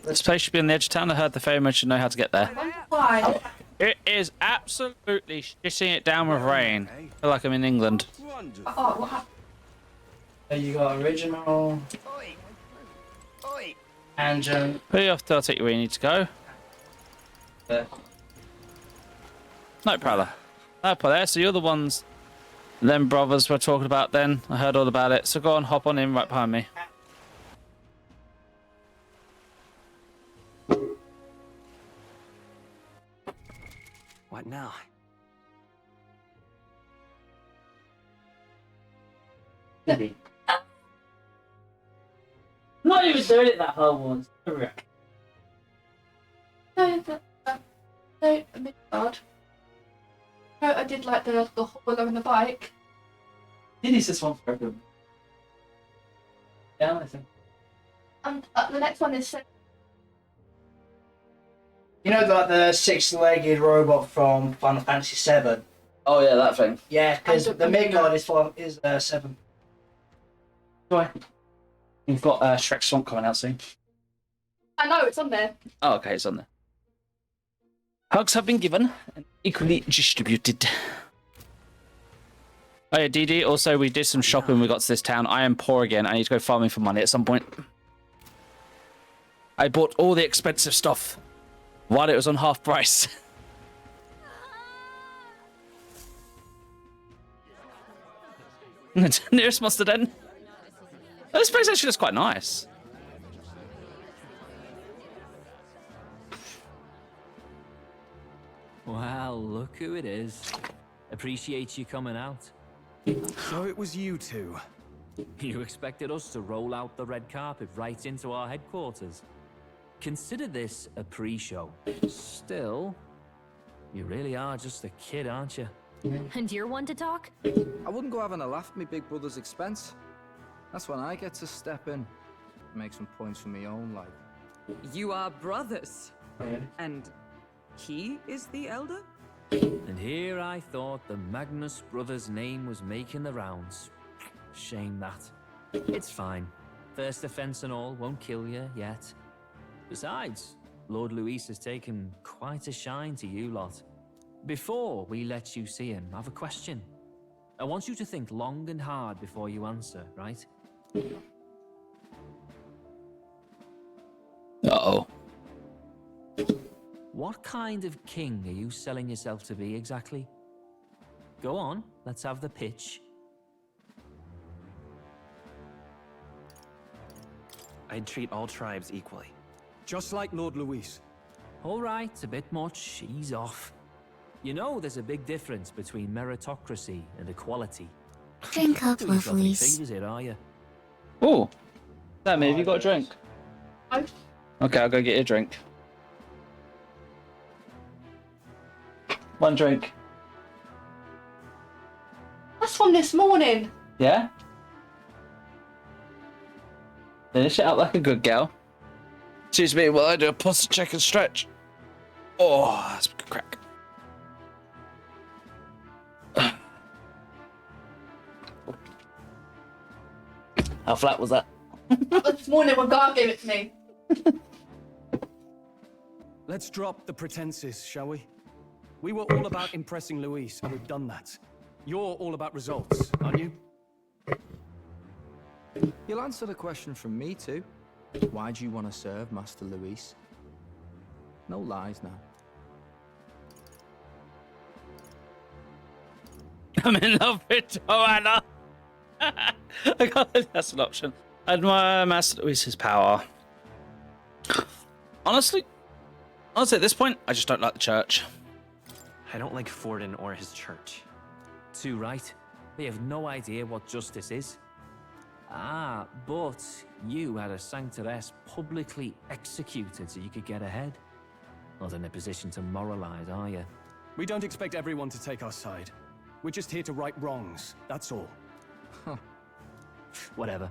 This place should be on the edge of town. I heard the ferryman should know how to get there. Why? It is absolutely shitting it down with rain. I feel like I'm in England. Oh, what happened? So you got original. Angel. Put you off till I'll take you where you need to go. Night Prowler. Night Prowler, so you're the ones them brothers were talking about then. I heard all about it. So go on, hop on in right behind me. What now? Not even doing it that hard once. No, a bit hard. No, I did like the hauler and the bike. Did this one for everyone? Yeah, I think. And the next one is You know, like the six-legged robot from Final Fantasy VII? Oh yeah, that thing. Yeah, because the Midgard is 7. Sorry. You've got Shrek Swamp coming out soon. I know, it's on there. Oh, okay, it's on there. Hugs have been given and equally distributed. Oh yeah, DD, also we did some shopping when we got to this town. I am poor again. I need to go farming for money at some point. I bought all the expensive stuff while it was on half price. Nearest monster den. Oh, this place actually looks quite nice. Well, look who it is. Appreciate you coming out. So it was you two. You expected us to roll out the red carpet right into our headquarters. Consider this a pre-show. Still, you really are just a kid, aren't you? And you're one to talk? I wouldn't go having a laugh at me big brother's expense. That's when I get to step in, make some points for my own life. You are brothers. And he is the elder? And here I thought the Magnus brothers' name was making the rounds. Shame that. It's fine. First offense and all won't kill you yet. Besides, Lord Luis has taken quite a shine to you lot. Before we let you see him, I have a question. I want you to think long and hard before you answer, right? Uh-oh. What kind of king are you selling yourself to be exactly? Go on, let's have the pitch. I'd treat all tribes equally. Just like Lord Luis. All right, a bit much. He's off. You know there's a big difference between meritocracy and equality. Drink up, Doing fluffy lovelies. fingers here, are you? Oh, Sammy, have you got a drink? Okay, I'll go get you a drink. One drink. That's from this morning. Yeah? Finish it up like a good girl. Excuse me while I do a posture check and stretch. Oh, that's a good crack. How flat was that? This morning when God gave it to me. Let's drop the pretenses, shall we? We were all about impressing Luis, and we've done that. You're all about results, aren't you? You'll answer the question from me too. Why do you want to serve Master Luis? No lies now. I'm in love with Joanna. I can't think that's an option. Admire Master Luis's power. Honestly, at this point, I just don't like the church. I don't like Forden or his church. Too right. They have no idea what justice is. Ah, but you had a sanctoress publicly executed so you could get ahead. Not in a position to moralize, are you? We don't expect everyone to take our side. We're just here to right wrongs, that's all. Huh. Whatever.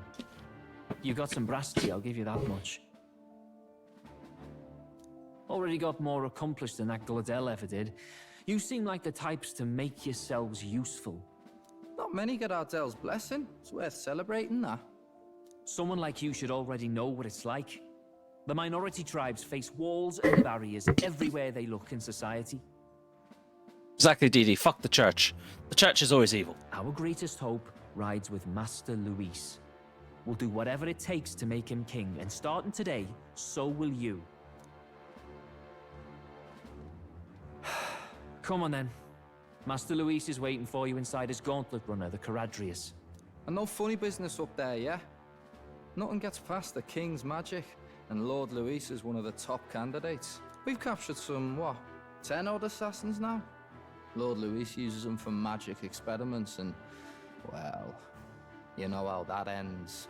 You got some brassy, I'll give you that much. Already got more accomplished than that Gladel ever did. You seem like the types to make yourselves useful. Not many get Ardel's blessing. It's worth celebrating that. Someone like you should already know what it's like. The minority tribes face walls and barriers everywhere they look in society. Exactly, Didi. Fuck the church. The church is always evil. Our greatest hope rides with Master Luis. We'll do whatever it takes to make him king, and starting today, so will you. Come on then. Master Luis is waiting for you inside his gauntlet runner, the Caradrius. And no funny business up there, yeah? Nothing gets past the king's magic, and Lord Luis is one of the top candidates. We've captured some, 10 odd assassins now? Lord Luis uses them for magic experiments, and, well, you know how that ends.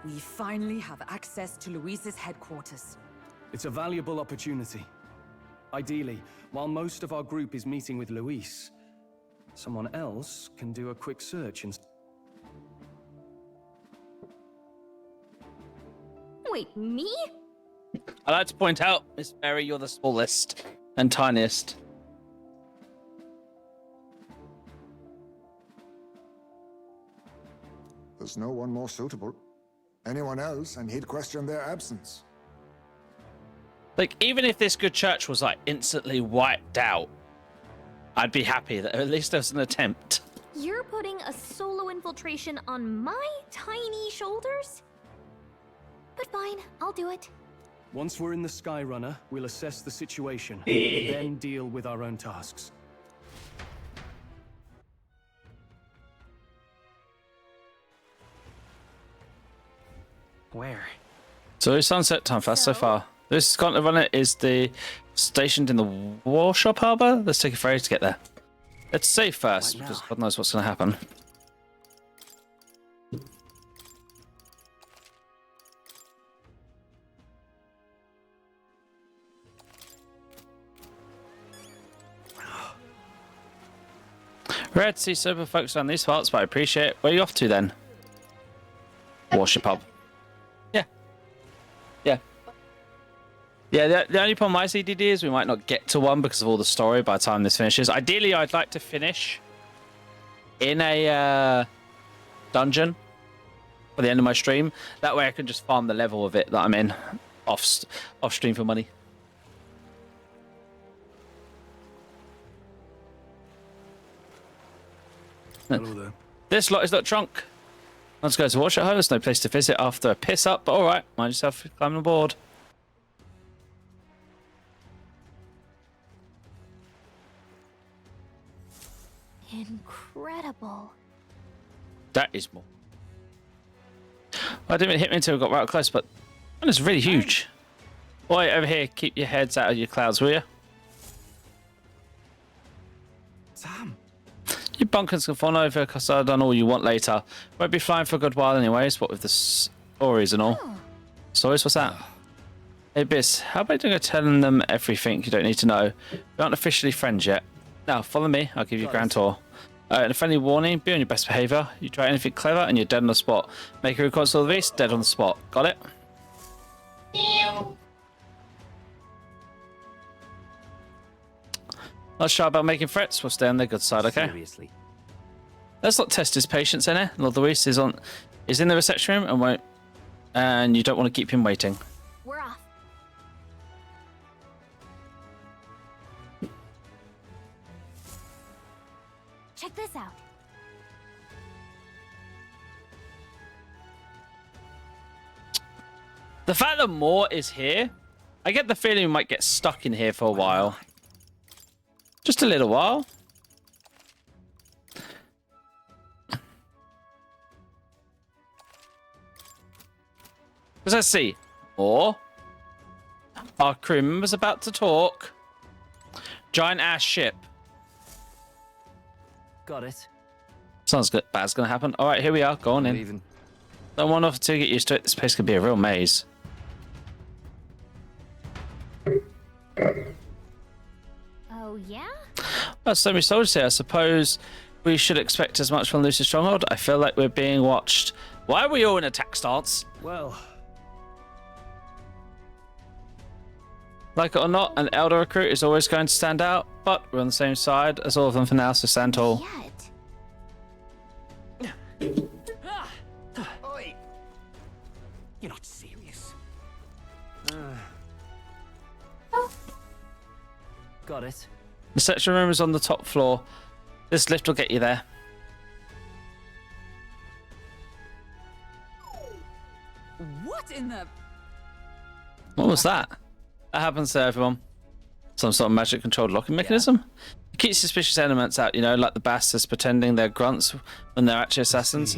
We finally have access to Luis's headquarters. It's a valuable opportunity. Ideally, while most of our group is meeting with Luis, someone else can do a quick search and... Wait, me? I like to point out, Miss Mary, you're the smallest and tiniest. There's no one more suitable. Anyone else, and he'd question their absence. Like, even if this good church was, like, instantly wiped out, I'd be happy that at least there's an attempt. You're putting a solo infiltration on my tiny shoulders? But fine, I'll do it. Once we're in the Skyrunner, we'll assess the situation, then deal with our own tasks. Where? So sunset time fast so far. This Gauntlet Runner is stationed in the Warshop Harbour. Let's take a ferry to get there. Let's save first, because God knows what's going to happen. Rare to see sober folks around these parts, but I appreciate it. Where are you off to then? Warship Hub. Yeah. Yeah. Yeah, the only problem with my CDD is we might not get to one because of all the story by the time this finishes. Ideally, I'd like to finish in a dungeon by the end of my stream. That way I can just farm the level of it that I'm in off stream for money. Hello there. This lot is not drunk. Let's go to watch at home. There's no place to visit after a piss up, but alright, mind yourself climbing aboard. Incredible. That is more. Well, I didn't even hit me until we got right up close, but that is really huge. Boy, over here, keep your heads out of your clouds, will you? Sam. You bunkers can fall over because I've done all you want later. Won't be flying for a good while anyways, what with the stories and all. Stories? What's that? Hey, Biss, how about you go telling them everything you don't need to know? We aren't officially friends yet. Now, follow me. I'll give you a grand tour. And a friendly warning, be on your best behaviour. You try anything clever and you're dead on the spot. Make a request to the beast, dead on the spot. Got it? Not sure about making threats. We'll stay on the good side, okay? Seriously. Let's not test his patience in here. Lord Luis is in the reception room and you don't want to keep him waiting. We're off. Check this out. The fact that more is here, I get the feeling we might get stuck in here for a while. Just a little while. Let's see. More. Our crew members about to talk. Giant ass ship. Got it. Sounds good. Bad's gonna happen. All right, here we are. Go on in. Don't want off to get used to it. This place could be a real maze. Oh, yeah? Well, so many soldiers here. I suppose we should expect as much from Lucy's stronghold. I feel like we're being watched. Why are we all in attack stance? Well, like it or not, an elder recruit is always going to stand out, but we're on the same side as all of them for now, so stand tall. Oi! You're not serious. Got it. The section room is on the top floor. This lift will get you there. What in the... What was that? That happens to everyone. Some sort of magic controlled locking mechanism? It keeps suspicious elements out, you know, like the bastards pretending they're grunts when they're actually assassins.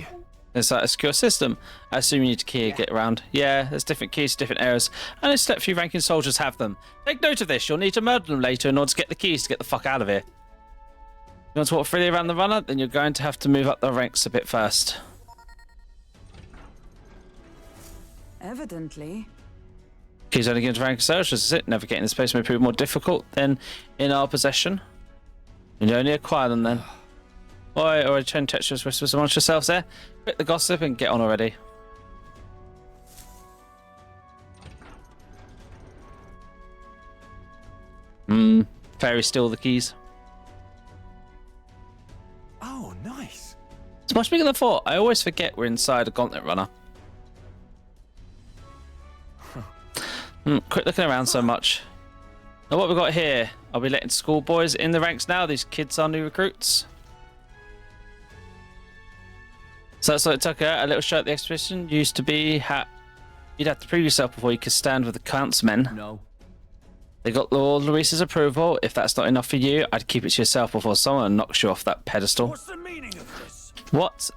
It's like a secure system. I assume you need to key to get around. Yeah, there's different keys to different areas, and a step few ranking soldiers have them. Take note of this. You'll need to murder them later in order to get the keys to get the fuck out of here. You want to walk freely around the runner? Then you're going to have to move up the ranks a bit first. Evidently. Keys only given to ranking soldiers, is it? Navigating this place may prove more difficult than in our possession. You only acquire them then. Oi, or a chain treacherous whispers amongst yourselves there. Quit the gossip and get on already. Fairy steal the keys. oh, nice. It's much bigger than I thought. I always forget we're inside a gauntlet runner. Quit looking around so much. Now what we got here? Are we letting schoolboys in the ranks now? These kids are new recruits. So that's what it took a little show at the exhibition. Used to be you'd have to prove yourself before you could stand with the count's men. No. They got Lord Luis's approval. If that's not enough for you, I'd keep it to yourself before someone knocks you off that pedestal. What's the meaning of this? What?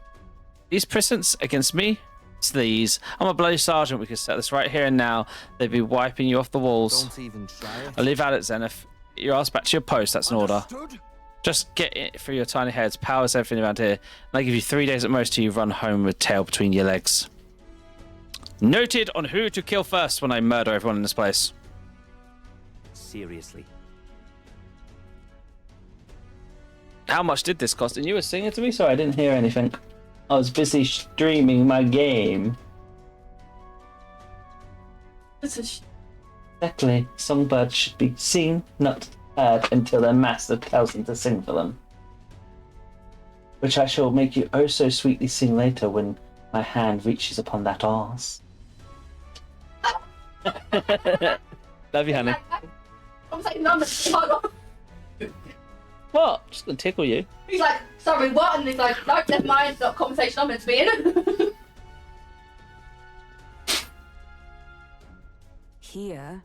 These precedents against me? It's these. I'm a bloody sergeant. We could set this right here and now. They'd be wiping you off the walls. Don't even try it. I'll leave out at Zenith. Get your ass back to your post. That's an order. Just get it through your tiny heads. Powers everything around here. And I give you 3 days at most till you run home with tail between your legs. Noted on who to kill first when I murder everyone in this place. Seriously. How much did this cost? And you were singing to me? Sorry, I didn't hear anything. I was busy streaming my game. Exactly. Songbirds should be seen, not heard, until their master tells them to sing for them. Which I shall make you oh so sweetly sing later when my hand reaches upon that arse. Love you, honey. I'm saying numbers. What? Just gonna tickle you. He's like, sorry, what? And he's like, no, never mind, not a conversation I'm meant to be in. Here.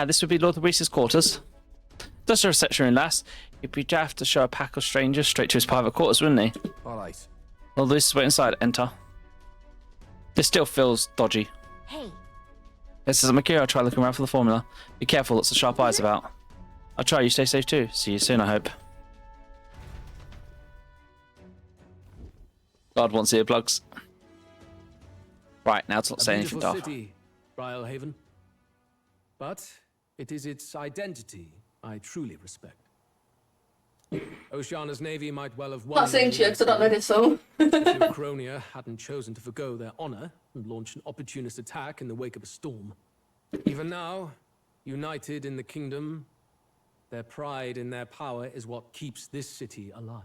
This would be Lord Luis's quarters. Just a reception room, lass. He'd be daft to show a pack of strangers straight to his private quarters, wouldn't he? Alright. Lord Luis is wait inside. Enter. This still feels dodgy. Hey. This is Makira. I'll try looking around for the formula. Be careful, lots of sharp eyes about. I'll try. You stay safe too. See you soon, I hope. God wants earplugs. Right, now let's not say anything beautiful daft. city, Brialhaven. But it is its identity I truly respect. Oceana's navy might well have won. Not saying to you because I don't know this song. If Cronia hadn't chosen to forgo their honor and launch an opportunist attack in the wake of a storm. Even now, united in the kingdom, their pride in their power is what keeps this city alive.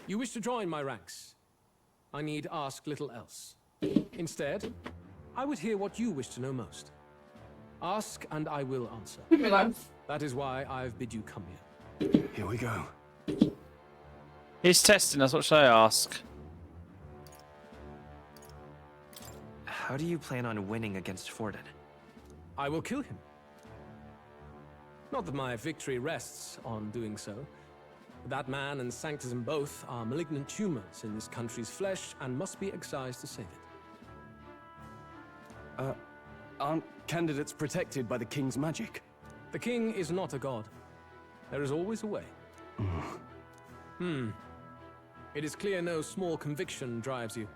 You wish to join my ranks. I need ask little else. Instead, I would hear what you wish to know most. Ask and I will answer. That is why I've bid you come here. Here we go. He's testing us. What should I ask? How do you plan on winning against Forden? I will kill him. Not that my victory rests on doing so. That man and Sanctism both are malignant tumors in this country's flesh and must be excised to save it. Aren't candidates protected by the king's magic? The king is not a god. There is always a way. It is clear no small conviction drives you.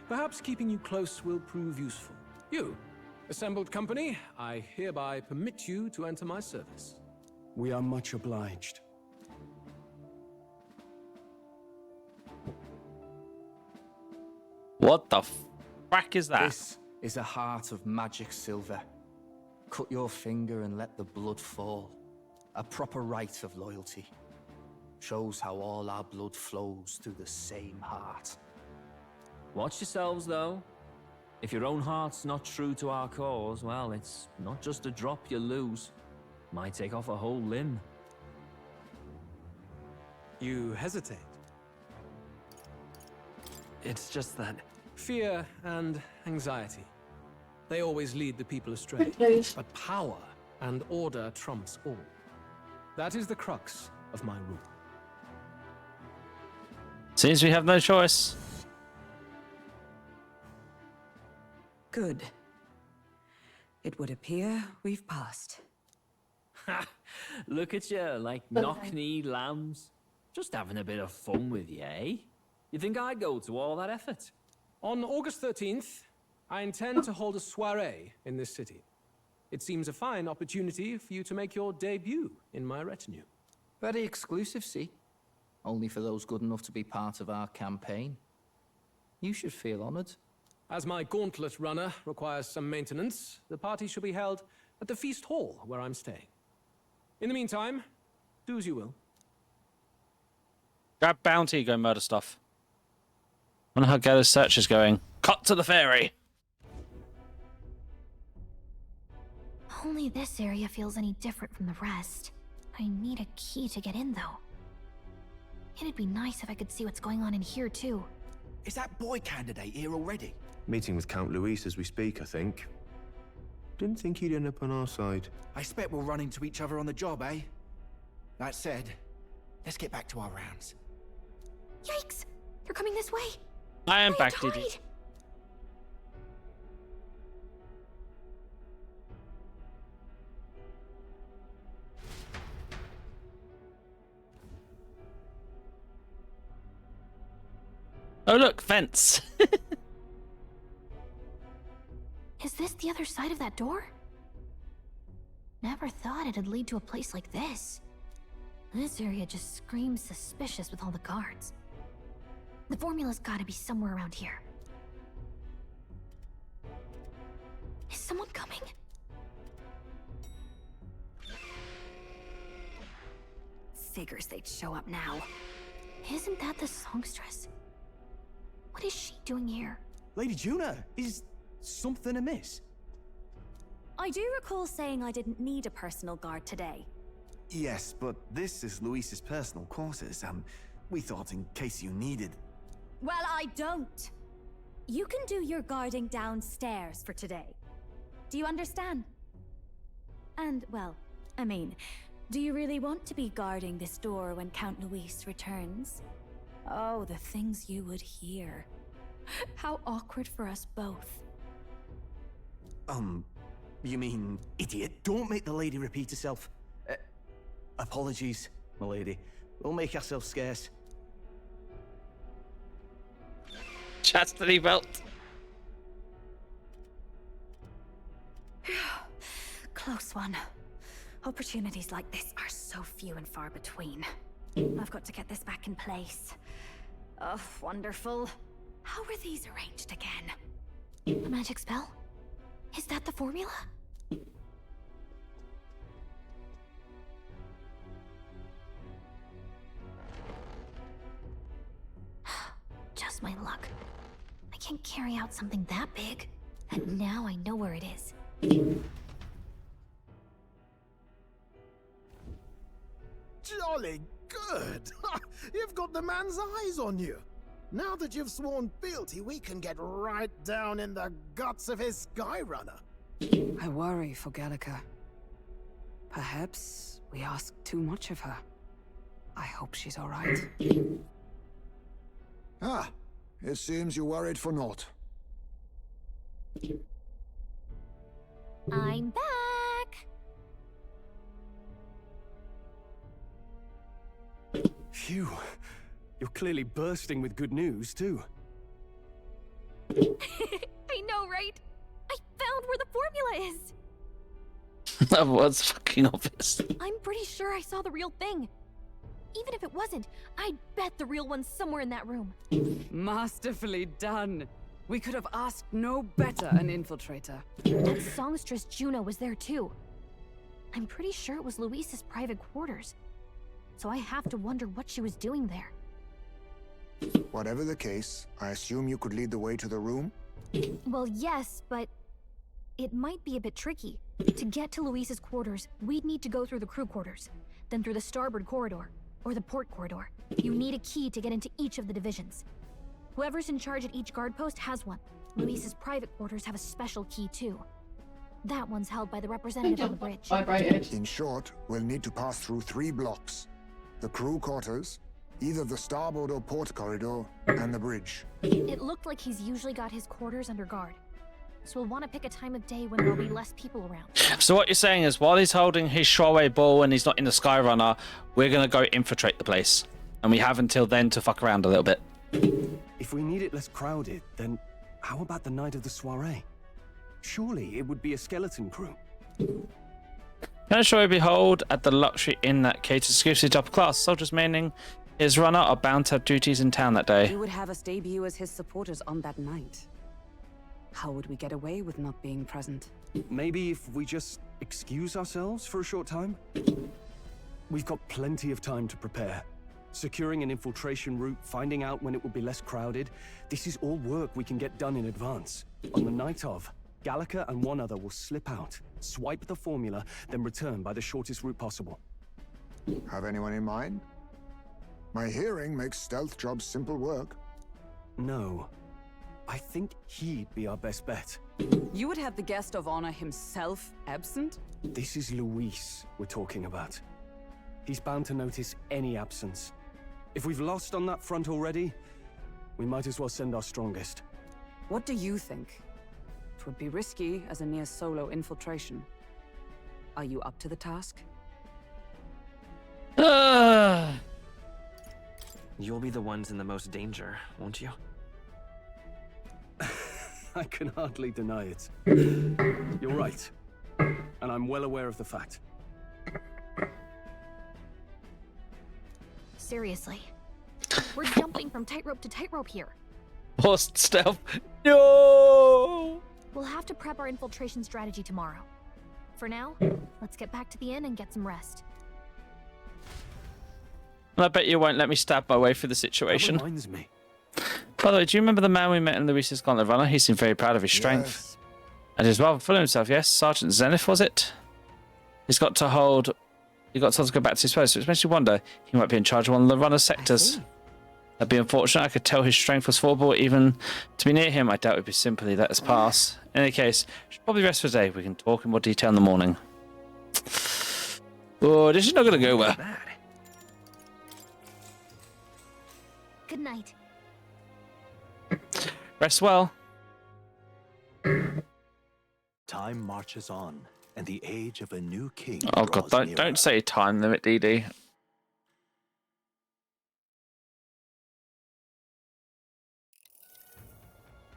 Perhaps keeping you close will prove useful. You, assembled company, I hereby permit you to enter my service. We are much obliged. What the frack is that? This is a heart of magic silver. Cut your finger and let the blood fall. A proper rite of loyalty. Shows how all our blood flows through the same heart. Watch yourselves, though. If your own heart's not true to our cause, well, it's not just a drop you lose. Might take off a whole limb. You hesitate. It's just that... Fear and anxiety. They always lead the people astray. But power and order trumps all. That is the crux of my rule. Seems we have no choice. Good. It would appear we've passed. Ha! Look at you, like knock-kneed lambs. Just having a bit of fun with you, eh? You think I'd go to all that effort? On August 13th, I intend to hold a soiree in this city. It seems a fine opportunity for you to make your debut in my retinue. Very exclusive, see? Only for those good enough to be part of our campaign. You should feel honored. As my gauntlet runner requires some maintenance, the party shall be held at the feast hall where I'm staying. In the meantime, do as you will. Grab bounty, go murder stuff. Wonder how Geller's search is going. Cut to the ferry. Only this area feels any different from the rest. I need a key to get in, though. It'd be nice if I could see what's going on in here, too. Is that boy candidate here already? Meeting with Count Luis as we speak, I think. Didn't think he'd end up on our side. I expect we'll run into each other on the job, eh? That said, let's get back to our rounds. Yikes! They're coming this way! I am back, Diddy. Oh look, fence. Is this the other side of that door? Never thought it'd lead to a place like this. This area just screams suspicious with all the guards. The formula's gotta be somewhere around here. Is someone coming? Figures they'd show up now. Isn't that the songstress? What is she doing here? Lady Juna, is something amiss? I do recall saying I didn't need a personal guard today. Yes, but this is Luis's personal quarters, and we thought in case you needed... Well, I don't. You can do your guarding downstairs for today. Do you understand? And, well, I mean, do you really want to be guarding this door when Count Luis returns? Oh, the things you would hear. How awkward for us both. You mean, idiot? Don't make the lady repeat herself. Apologies, my lady. We'll make ourselves scarce. Chastity belt. Close one. Opportunities like this are so few and far between. I've got to get this back in place. Oh, wonderful. How were these arranged again? A magic spell? Is that the formula? Just my luck. I can't carry out something that big. And now I know where it is. Jolly good! You've got the man's eyes on you. Now that you've sworn fealty, we can get right down in the guts of his Skyrunner. I worry for Gallica. Perhaps we ask too much of her. I hope she's all right. Ah, it seems you worried for naught. I'm back! Phew. You're clearly bursting with good news, too. I know, right? I found where the formula is! That was fucking obvious. I'm pretty sure I saw the real thing. Even if it wasn't, I'd bet the real one's somewhere in that room. Masterfully done. We could have asked no better an infiltrator. That songstress Juno was there too. I'm pretty sure it was Luis's private quarters. So I have to wonder what she was doing there. Whatever the case, I assume you could lead the way to the room? Well, yes, but it might be a bit tricky. To get to Luis's quarters, we'd need to go through the crew quarters, then through the starboard corridor, or the port corridor. You need a key to get into each of the divisions. Whoever's in charge at each guard post has one. Luis's private quarters have a special key too. That one's held by the representative on the bridge. In short, we'll need to pass through 3 blocks. The crew quarters, either the starboard or port corridor, and the bridge. It looked like he's usually got his quarters under guard. So we'll want to pick a time of day when there'll be less people around. So what you're saying is, while he's holding his Shraway ball and he's not in the Skyrunner, we're going to go infiltrate the place. And we have until then to fuck around a little bit. If we need it less crowded, then how about the night of the soiree? Surely it would be a skeleton crew. Can Shraway behold at the luxury inn that caters exclusively to upper class soldiers, meaning his runner are bound to have duties in town that day. He would have us debut as his supporters on that night. How would we get away with not being present? Maybe if we just excuse ourselves for a short time? We've got plenty of time to prepare. Securing an infiltration route, finding out when it will be less crowded. This is all work we can get done in advance. On the night of, Gallica and one other will slip out, swipe the formula, then return by the shortest route possible. Have anyone in mind? My hearing makes stealth jobs simple work. No. I think he'd be our best bet. You would have the guest of honor himself absent? This is Luis we're talking about. He's bound to notice any absence. If we've lost on that front already, we might as well send our strongest. What do you think? It would be risky as a near solo infiltration. Are you up to the task? You'll be the ones in the most danger, won't you? I can hardly deny it. You're right. And I'm I'm well aware of the fact. Seriously. We're jumping from tightrope to tightrope here. Forced stealth. No! We'll have to prep our infiltration strategy tomorrow. For now, let's get back to the inn and get some rest. And I bet you won't let me stab my way through the situation. That reminds me. By the way, do you remember the man we met in Luis's Gauntlet Runner? He seemed very proud of his strength. Yes. And he's rather full of himself, yes? Sergeant Zenith, was it? He got told to go back to his post, which makes you wonder he might be in charge of one of the runner's sectors. That'd be unfortunate. I could tell his strength was formidable. Even to be near him, I doubt it would be simply let us pass. In any case, we should probably rest for the day. We can talk in more detail in the morning. Oh, this is not going to go well. Good night. Rest well. Time marches on, and the age of a new king. Oh god, don't say time limit, DD.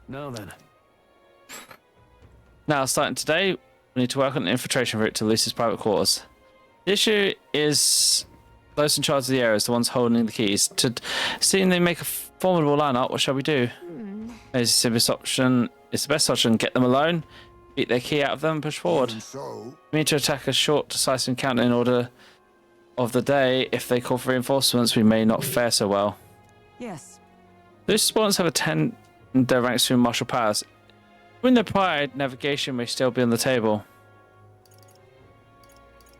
Now then. Now, starting today, we need to work on an infiltration route to Lucy's private quarters. The issue is those in charge of the areas, the ones holding the keys. Seeing they make a formidable lineup, what shall we do? Is the best option. Get them alone, beat their key out of them, and push forward. We need to attack a short, decisive encounter in order of the day. If they call for reinforcements, we may not fare so well. Yes. Those spawners have a 10 in their ranks through martial powers. Win their pride, navigation may still be on the table.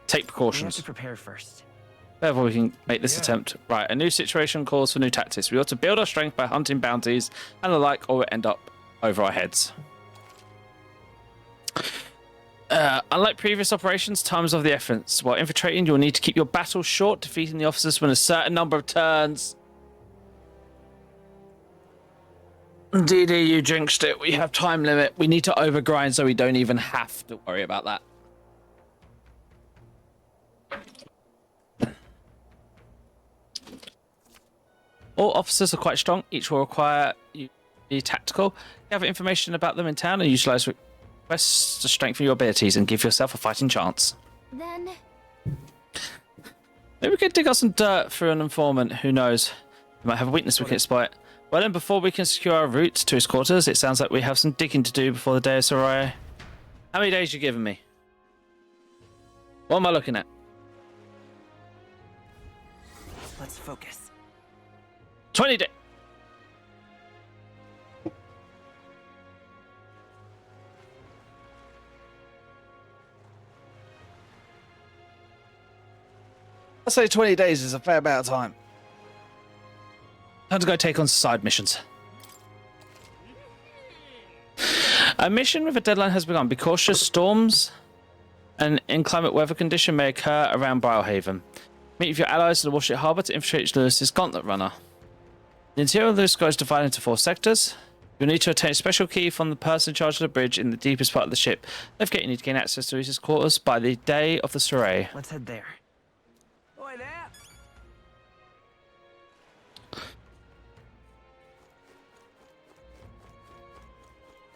Take precautions. We have to prepare first. Therefore, we can make this attempt. Right, a new situation calls for new tactics. We ought to build our strength by hunting bounties and the like, or we'll end up over our heads. Unlike previous operations, time is of the essence. While infiltrating, you'll need to keep your battles short, defeating the officers within a certain number of turns. DD, you jinxed it. We have time limit. We need to overgrind so we don't even have to worry about that. All officers are quite strong. Each will require you to be tactical. Gather information about them in town and utilize requests to strengthen your abilities and give yourself a fighting chance. Then... Maybe we could dig out some dirt through an informant. Who knows? We might have a weakness we can exploit. Well then, before we can secure our route to his quarters, it sounds like we have some digging to do before the day of Soraya. How many days are you giving me? What am I looking at? Let's focus. 20 days. I'd say 20 days is a fair amount of time. Time to go take on side missions. A mission with a deadline has begun. Be cautious. Storms and inclement weather condition may occur around Briarhaven. Meet with your allies in the Warship Harbour to infiltrate Lewis's Gauntlet Runner. The interior of the sky is divided into 4 sectors. You'll need to obtain a special key from the person in charge of the bridge in the deepest part of the ship. Don't forget you need to gain access to Lewis's quarters by the day of the soiree. Let's head there. Oi there!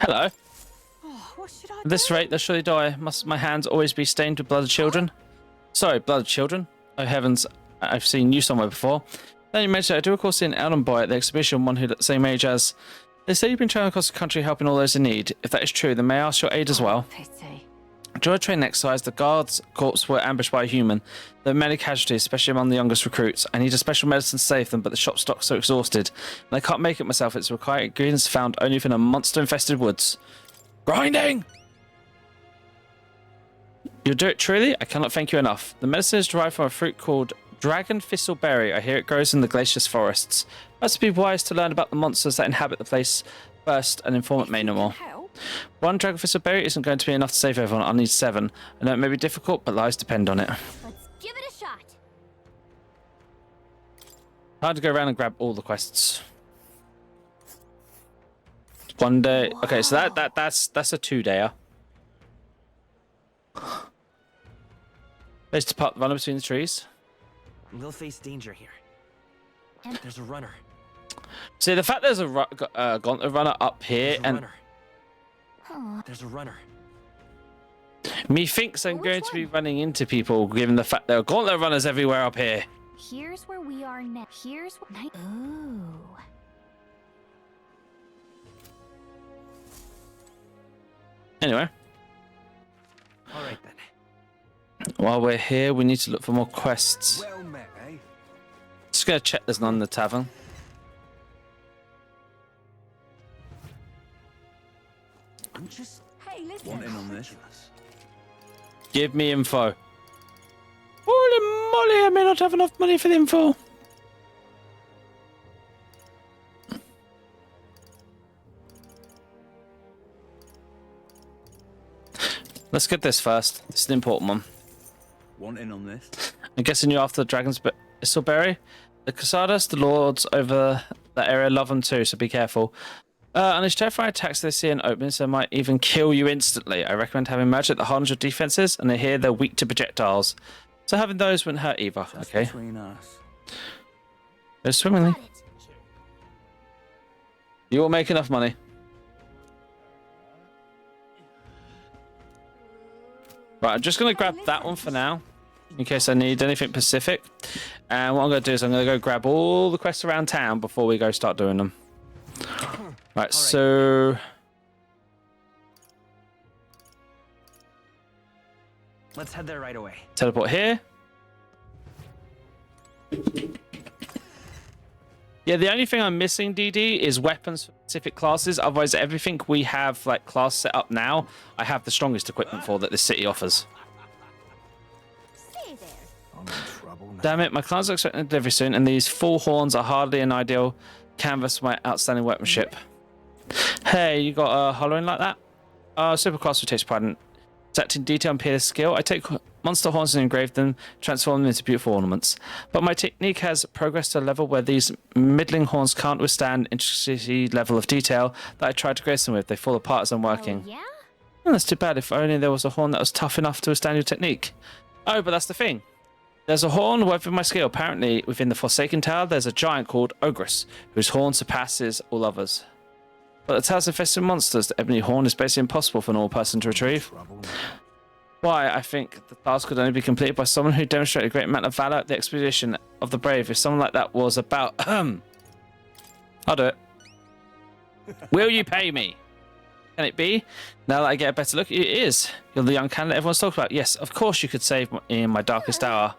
Hello. Oh, what should I At this rate, they'll surely die. Must my hands always be stained with blood of children? Sorry, blood of children. Oh heavens, I've seen you somewhere before. Then you mentioned I do of course see an Elden boy at the exhibition, one who's the same age as... They say you've been traveling across the country helping all those in need. If that is true, then may I ask your aid as well? During a train exercise, the guards' corps were ambushed by a human. There were many casualties, especially among the youngest recruits. I need a special medicine to save them, but the shop stock's so exhausted. And I can't make it myself. It's required ingredients found only within a monster-infested woods. Grinding! You'll do it truly? I cannot thank you enough. The medicine is derived from a fruit called Dragon Thistleberry. I hear it grows in the glacious forests. Must be wise to learn about the monsters that inhabit the place first, an informant may know more. One Dragon Thistleberry isn't going to be enough to save everyone. I'll need 7. I know it may be difficult, but lives depend on it. Let's give it a shot. Hard to go around and grab all the quests. One day. Okay, so that's a 2-dayer. Place to park the runner between the trees. We'll face danger here. There's a runner. See, the fact there's a Gauntlet Runner up here, and There's a runner. Methinks I'm going to be running into people, given the fact there are gauntlet runners everywhere up here. Here's where we are now. Here's what. Ooh. Anyway. All right then. While we're here, we need to look for more quests. Well met, eh? Just gonna check there's none in the tavern. I'm just Hey, listen. wanting on this. Give me info. Holy moly, I may not have enough money for the info. Let's get this first. This is an important one. Wanting on this. I'm guessing you're after the Dragon's Isselberry. The Casadas, the lords over that area, love them too, so be careful. And it's terrifying attacks they see in openings that might even kill you instantly. I recommend having magic that hardens your defenses, and I hear they're weak to projectiles. So having those wouldn't hurt either, okay? Between us. Go swimmingly. You will make enough money. Right, I'm just going to grab that one for now, in case I need anything Pacific. And what I'm going to do is I'm going to go grab all the quests around town before we go start doing them. Right, so... Let's head there right away. Teleport here. Yeah, the only thing I'm missing, DD, is weapons for specific classes. Otherwise, everything we have like class set up now, I have the strongest equipment for that this city offers. Damn it, my clients are expecting delivery soon, and these full horns are hardly an ideal canvas for my outstanding workmanship. Hey, you got a hollowing like that? Superclass who takes pride in exacting detail and peerless skill. I take monster horns and engrave them, transform them into beautiful ornaments. But my technique has progressed to a level where these middling horns can't withstand intricacy level of detail that I tried to grace them with. They fall apart as I'm working. Oh, yeah? Well, that's too bad. If only there was a horn that was tough enough to withstand your technique. Oh, but that's the thing. There's a horn worth of my skill. Apparently, within the Forsaken Tower, there's a giant called Ogress, whose horn surpasses all others. But the tower's infested with monsters. The ebony horn is basically impossible for a normal person to retrieve. Why, I think the task could only be completed by someone who demonstrated a great amount of valor at the expedition of the brave. If someone like that was about... I'll do it. Will you pay me? Can it be? Now that I get a better look, it is. You're the young candidate everyone's talking about. Yes, of course you could save in my darkest hour.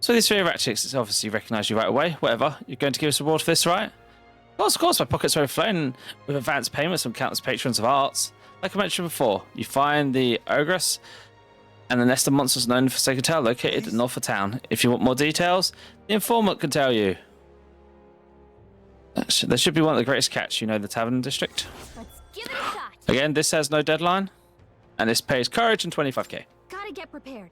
So these three rat chicks, it's obviously recognise you right away. Whatever. You're going to give us a reward for this, right? Of course, my pockets are overflowing with advanced payments from countless patrons of arts. Like I mentioned before, you find the Ogress and the nest of monsters known for Forsaken Tower located north of town. If you want more details, the informant can tell you. There should be one of the greatest cats, you know, the Tavern District. Let's give it a shot. Again, this has no deadline, and this pays courage and 25k. Gotta get prepared.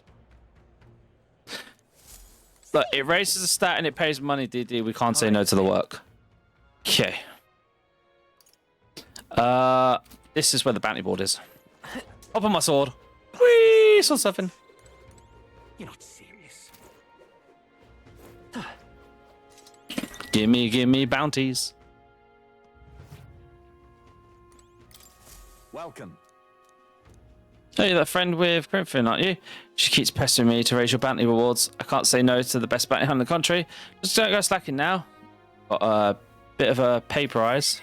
Look, it raises a stat and it pays money, DD. We can't say no to the work. Okay. This is where the bounty board is. Up on my sword. Whee! Sword stuffing. You're not serious. Gimme bounties. Welcome. Oh, you're that friend with Grimfin, aren't you? She keeps pestering me to raise your bounty rewards. I can't say no to the best bounty hunter in the country. Just don't go slacking now. Got a bit of a pay rise.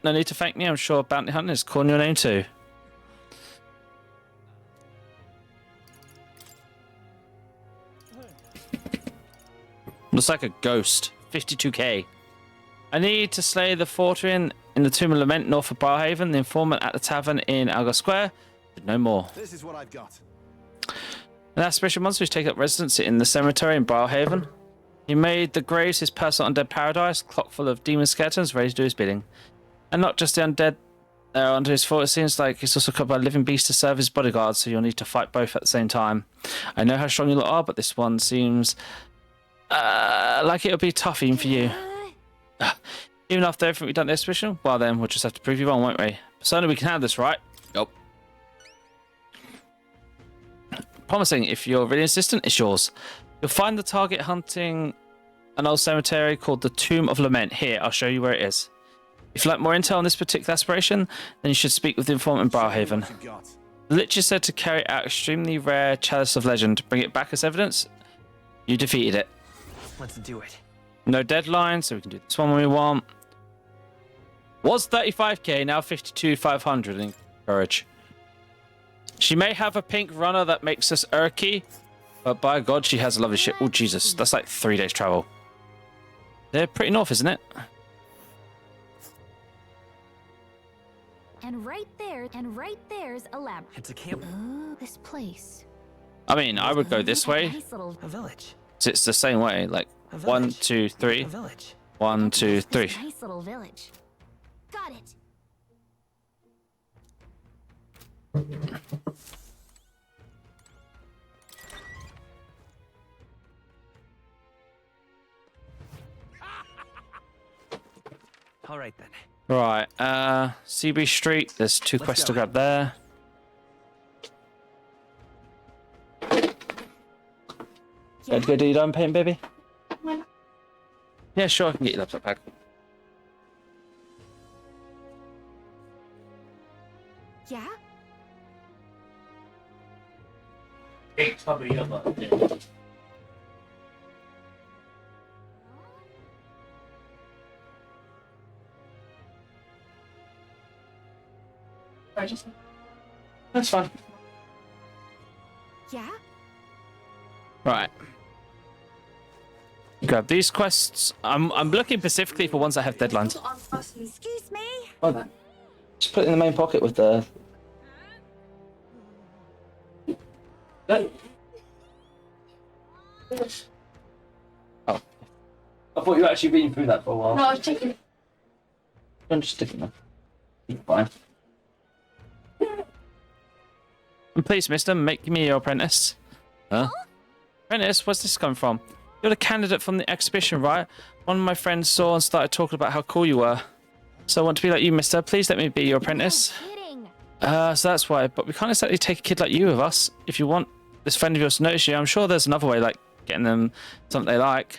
No need to thank me. I'm sure bounty hunting is calling your name too. Looks like a ghost. 52k. I need to slay the Fortrian in the Tomb of Lament north of Barhaven. The informant at the tavern in Algar Square. No more. This is what I've got. An aspiration monster who's taken up residence in the cemetery in Barhaven. He made the graves his personal undead paradise, clock full of demon skeletons ready to do his bidding. And not just the undead under his fort, it seems like he's also cut by a living beast to serve his bodyguard, so you'll need to fight both at the same time. I know how strong you lot are, but this one seems like it'll be tough even for you. Even after everything we've done this mission, well then, we'll just have to prove you wrong, won't we? Certainly we can have this, right? Yup. Promising, if you're really insistent, it's yours. You'll find the target hunting an old cemetery called the Tomb of Lament. Here, I'll show you where it is. If you'd like more intel on this particular aspiration, then you should speak with the informant in Barhaven. The Lich is said to carry out extremely rare Chalice of Legend. Bring it back as evidence. You defeated it. Let's do it. No deadline, so we can do this one when we want. Was 35k, now 52,500 in courage. She may have a pink runner that makes us irky, but by God, she has a lovely ship. Oh, Jesus, that's like 3 days travel. They're pretty north, isn't it? And right there's a lab. It's a camp. Oh, this place. I mean, I would go this way. A village. So it's the same way, like A 1, village. 2, 3. A village. 1, 2, 3. Nice little village. Got it. All right then. Right, CB Street. There's 2 quests to grab there. Ready to go do your diamond paint, baby? Yeah, sure, I can get your laptop back. Yeah? It's probably your button. That's fine. Yeah? Right. Grab these quests. I'm looking specifically for ones that have deadlines. Excuse me? Oh, then. Just put it in the main pocket with the. No. Oh. I thought you were actually reading through that for a while. No, I was checking. I'm just sticking there. You're fine. And please, mister, make me your apprentice. Huh? Apprentice, where's this come from? You're the candidate from the exhibition, right? One of my friends saw and started talking about how cool you were. So I want to be like you, mister. Please let me be your apprentice. So that's why. But we can't exactly take a kid like you with us. If you want this friend of yours to notice you, I'm sure there's another way, like getting them something they like.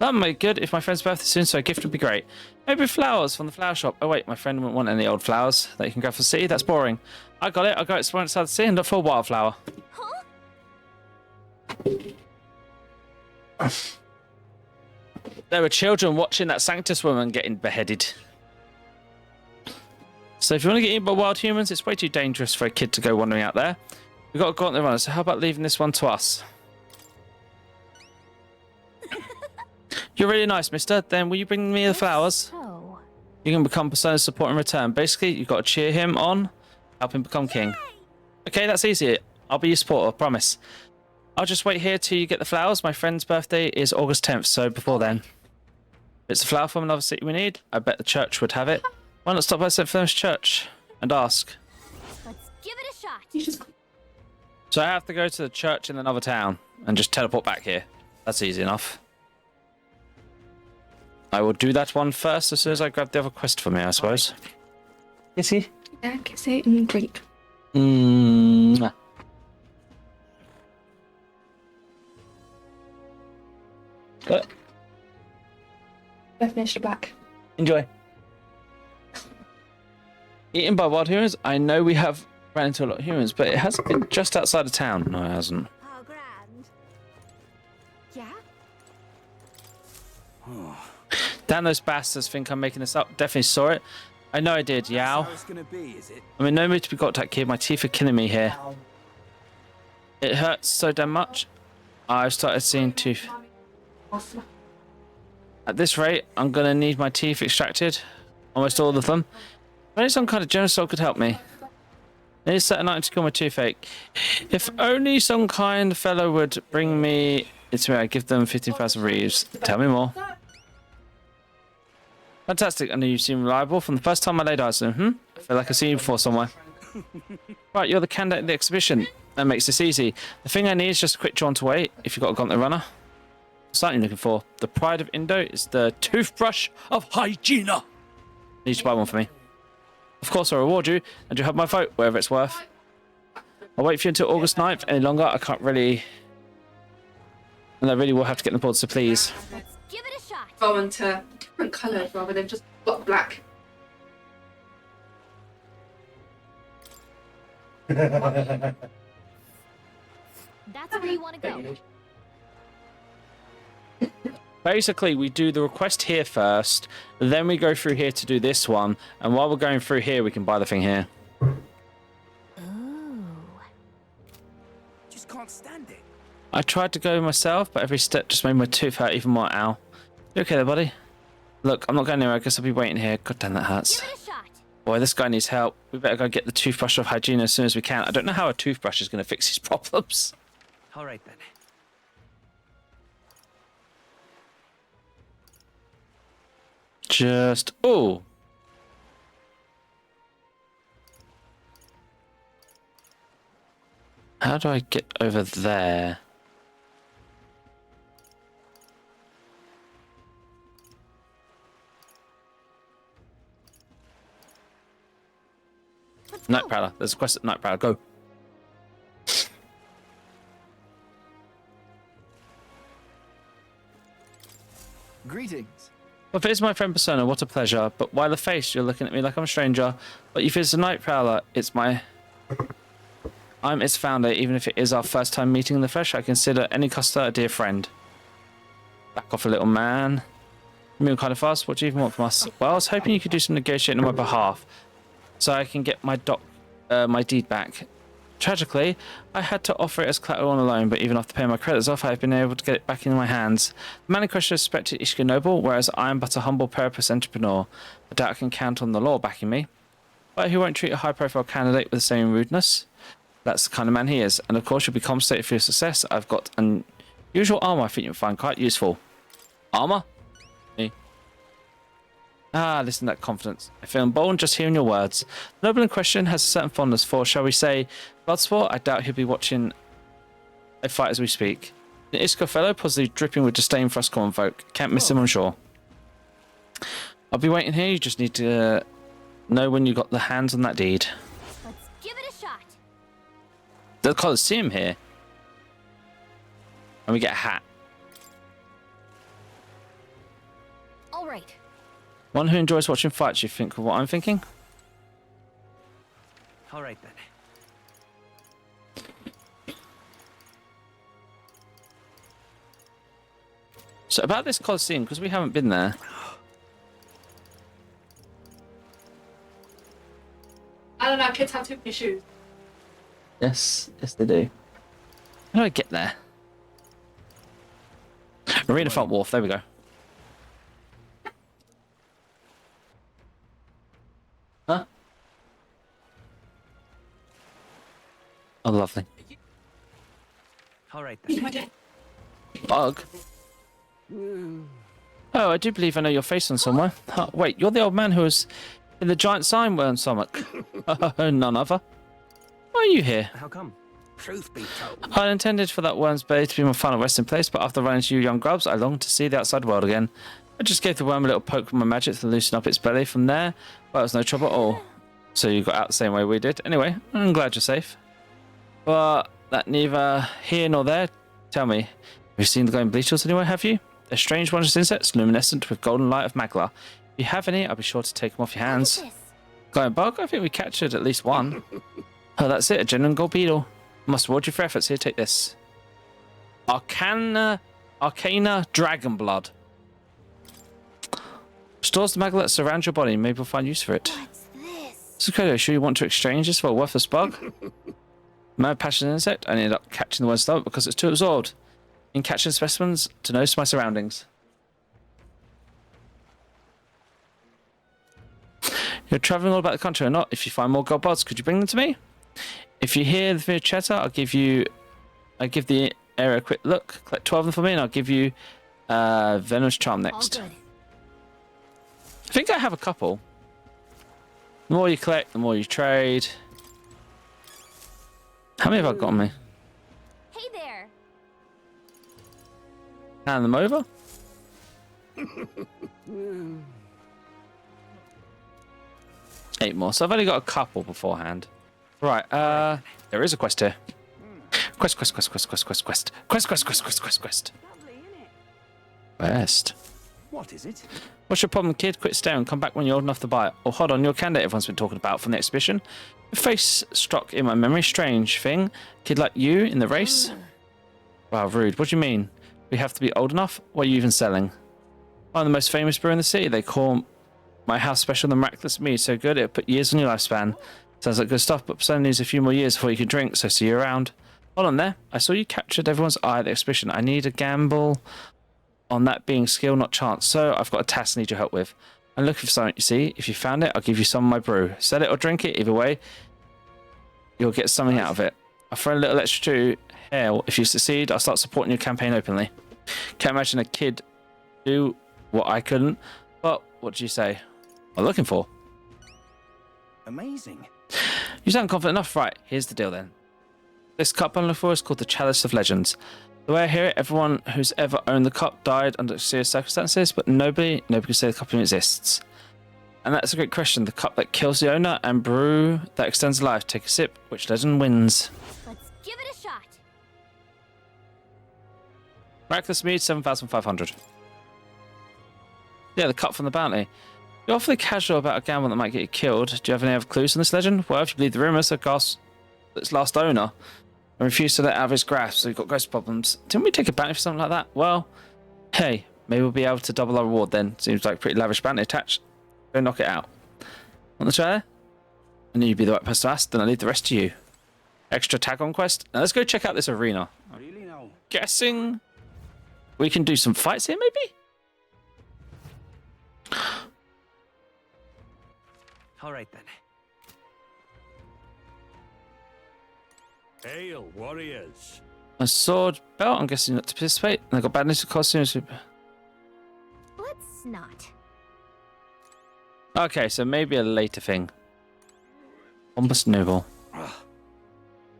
That might be good. If my friend's birthday soon, so a gift would be great. Maybe flowers from the flower shop. Oh wait, my friend wouldn't want any old flowers that you can grab for the city. That's boring. I got it. I'll go explore outside the sea and look for a wildflower. There were children watching that Sanctus woman getting beheaded. So if you want to get eaten by wild humans, it's way too dangerous for a kid to go wandering out there. We've got to go on the run, so how about leaving this one to us? You're really nice, mister. Then will you bring me the flowers? You can become Persona's support in return. Basically, you've got to cheer him on, help him become king. Okay, that's easy. I'll be your supporter, promise. I'll just wait here till you get the flowers. My friend's birthday is August 10th, so before then. If it's a flower from another city we need, I bet the church would have it. Why not stop by St. Philip's Church and ask? Let's give it a shot. So I have to go to the church in another town and just teleport back here. That's easy enough. I will do that one first as soon as I grab the other quest for me, I suppose. Kissy? Yeah, kiss it and drink. Mwah. Good. Go finish the back. Enjoy. Eaten by wild humans? I know we have ran into a lot of humans, but it hasn't been just outside of town. No, it hasn't. Oh, grand. Yeah? Damn, those bastards think I'm making this up. Definitely saw it. I know I did, Yao. How it's gonna be, is it? I mean, no mood to be got that kid. My teeth are killing me here. It hurts so damn much. I've started seeing tooth. At this rate, I'm gonna need my teeth extracted. Almost all of them. If only some kind of generous soul could help me. I need a certain item to kill my toothache. If only some kind fellow would bring me... It's me, I give them 15,000 reeves. Tell me more. Fantastic. I know you seem reliable from the first time I laid eyes on him. I feel like I've seen you before somewhere. Right, you're the candidate in the exhibition. That makes this easy. The thing I need is just a quick jaunt away, if you've got a gauntlet runner. What's that you're looking for? The pride of Indo is the toothbrush of hygiene. Need you to buy one for me. Of course, I'll reward you, and you have my vote, whatever it's worth. I'll wait for you until August 9th. Any longer, I can't really... And I really will have to get the board, so please. Let's give it a shot. Go into different colours rather than just block black. That's where you want to go. Basically, we do the request here first, then we go through here to do this one, and while we're going through here, we can buy the thing here. Just can't stand it. I tried to go myself, but every step just made my tooth hurt even more. Ow. You okay there, buddy? Look, I'm not going anywhere. I guess I'll be waiting here. God damn, that hurts. Give it a shot. Boy, this guy needs help. We better go get the toothbrush off hygiene as soon as we can. I don't know how a toothbrush is going to fix his problems. All right then. Just... Oh. How do I get over there? Night Prowler. There's a quest at Night Prowler. Go. Greetings. Well, if it is my friend Persona, what a pleasure. But why the face? You're looking at me like I'm a stranger. But if it's a Night Prowler, I'm its founder. Even if it is our first time meeting in the flesh, I consider any customer a dear friend. Back off a little man. You move kind of fast. What do you even want from us? Well, I was hoping you could do some negotiating on my behalf, so I can get my deed back. Tragically, I had to offer it as collateral on a loan, but even after paying my creditors off, I have been able to get it back in my hands. The man in question is suspected Ishika noble, whereas I am but a humble purpose entrepreneur. I doubt I can count on the law backing me. But he won't treat a high-profile candidate with the same rudeness. That's the kind of man he is. And of course, you'll be compensated for your success. I've got unusual armor I think you'll find quite useful. Armor? Me. Ah, listen to that confidence. I feel emboldened just hearing your words. The noble in question has a certain fondness for, shall we say, bloodsport. I doubt he'll be watching a fight as we speak. The Iska fellow, possibly dripping with disdain for us common folk. Can't miss him, I'm sure. I'll be waiting here. You just need to know when you got the hands on that deed. Let's give it a shot. The Colosseum here. And we get a hat. All right. One who enjoys watching fights, you think of what I'm thinking? All right then. So about this Colosseum, because we haven't been there. I don't know, kids have too many shoes. Yes, they do. How do I get there? Marina Front Wharf, there we go. Huh? Oh, lovely. All right then. Bug? Oh, I do believe I know your face on somewhere. Oh, wait, you're the old man who was in the giant sign worm stomach. None other. Why are you here? How come? Truth be told. I intended for that worm's belly to be my final resting place, but after running into you young grubs, I longed to see the outside world again. I just gave the worm a little poke with my magic to loosen up its belly. From there, well, it was no trouble at all. So you got out the same way we did. Anyway, I'm glad you're safe. But that neither here nor there. Tell me, have you seen the glowing bleachers anywhere, have you? They're strange, wondrous insects, luminescent with golden light of magla. If you have any, I'll be sure to take them off your hands. Glowing bug? I think we captured at least one. Oh, that's it, a genuine gold beetle. Must reward you for efforts. Here, take this. Arcana Dragon Blood. Restores the magma that surrounds your body. Maybe we'll find use for it. What's this? So, Kodo, sure you want to exchange this for a worthless bug? Mad passionate insect. I ended up catching the one stomach because it's too absorbed in catching specimens to notice my surroundings. You're traveling all about the country or not? If you find more gold buds, could you bring them to me? If you hear the familiar chatter, I give the area a quick look. Collect 12 of them for me, and I'll give you Venom's Charm next. I think I have a couple. The more you collect, the more you trade. How many have I got on me? Hey there. Hand them over. 8 more. So I've only got a couple beforehand. Right, there is a quest here. Quest. Quest. What is it? What's your problem, kid? Quit staring. Come back when you're old enough to buy it. Oh, hold on, your candidate everyone's been talking about from the exhibition. Your face struck in my memory. Strange thing. Kid like you in the race? Wow, rude. What do you mean? We have to be old enough? What are you even selling? I'm the most famous brewer in the city. They call my house special the miraculous mead. So good, it'll put years on your lifespan. Sounds like good stuff, but Persona needs a few more years before you can drink, so see you around. Hold on there. I saw you captured everyone's eye at the exhibition. I need a gamble on that being skill, not chance. So I've got a task I need your help with. I'm looking for something, you see. If you found it, I'll give you some of my brew. Sell it or drink it, either way, you'll get something out of it. I'll throw a little extra too. Hell, if you succeed, I'll start supporting your campaign openly. Can't imagine a kid do what I couldn't. But what do you say? I'm looking for. Amazing. You sound confident enough. Right, here's the deal then. This cup I'm looking for is called the Chalice of Legends. The way I hear it, everyone who's ever owned the cup died under serious circumstances, but nobody can say the cup even exists. And that's a great question. The cup that kills the owner and brew that extends life. Take a sip. Which legend wins? Let's give it a shot. Miraculous Mead, 7,500. Yeah, the cup from the bounty. You're awfully casual about a gamble that might get you killed. Do you have any other clues on this legend? Well, if you believe the rumours, of course, its last owner and refused to let out of his grasp, so he got ghost problems. Didn't we take a bounty for something like that? Well, hey, maybe we'll be able to double our reward then. Seems like a pretty lavish bounty attached. Go knock it out. Want the try? I knew you'd be the right person to ask, then I'll leave the rest to you. Extra tag on quest. Now let's go check out this arena. Really now? Guessing we can do some fights here, maybe? All right then. Hail, warriors. A sword belt, I'm guessing not to participate. And I got bad news of costumes. Let's not. Okay, so maybe a later thing. Pompous noble.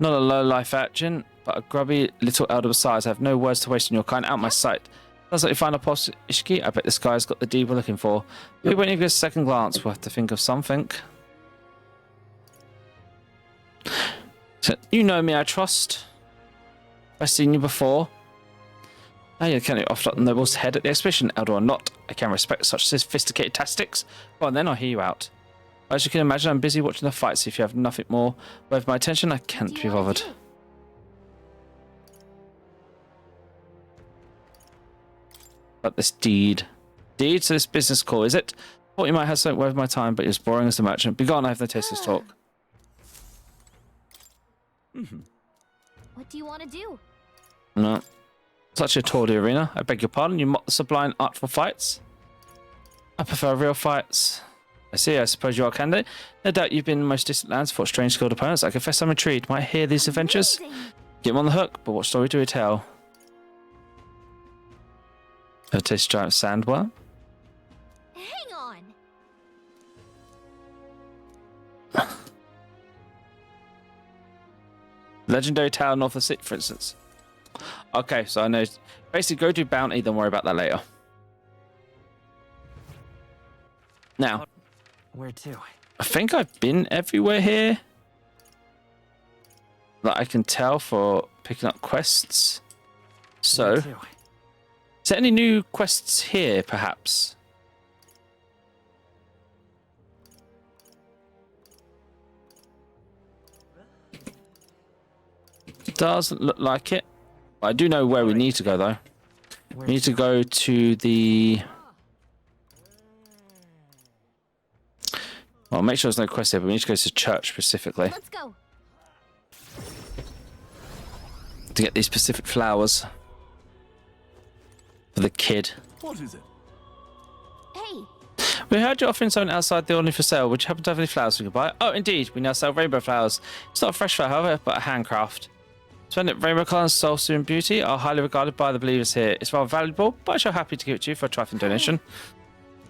Not a low life urchin, but a grubby little elder besides. I have no words to waste on your kind. Out my sight. Sounds like you find a post Ishiki. I bet this guy's got the deed we're looking for. We won't even get a second glance. We'll have to think of something. So, you know me, I trust. I've seen you before. Now you can off the noble's head at the exhibition, elder or not. I can respect such sophisticated tactics. Well, then I'll hear you out. As you can imagine, I'm busy watching the fights. If you have nothing more worth my attention, I can't be bothered. But this deed. Deed to this business call, is it? Thought you might have something worth my time, but you're as boring as the merchant. Begone, I have no taste of this talk. What do you want to do? No. Such a tawdry arena. I beg your pardon, you mock the sublime artful fights? I prefer real fights. I see, I suppose you are a candidate. No doubt you've been in most distant lands, fought strange skilled opponents. I confess I'm intrigued. Might I hear these adventures? Get him on the hook, but what story do we tell? A taste giant sandworm? Hang on. Legendary tale north of the city, for instance. Okay, so I know. Basically, go do bounty, then worry about that later. Now, where to? I think I've been everywhere here that I can tell for picking up quests. So, is there any new quests here, perhaps? Doesn't look like it. I do know where we need to go, though. We need to go to the... Well, make sure there's no quest here, but we need to go to church specifically. Let's go. To get these specific flowers. For the kid. What is it? Hey. We heard you're offering something outside the ordinary for sale. Would you happen to have any flowers we could buy? Oh, indeed. We now sell rainbow flowers. It's not a fresh flower, however, but a handcraft. Splendid rainbow colours, soul and beauty are highly regarded by the believers here. It's rather valuable, but I'm sure happy to give it to you for a trifling donation.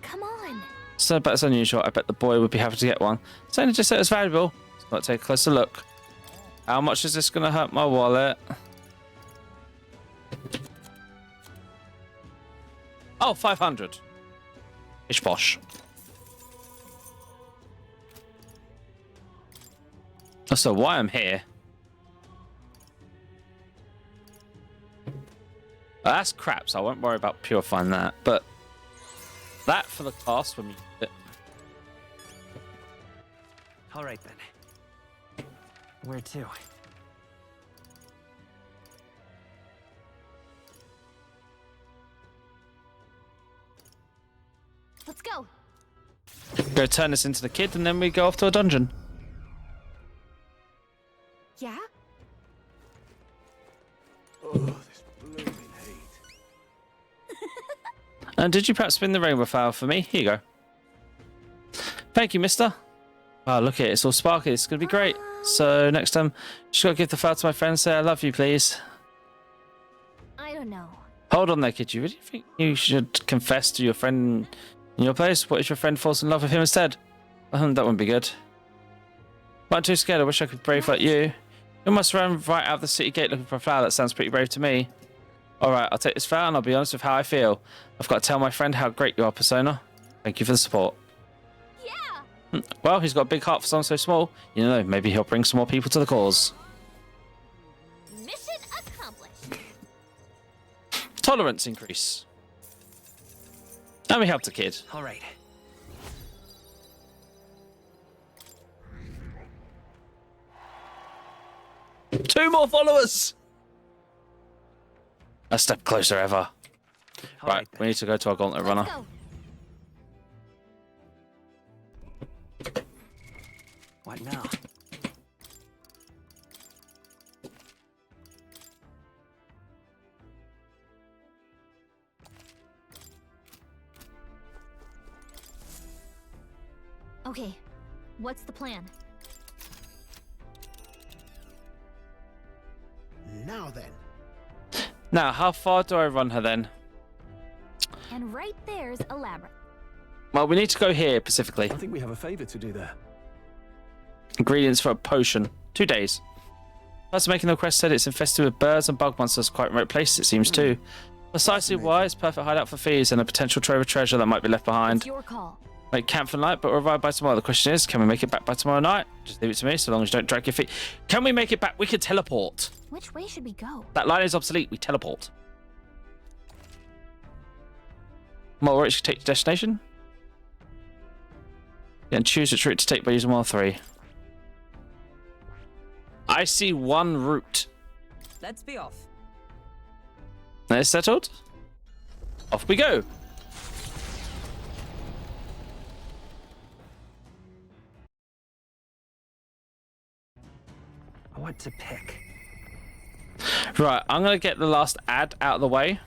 Come on. So, but it's unusual. I bet the boy would be happy to get one. Saying just said it's valuable. Let's take a closer look. How much is this going to hurt my wallet? Oh, 500. Ish posh. So why I'm here? That's crap, so I won't worry about purifying that. But That for the class when we use it. All right then. Where to? Let's go. Go turn this into the kid, and then we go off to a dungeon. Yeah? Oh, this blooming heat. And did you perhaps spin the rainbow flower for me? Here you go. Thank you, mister. Oh, look at it. It's all sparkly. It's going to be great. So next time, just got to give the flower to my friend and say I love you, please. I don't know. Hold on there, kid. You really think you should confess to your friend in your place? What if your friend falls in love with him instead? That wouldn't be good. But I'm too scared. I wish I could be brave like you. You must run right out of the city gate looking for a flower. That sounds pretty brave to me. Alright, I'll take this flower and I'll be honest with how I feel. I've got to tell my friend how great you are, Persona. Thank you for the support. Yeah. Well, he's got a big heart for someone so small. You know, maybe he'll bring some more people to the cause. Mission accomplished. Tolerance increase. And we helped the kid. All right. Two more followers! A step closer ever. Right, we need to go to our gauntlet runner. What now? Okay, what's the plan? Now then. Now, how far do I run her then? And right there's a labyrinth. Well, we need to go here, specifically. I think we have a favor to do there. Ingredients for a potion. 2 days. Person making the request said it's infested with birds and bug monsters. Quite remote place, it seems, too. Precisely why it's perfect hideout for thieves and a potential trove of treasure that might be left behind. It's your call. Make camp for night, but arrive by tomorrow. The question is, can we make it back by tomorrow night? Just leave it to me, so long as you don't drag your feet. Can we make it back? We could teleport. Which way should we go? That line is obsolete. We teleport. More routes you take to destination. And choose which route to take by using 1 or 3. I see one route. Let's be off. That is settled. Off we go. What to pick? Right, I'm going to get the last ad out of the way.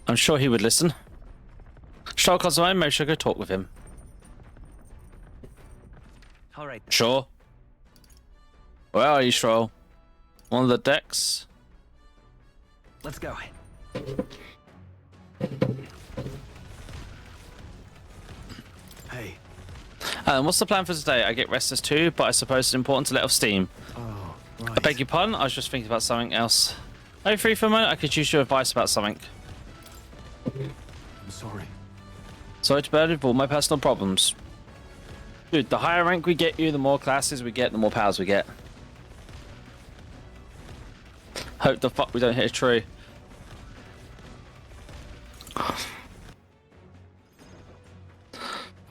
I'm sure he would listen. Stroll comes away, maybe I should go talk with him. All right. Sure. Where are you, Stroll? One of the decks? Let's go. Hey. What's the plan for today? I get restless too, but I suppose it's important to let off steam. Oh, right. I beg your pardon, I was just thinking about something else. Are you free for a moment? I could use your advice about something. I'm sorry. Sorry to burden you with all my personal problems. Dude, the higher rank we get you, the more classes we get, the more powers we get. Hope the fuck we don't hit a tree. I'm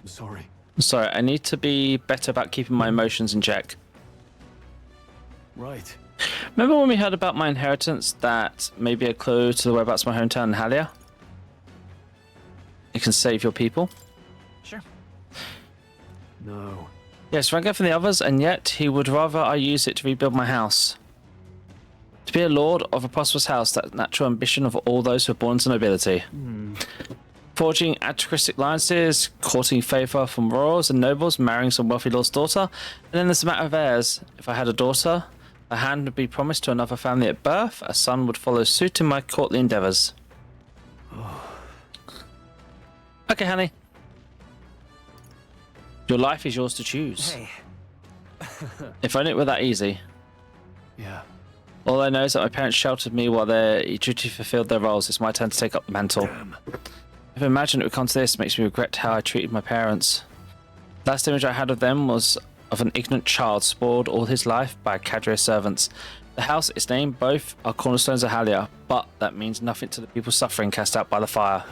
sorry. Sorry, I need to be better about keeping my emotions in check. Right. Remember when we heard about my inheritance that may be a clue to the whereabouts of my hometown in Halia? It can save your people. Sure. No. Yes, rank up from the others, and yet he would rather I use it to rebuild my house. To be a lord of a prosperous house, that natural ambition of all those who are born to nobility. Forging aristocratic alliances, courting favour from royals and nobles, marrying some wealthy lord's daughter, and then there's the matter of heirs. If I had a daughter, a hand would be promised to another family at birth, a son would follow suit in my courtly endeavours. Okay, honey. Your life is yours to choose. Hey. If only it were that easy. Yeah. All I know is that my parents sheltered me while their duty fulfilled their roles. It's my turn to take up the mantle. If I imagine it would come to this, it makes me regret how I treated my parents. Last image I had of them was of an ignorant child spoiled all his life by a cadre of servants. The house, its name, both are cornerstones of Halia, but that means nothing to the people suffering cast out by the fire.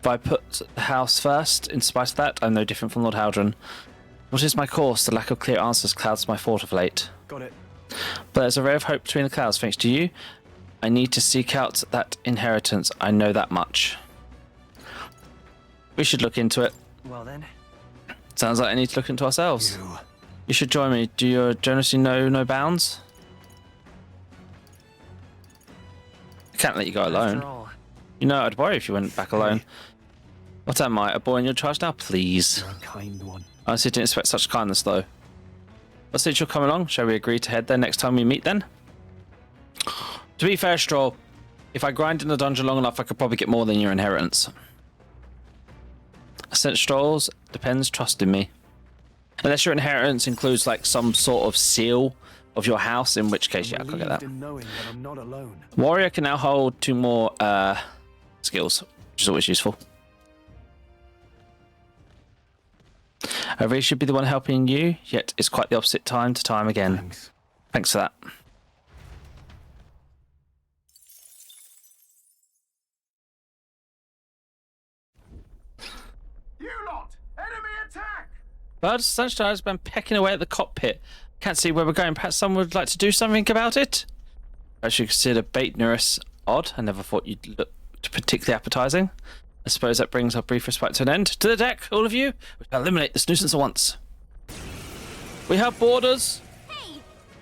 If I put the house first, in spite of that, I'm no different from Lord Haldren. What is my course? The lack of clear answers clouds my thought of late. Got it. But there's a ray of hope between the clouds, thanks to you. I need to seek out that inheritance. I know that much. We should look into it. Well then. Sounds like I need to look into ourselves. You should join me. Do your generosity know no bounds? I can't let you go alone. You know, I'd worry if you went back alone. What am I, a boy in your charge now? Please. You're a kind one. I honestly didn't expect such kindness, though. Well, since you'll come along, shall we agree to head there next time we meet, then? To be fair, Stroll, if I grind in the dungeon long enough, I could probably get more than your inheritance. Since Strolls depends, trust in me. Unless your inheritance includes, like, some sort of seal of your house, in which case, yeah, I could get that. In knowing that I'm not alone. Warrior can now hold 2 more skills, which is always useful. I really should be the one helping you, yet it's quite the opposite time to time again. Thanks for that. You lot! Enemy attack! Bird Sunshine has been pecking away at the cockpit. Can't see where we're going. Perhaps someone would like to do something about it? I should consider bait Nurse odd. I never thought you'd look particularly appetizing. I suppose that brings our brief respite to an end. To the deck, all of you! We shall eliminate this nuisance at once. We have borders. Hey!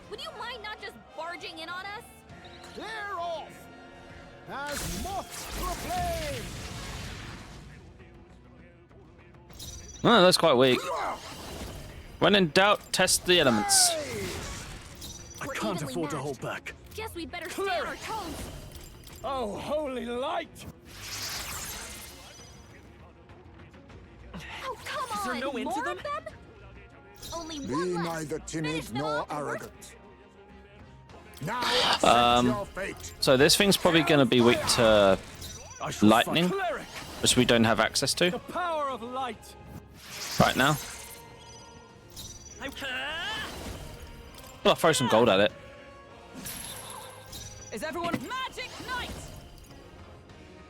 Would you mind not just barging in on us? Clear off! As moths to a flame! Oh, that's quite weak. When in doubt, test the elements. I can't afford to hold back. Guess we'd better stay on our toes. Oh, holy light! Oh, come on! Is there no end to More them? of them? Only Be one left. neither timid Finish them nor off and we're- arrogant. Now accept your fate. So this thing's probably going to be weak to lightning, which we don't have access to The power of light! right now. Well, I'll throw some gold at it. Is everyone magic knight?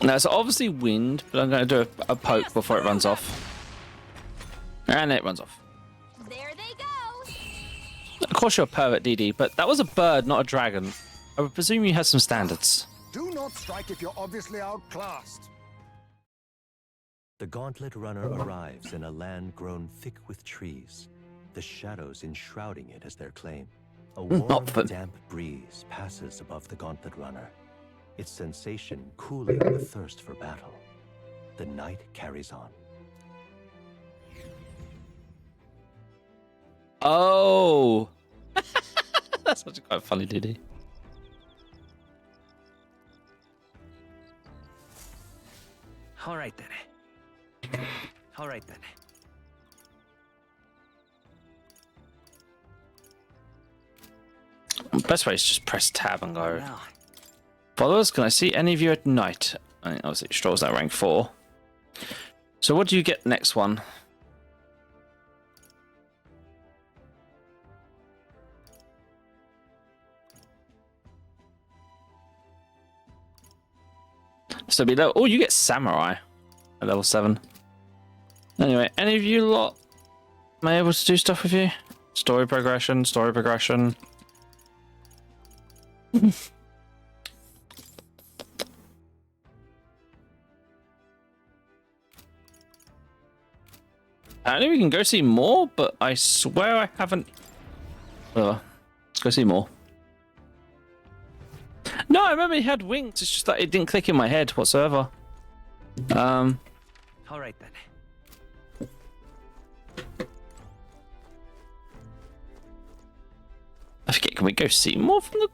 Now, it's obviously wind, but I'm going to do a poke before it runs off. And it runs off. There they go. Of course you're a pervert, DD, but that was a bird, not a dragon. I would presume you have some standards. Do not strike if you're obviously outclassed. The Gauntlet Runner arrives in a land grown thick with trees, the shadows enshrouding it as their claim. A warm, damp breeze passes above the Gauntlet Runner, its sensation cooling the thirst for battle. The night carries on. Oh! That's such a quite funny DD. All right then. All right then. Best way is just press tab and go. Now. Followers, can I see any of you at night? I mean, obviously, Stroll's at rank 4. So what do you get next one? So below, oh, you get Samurai at level 7. Anyway, any of you lot am I able to do stuff with you? Story progression, story progression. Apparently we can go see more, but I swear I haven't. Let's go see more. No, I remember he had wings. It's just that it didn't click in my head whatsoever. All right then. I forget. Can we go see more from the?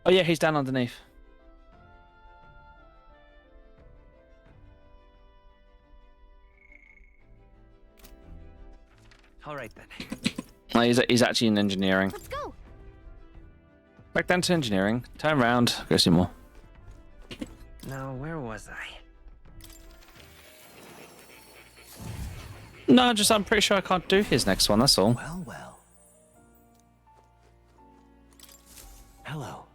Oh yeah, he's down underneath. All right then. No, he's actually in engineering. Let's go. Back down to engineering. Turn around. Go see more. Now, where was I? No, just I'm pretty sure I can't do his next one. That's all. Well, well. Hello.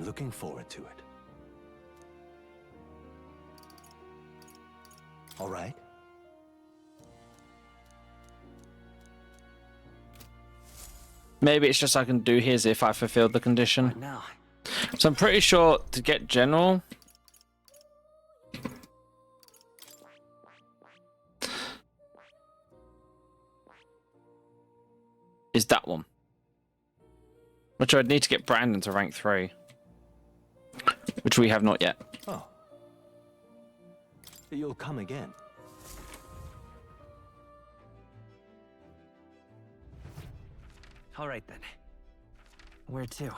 I'm looking forward to it. All right. Maybe it's just I can do his if I fulfilled the condition. Now. So I'm pretty sure to get general. Is that one. Which I'd need to get Brandon to rank 3. Which we have not yet. Oh. You'll come again. All right then. Where to?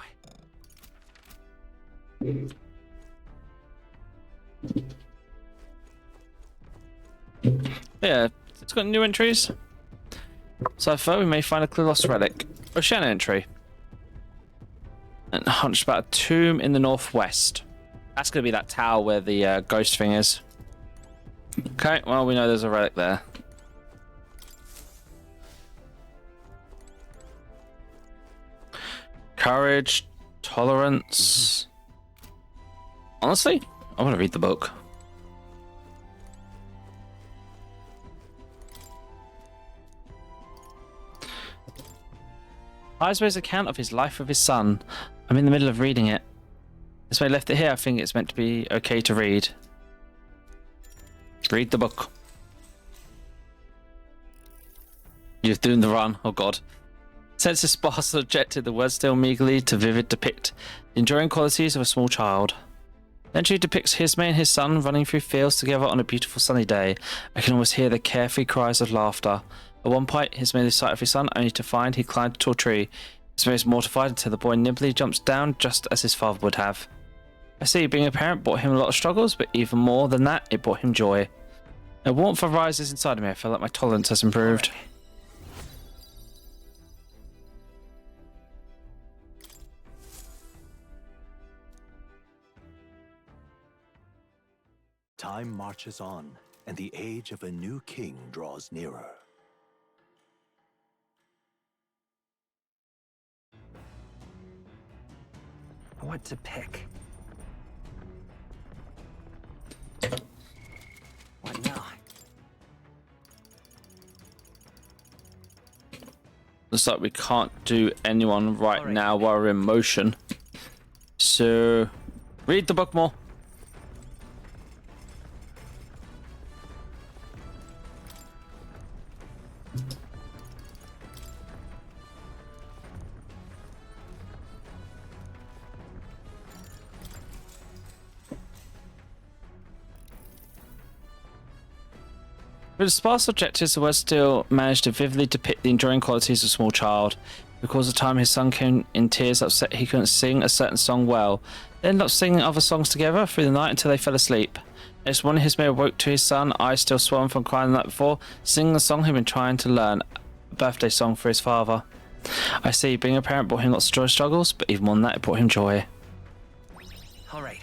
Yeah, it's got new entries. So far, we may find a clear lost relic. Oceania entry. And hunched about a tomb in the northwest. That's going to be that tower where the ghost thing is. Okay, well, we know there's a relic there. Courage, tolerance. Honestly, I want to read the book. Eisway's account of his life with his son. I'm in the middle of reading it. That's why I left it here. I think it's meant to be okay to read. Read the book. You're doing the run. Oh god. Since the sparse subjected, the words still meagerly to vivid depict the enduring qualities of a small child. The entry depicts Hisme and his son running through fields together on a beautiful sunny day. I can almost hear the carefree cries of laughter. At one point, Hisme loses sight of his son, only to find he climbed to a tree. Hisme is mortified until the boy nimbly jumps down, just as his father would have. I see, being a parent brought him a lot of struggles, but even more than that, it brought him joy. A warmth arises inside of me. I feel like my tolerance has improved. Time marches on, and the age of a new king draws nearer. What to pick? What now? Looks like we can't do anyone right now while we're in motion. So, read the book more. With the sparse objectives, the words still managed to vividly depict the enduring qualities of a small child. Because the time his son came in tears, upset he couldn't sing a certain song well. They ended up singing other songs together through the night until they fell asleep. Next morning, Hisme awoke to his son, eyes still swollen from crying the night before, singing the song he'd been trying to learn, a birthday song for his father. I see, being a parent brought him lots of joy struggles, but even more than that, it brought him joy. All right.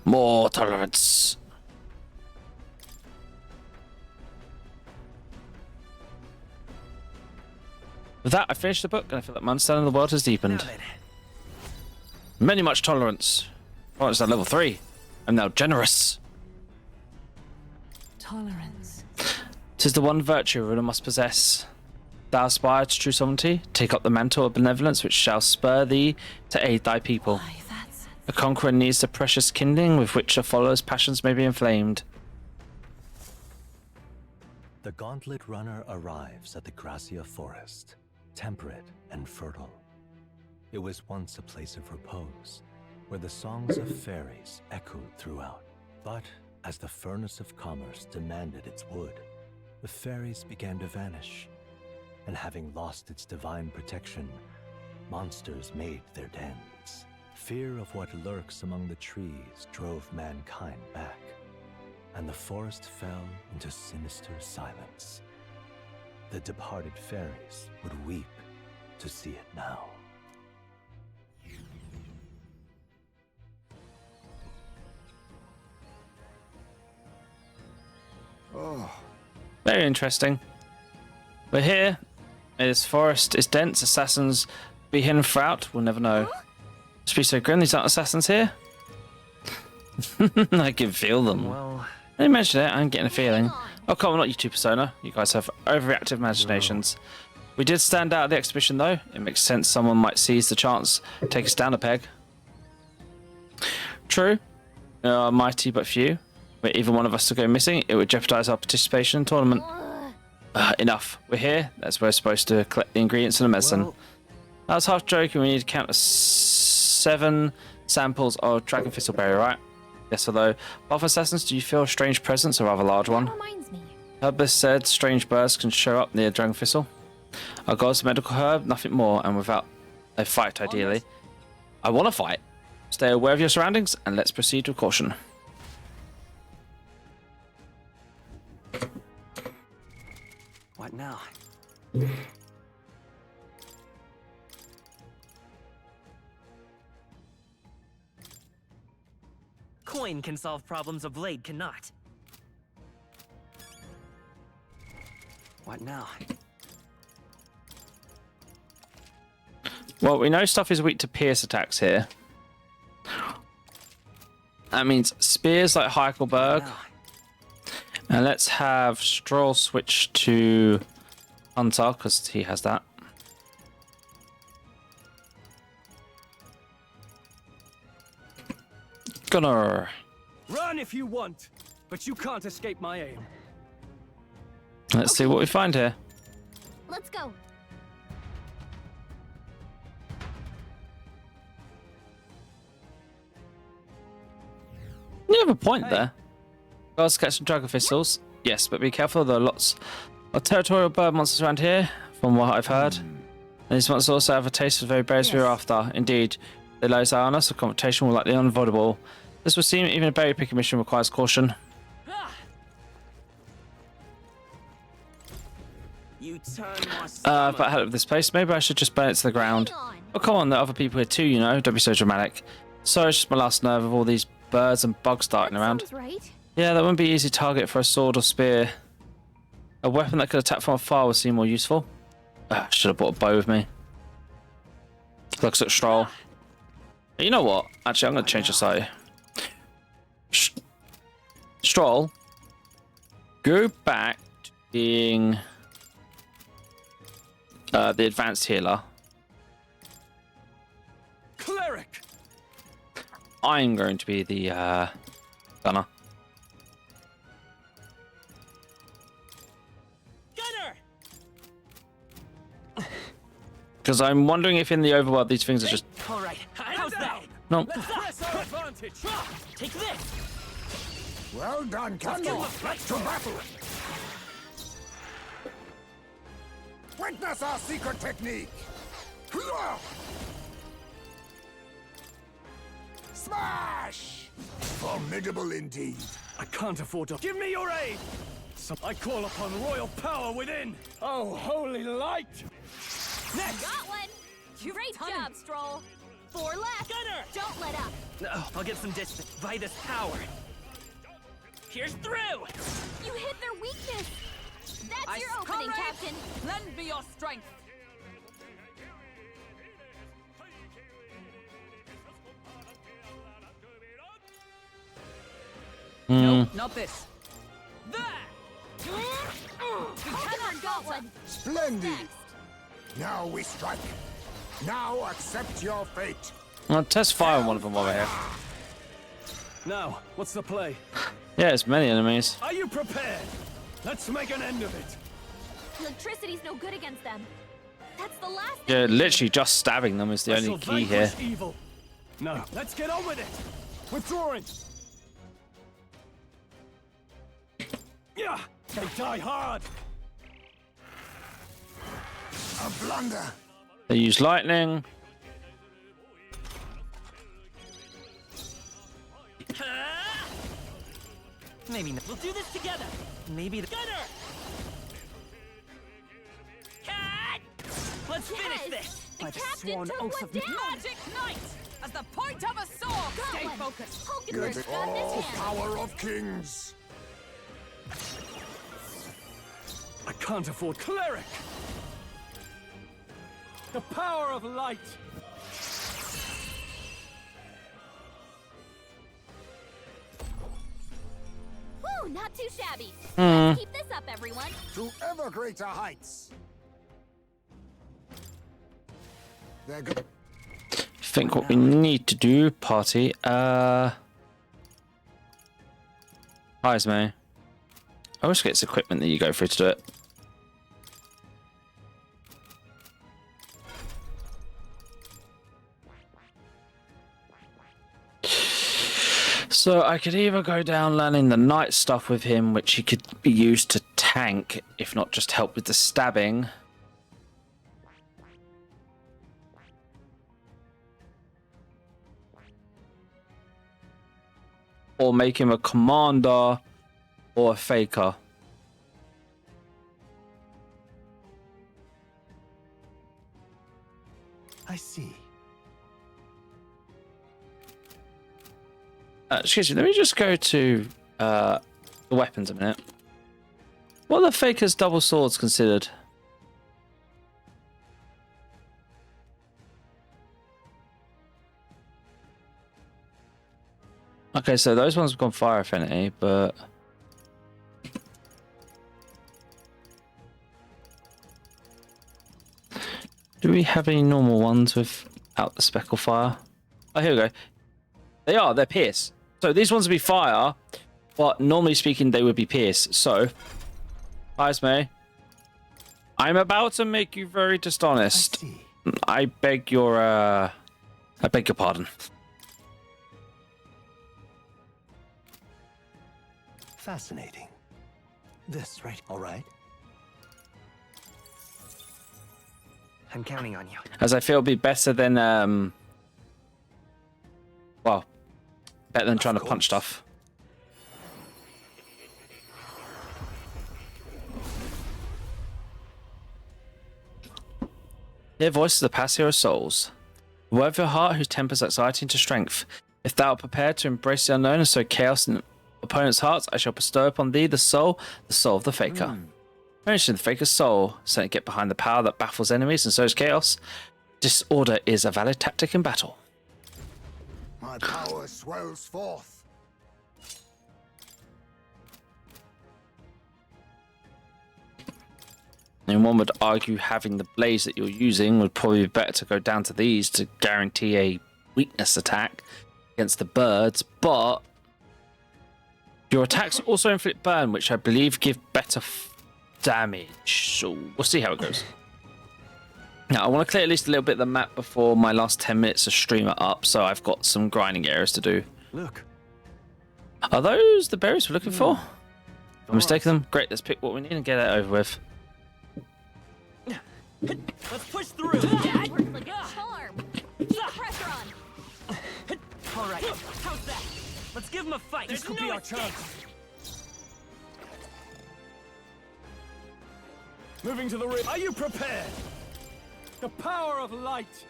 More tolerance. With that, I finished the book, and I feel like my understanding of the world has deepened. Many much tolerance. Oh, it's at level 3. I'm now generous. Tolerance. 'Tis the one virtue a ruler must possess. Thou aspire to true sovereignty, take up the mantle of benevolence which shall spur thee to aid thy people. A conqueror needs the precious kindling with which a follower's passions may be inflamed. The Gauntlet Runner arrives at the Gracia Forest, temperate and fertile. It was once a place of repose, where the songs of fairies echoed throughout. But as the furnace of commerce demanded its wood, the fairies began to vanish, and having lost its divine protection, monsters made their dens. Fear of what lurks among the trees drove mankind back, and the forest fell into sinister silence. The departed fairies would weep to see it now. Oh. Very interesting. We're here. This forest is dense. Assassins be hidden throughout. We'll never know. Must be so grim. These aren't assassins here. I can feel them. Well, When you mention it, I'm getting a feeling. Oh, come on, not you two, Persona. You guys have overreactive imaginations. We did stand out at the exhibition, though. It makes sense someone might seize the chance to take us down a peg. True. There are mighty but few. But even one of us to go missing, it would jeopardize our participation in the tournament. Enough. We're here. That's where we're supposed to collect the ingredients and the medicine. I was half joking. We need to count 7 samples of Dragon Thistleberry, right? Yes, although, apart from assassins, do you feel a strange presence, a rather large one? Herbalist said strange birds can show up near Dragon Thistle. Our goal is a medical herb, nothing more, and without a fight, ideally. I want to fight. Stay aware of your surroundings, and let's proceed with caution. what now? Coin can solve problems a blade cannot. What now? Well, we know stuff is weak to pierce attacks here. That means spears like Heikelberg. And let's have Stroll switch to Hunter, because he has that. Gunner. Run if you want, but you can't escape my aim. Let's see what we find here. Let's go. You have a point there. Guys, catch some dragon thistles. Yes, but be careful. There are lots of territorial bird monsters around here, from what I've heard. And these monsters also have a taste of the very berries we're after. Indeed, they lay eye on us. A confrontation will likely be unavoidable. This would seem even a berry picking mission requires caution. You turn my If I had it with this place, maybe I should just burn it to the ground. Oh, come on, there are other people here too, you know. Don't be so dramatic. Sorry, it's just my last nerve of all these birds and bugs darting around. Right? Yeah, that wouldn't be an easy target for a sword or spear. A weapon that could attack from afar would seem more useful. Should have brought a bow with me. Looks at Stroll. You know what? Actually, I'm going to change the side. Stroll, go back to being the advanced healer. Cleric. I'm going to be the gunner. Because I'm wondering if in the overworld these things are just... All right, how's that? No. Let's press our advantage. Take this. Well done, Captain. Back to battle. Witness our secret technique. Smash! Formidable indeed. I can't afford to. Give me your aid. So I call upon royal power within. Oh, holy light! Next. Got one. Great job, Stroll. 4 left. Gunner. Don't let up. No, I'll get some distance by this power. Here's through. You hit their weakness. That's your opening, Captain. Lend me your strength. No, not this. Hunter got one. Splendid. Now we strike. Now accept your fate. I'll test fire on one of them while we're here. Now, what's the play? Yeah, it's many enemies. Are you prepared? Let's make an end of it. Electricity's no good against them. That's the last. Yeah, literally just stabbing them is the only key here. Evil. No, let's get on with it. Withdrawing. Yeah, they die hard. A blunder. They use lightning. Maybe not. We'll do this together. Maybe the gunner. Cut! Let's finish this. The captain took one down. Magic Knight, as the point of a sword. Stay focused. Get all power of kings. I can't afford cleric. The power of light. too shabby. Hmm. Let's keep this up, everyone. To ever greater heights. They're good. I think what we need to do, party, hi, Esme. I always get equipment that you go through to do it. So I could either go down learning the knight stuff with him, which he could be used to tank, if not just help with the stabbing. Or make him a commander or a faker. I see. Excuse me, let me just go to the weapons a minute. What are the faker's double swords considered? Okay, so those ones have gone fire affinity, but do we have any normal ones without the speckle fire? Oh, here we go. They're pierce. So these ones would be fire, but normally speaking, they would be pierce. So, Esme, I'm about to make you very dishonest. I beg your pardon. Fascinating. This right, all right? I'm counting on you. As I feel it'd be better than well, better than trying to punch stuff. Hear voices of past hero souls. Word of your heart who tempers anxiety into strength. If thou art prepared to embrace the unknown and sow chaos in opponents' hearts, I shall bestow upon thee the soul of the faker. Mention the faker's soul, so you get behind the power that baffles enemies and sows chaos. Disorder is a valid tactic in battle. My power swells forth. And one would argue having the blaze that you're using would probably be better to go down to these to guarantee a weakness attack against the birds, but your attacks also inflict burn, which I believe give better damage. So we'll see how it goes. Now, I want to clear at least a little bit of the map before my last 10 minutes of stream are up, so I've got some grinding areas to do. Look. Are those the berries we're looking for? I'm mistaken them? Great, let's pick what we need and get it over with. Let's push through. That works like a charm. Keep the pressure on. All right, how's that? Let's give him a fight. This could be our chance. Moving to the rear. Are you prepared? The power of light.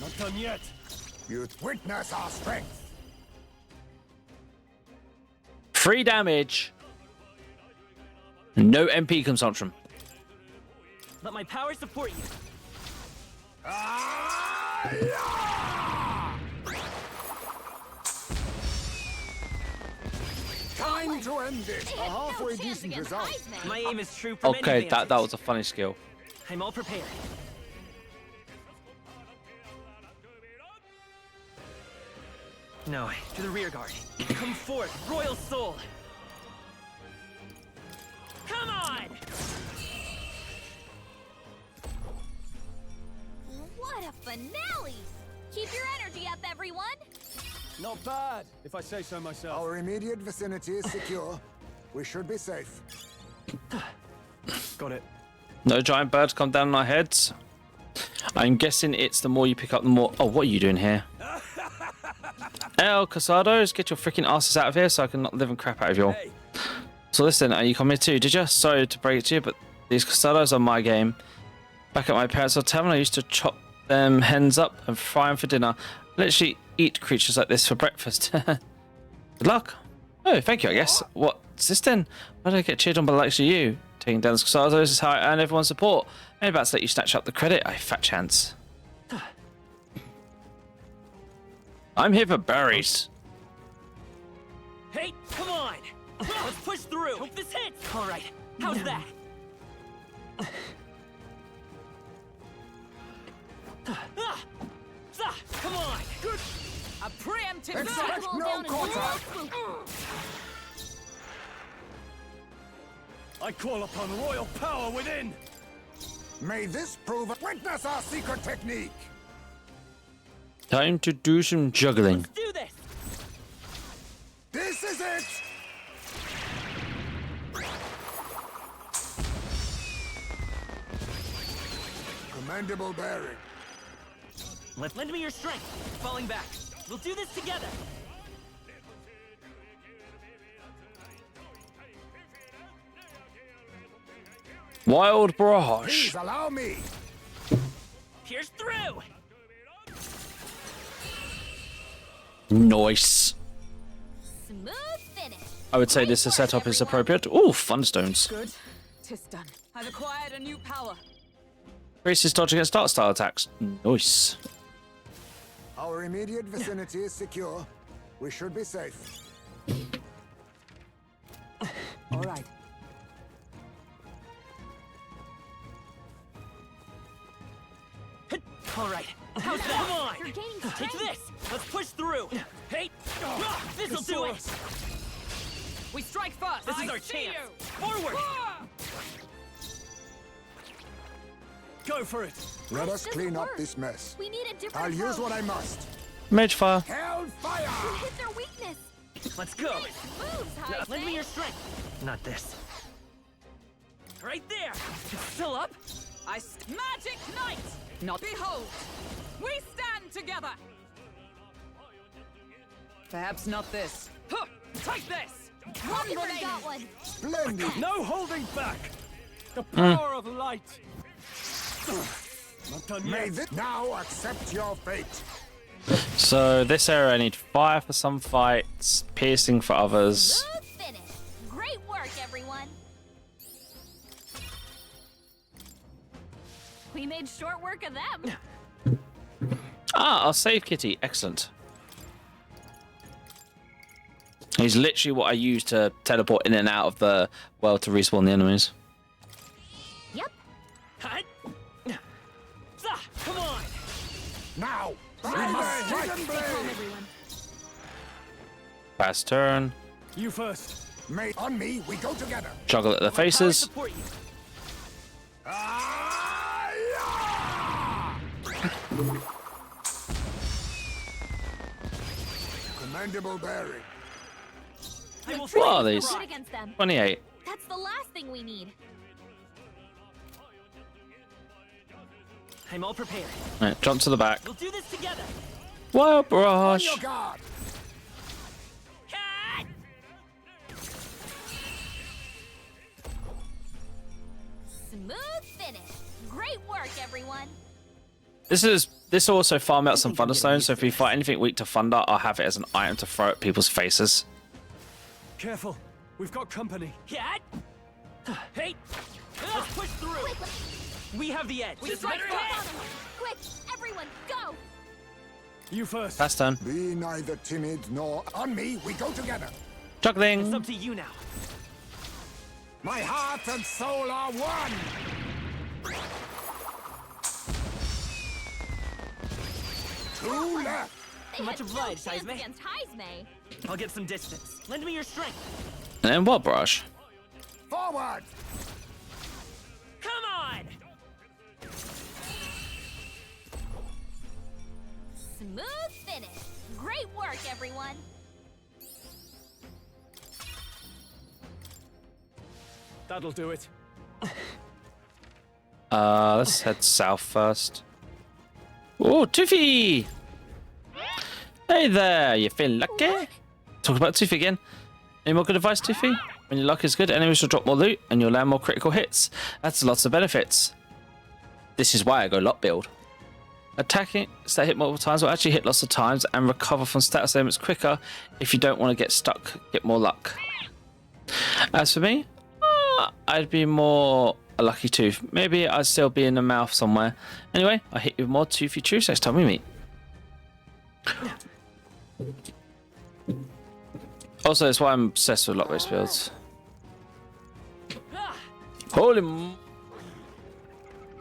Not done yet. You witness our strength. 3 damage. No MP consumption. Let my power support you. Time to end this. A halfway decent result. My aim is true from Okay, any that was a funny skill. I'm all prepared. No, to the rear guard. Come forth, Royal Soul. Come on! What a finale! Keep your energy up, everyone! Not bad, if I say so myself. Our immediate vicinity is secure. We should be safe. Got it. No giant birds come down on our heads. I'm guessing it's the more you pick up, the more... Oh, what are you doing here? El Casados, get your freaking asses out of here so I can not live and crap out of you all. So listen, you come here too, did you? Sorry to break it to you, but these Casados are my game. Back at my parents' tavern, I used to chop them hens up and fry them for dinner. Literally eat creatures like this for breakfast. Good luck. Oh, thank you, I guess. What's this then? Why did I get cheered on by the likes of you? Taking down the Casados is how I earn everyone's support. I'm about to let you snatch up the credit, I fat chance. I'm here for berries. Hey, come on! Let's push through. Hope this hits. All right. How's that? Come on. Good. A preemptive Expect no quarter. I call upon royal power within. May this prove a witness our secret technique. Time to do some juggling. Do this. This is it. Commendable bearing. Lend me your strength. Falling back. We'll do this together. Wild barrage. Please allow me. Pierce through. Nice. Smooth finish. I would say this setup is appropriate. Ooh, Funstones. Good. 'Tis done. I've acquired a new power. Increases dodge against dark style attacks. Nice. Our immediate vicinity is secure. We should be safe. All right. All right. How's that? Come on. You're gaining Take strength. this. Let's push through. Hey. This'll do it. We strike first. This is our chance. Forward. Go for it. Let us clean up this mess. We need a different I'll use what approach. I must. Mage fire. Hellfire! You hit their weakness. Let's go. Moves, high Lend me your strength. Not this. Right there. It's still up. Magic Knight! Not behold! We stand together! Perhaps not this. Huh. Take this. One already got one. Splendid! No holding back. The power of light. Not done May yet. this now accept your fate. So this area I need fire for some fights, piercing for others. Smooth finish. Great work, everyone. We made short work of them. Ah, I'll save Kitty. Excellent. He's literally what I use to teleport in and out of the world to respawn the enemies. Yep. Come on. Now, we must strike. Take home, everyone. Pass turn. You first. May on me, we go together. Juggle at the faces. Support you. Commendable bearing. What are these? Good against them. 28. That's the last thing we need. I'm all prepared. Right, jump to the back. We'll do this together. Wild On barrage. your guard. Smooth finish. Great work, everyone. This also farm out some Thunderstones, so if we fight anything weak to Thunder, I'll have it as an item to throw at people's faces. Careful. We've got company. Yeah. Hey. Let's push through. We have the edge. We strike first. Quick, everyone, go. You first. Pass turn. Be neither timid nor on me, we go together. It's Juggling. up to you now. My heart and soul are one. Two left. They Much had obliged, no chance Heisme. against Heisme. I'll get some distance. Lend me your strength. And then Wild barrage. Forward. Come on. Smooth finish. Great work, everyone. That'll do it. Let's head south first. Oh, Toofy! Hey there, you feeling lucky? Talk about Toofy again. Any more good advice, Toofy? When your luck is good, enemies will drop more loot and you'll land more critical hits. That's lots of benefits. This is why I go lot build. Attacking that hit multiple times will actually hit lots of times and recover from status elements quicker if you don't want to get stuck, get more luck. As for me, I'd be more a lucky tooth. Maybe I'd still be in the mouth somewhere. Anyway, I'll hit you with more toothy truths next time we meet. Also, that's why I'm obsessed with lock-based builds. Holy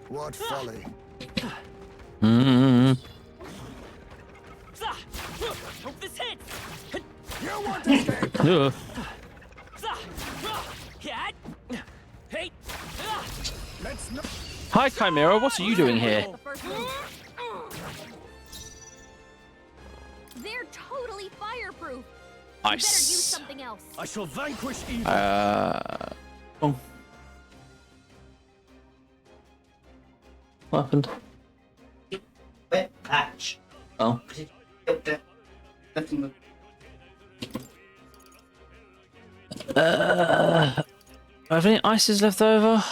What folly. Hope this hits. You want to escape? Yeah. Hey. Let's not. Hi, Chimera. What are you doing here? They're totally fireproof. I You better use something else. I shall vanquish evil. Oh. What happened? Wet patch. Oh. Nothing. Have any ices left over?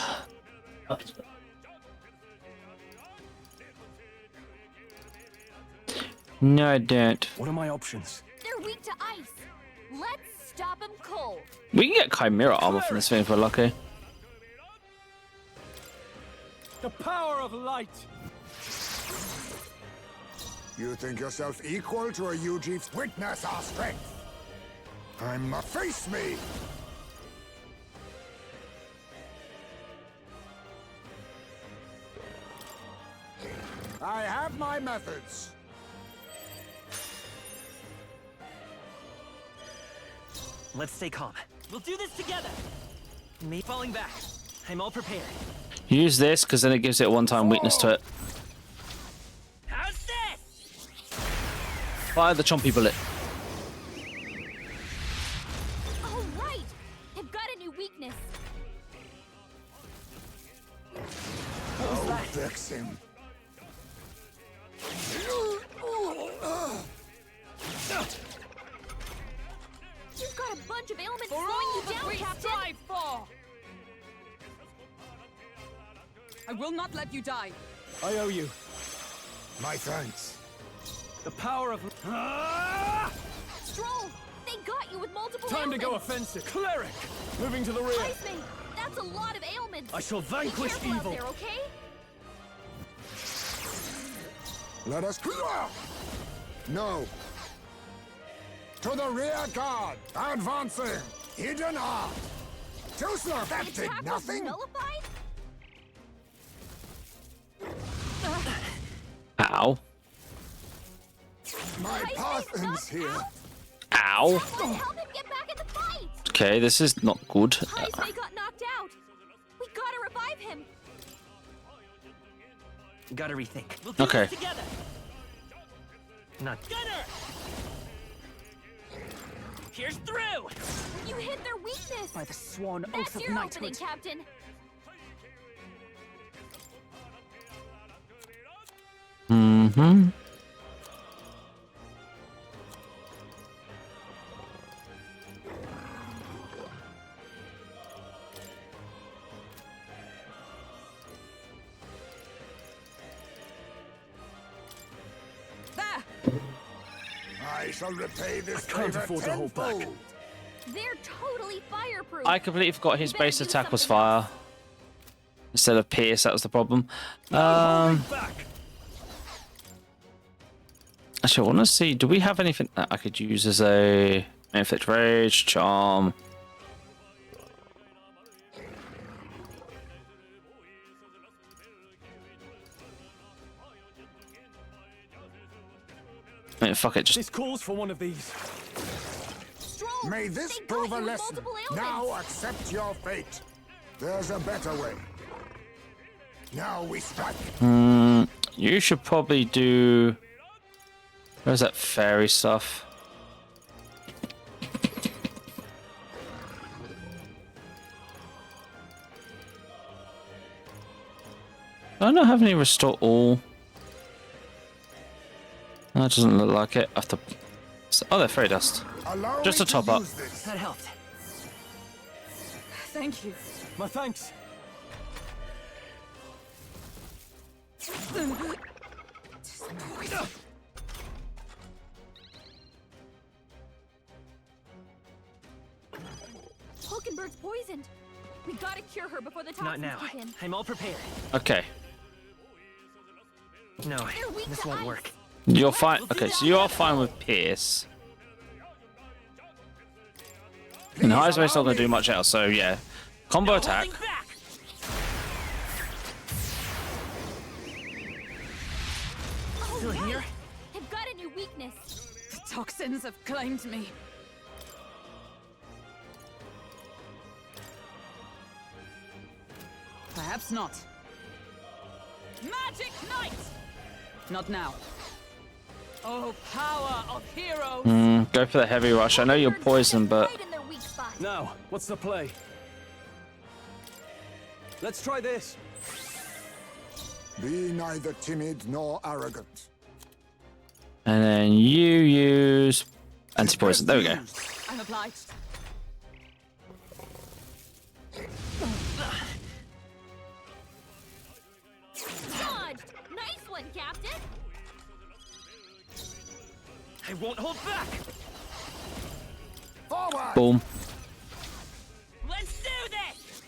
No, I don't. What are my options? They're weak to ice. Let's stop them cold. We can get Chimera armor from this thing if we're lucky. The power of light. You think yourself equal to a UG's? Witness our strength. Face me. I have my methods. Let's stay calm. We'll do this together. Me falling back. I'm all prepared. Use this because then it gives it a one-time weakness to it. How's this? Fire the chompy bullet. All right. They've got a new weakness. I'll fix him. You've got a bunch of ailments For slowing all you that down. we Captain. strive for. I will not let you die. I owe you. My thanks. The power of... Stroll, they got you with multiple Time to ailments. go offensive. Cleric! Moving to the rear. Iceman, that's a lot of ailments. I shall vanquish Be careful evil. out there, okay? Let us. No. To the rear guard. Advancing. Hidden art. Too slow. That did Attack was nothing. nullified? Ow. My path ends here. Ow. Let's help him get back in the fight. Okay, this is not good. Heismay got knocked out. We gotta revive him. Gotta rethink. We'll do Okay. this together. Not Gunner. Here's through. You hit their weakness. By the sworn That's oath of your opening, knighthood. Captain. Mm-hmm. I shall repay this I can't favor afford to hold back. tenfold. They're totally fireproof. I completely forgot his You better base do attack was something fire. Instead of pierce, that was the problem. Actually, I want to see, do we have anything that I could use as a inflict rage, charm? I mean, fuck it, just This calls for one of these. Stroll, May this they prove got a you with lesson. multiple ailments. Now accept your fate. There's a better way. Now we strike. you should probably do. Where's that fairy stuff? I don't have any restore all. That doesn't look like it. I have to. Oh, they're fairy dust. Allow Just me a top up. use this. That helped. Thank you. My thanks. Hulkenberg's poisoned. We gotta cure her before the Not toxins now. kick in. I'm all prepared. Okay. No, They're weak this to won't ice. work. You're fine. Okay, so you are fine with Pierce. And high space not going to do much else, so yeah. Combo attack. Still here? I've got a new weakness. The toxins have claimed me. Perhaps not. Magic Knight! Not now. Oh, power of heroes! Go for the heavy rush. I know you're poisoned, but... Now, what's the play? Let's try this. Be neither timid nor arrogant. And then you use anti-poison. There we go. I'm obliged. Dodged! Nice one, Captain! I won't hold back! Forward! Boom. Let's do this!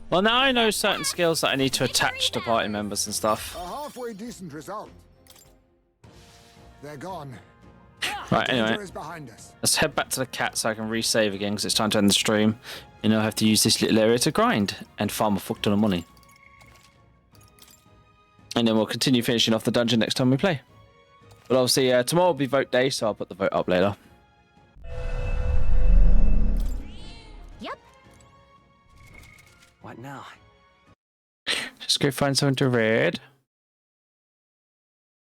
Well, now I know certain skills that I need to attach to party members and stuff. A halfway decent result. They're gone. Right, anyway. Danger is behind us. Let's head back to the cat so I can resave again because it's time to end the stream. You know, I have to use this little area to grind and farm a fuck ton of money. And then we'll continue finishing off the dungeon next time we play. But obviously, tomorrow will be vote day, so I'll put the vote up later. Yep. What now? Just go find something to read.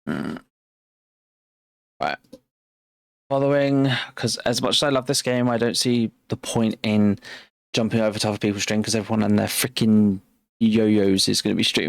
Right. Following, because as much as I love this game, I don't see the point in jumping over to other people's stream because everyone on their freaking yo-yos is going to be streaming.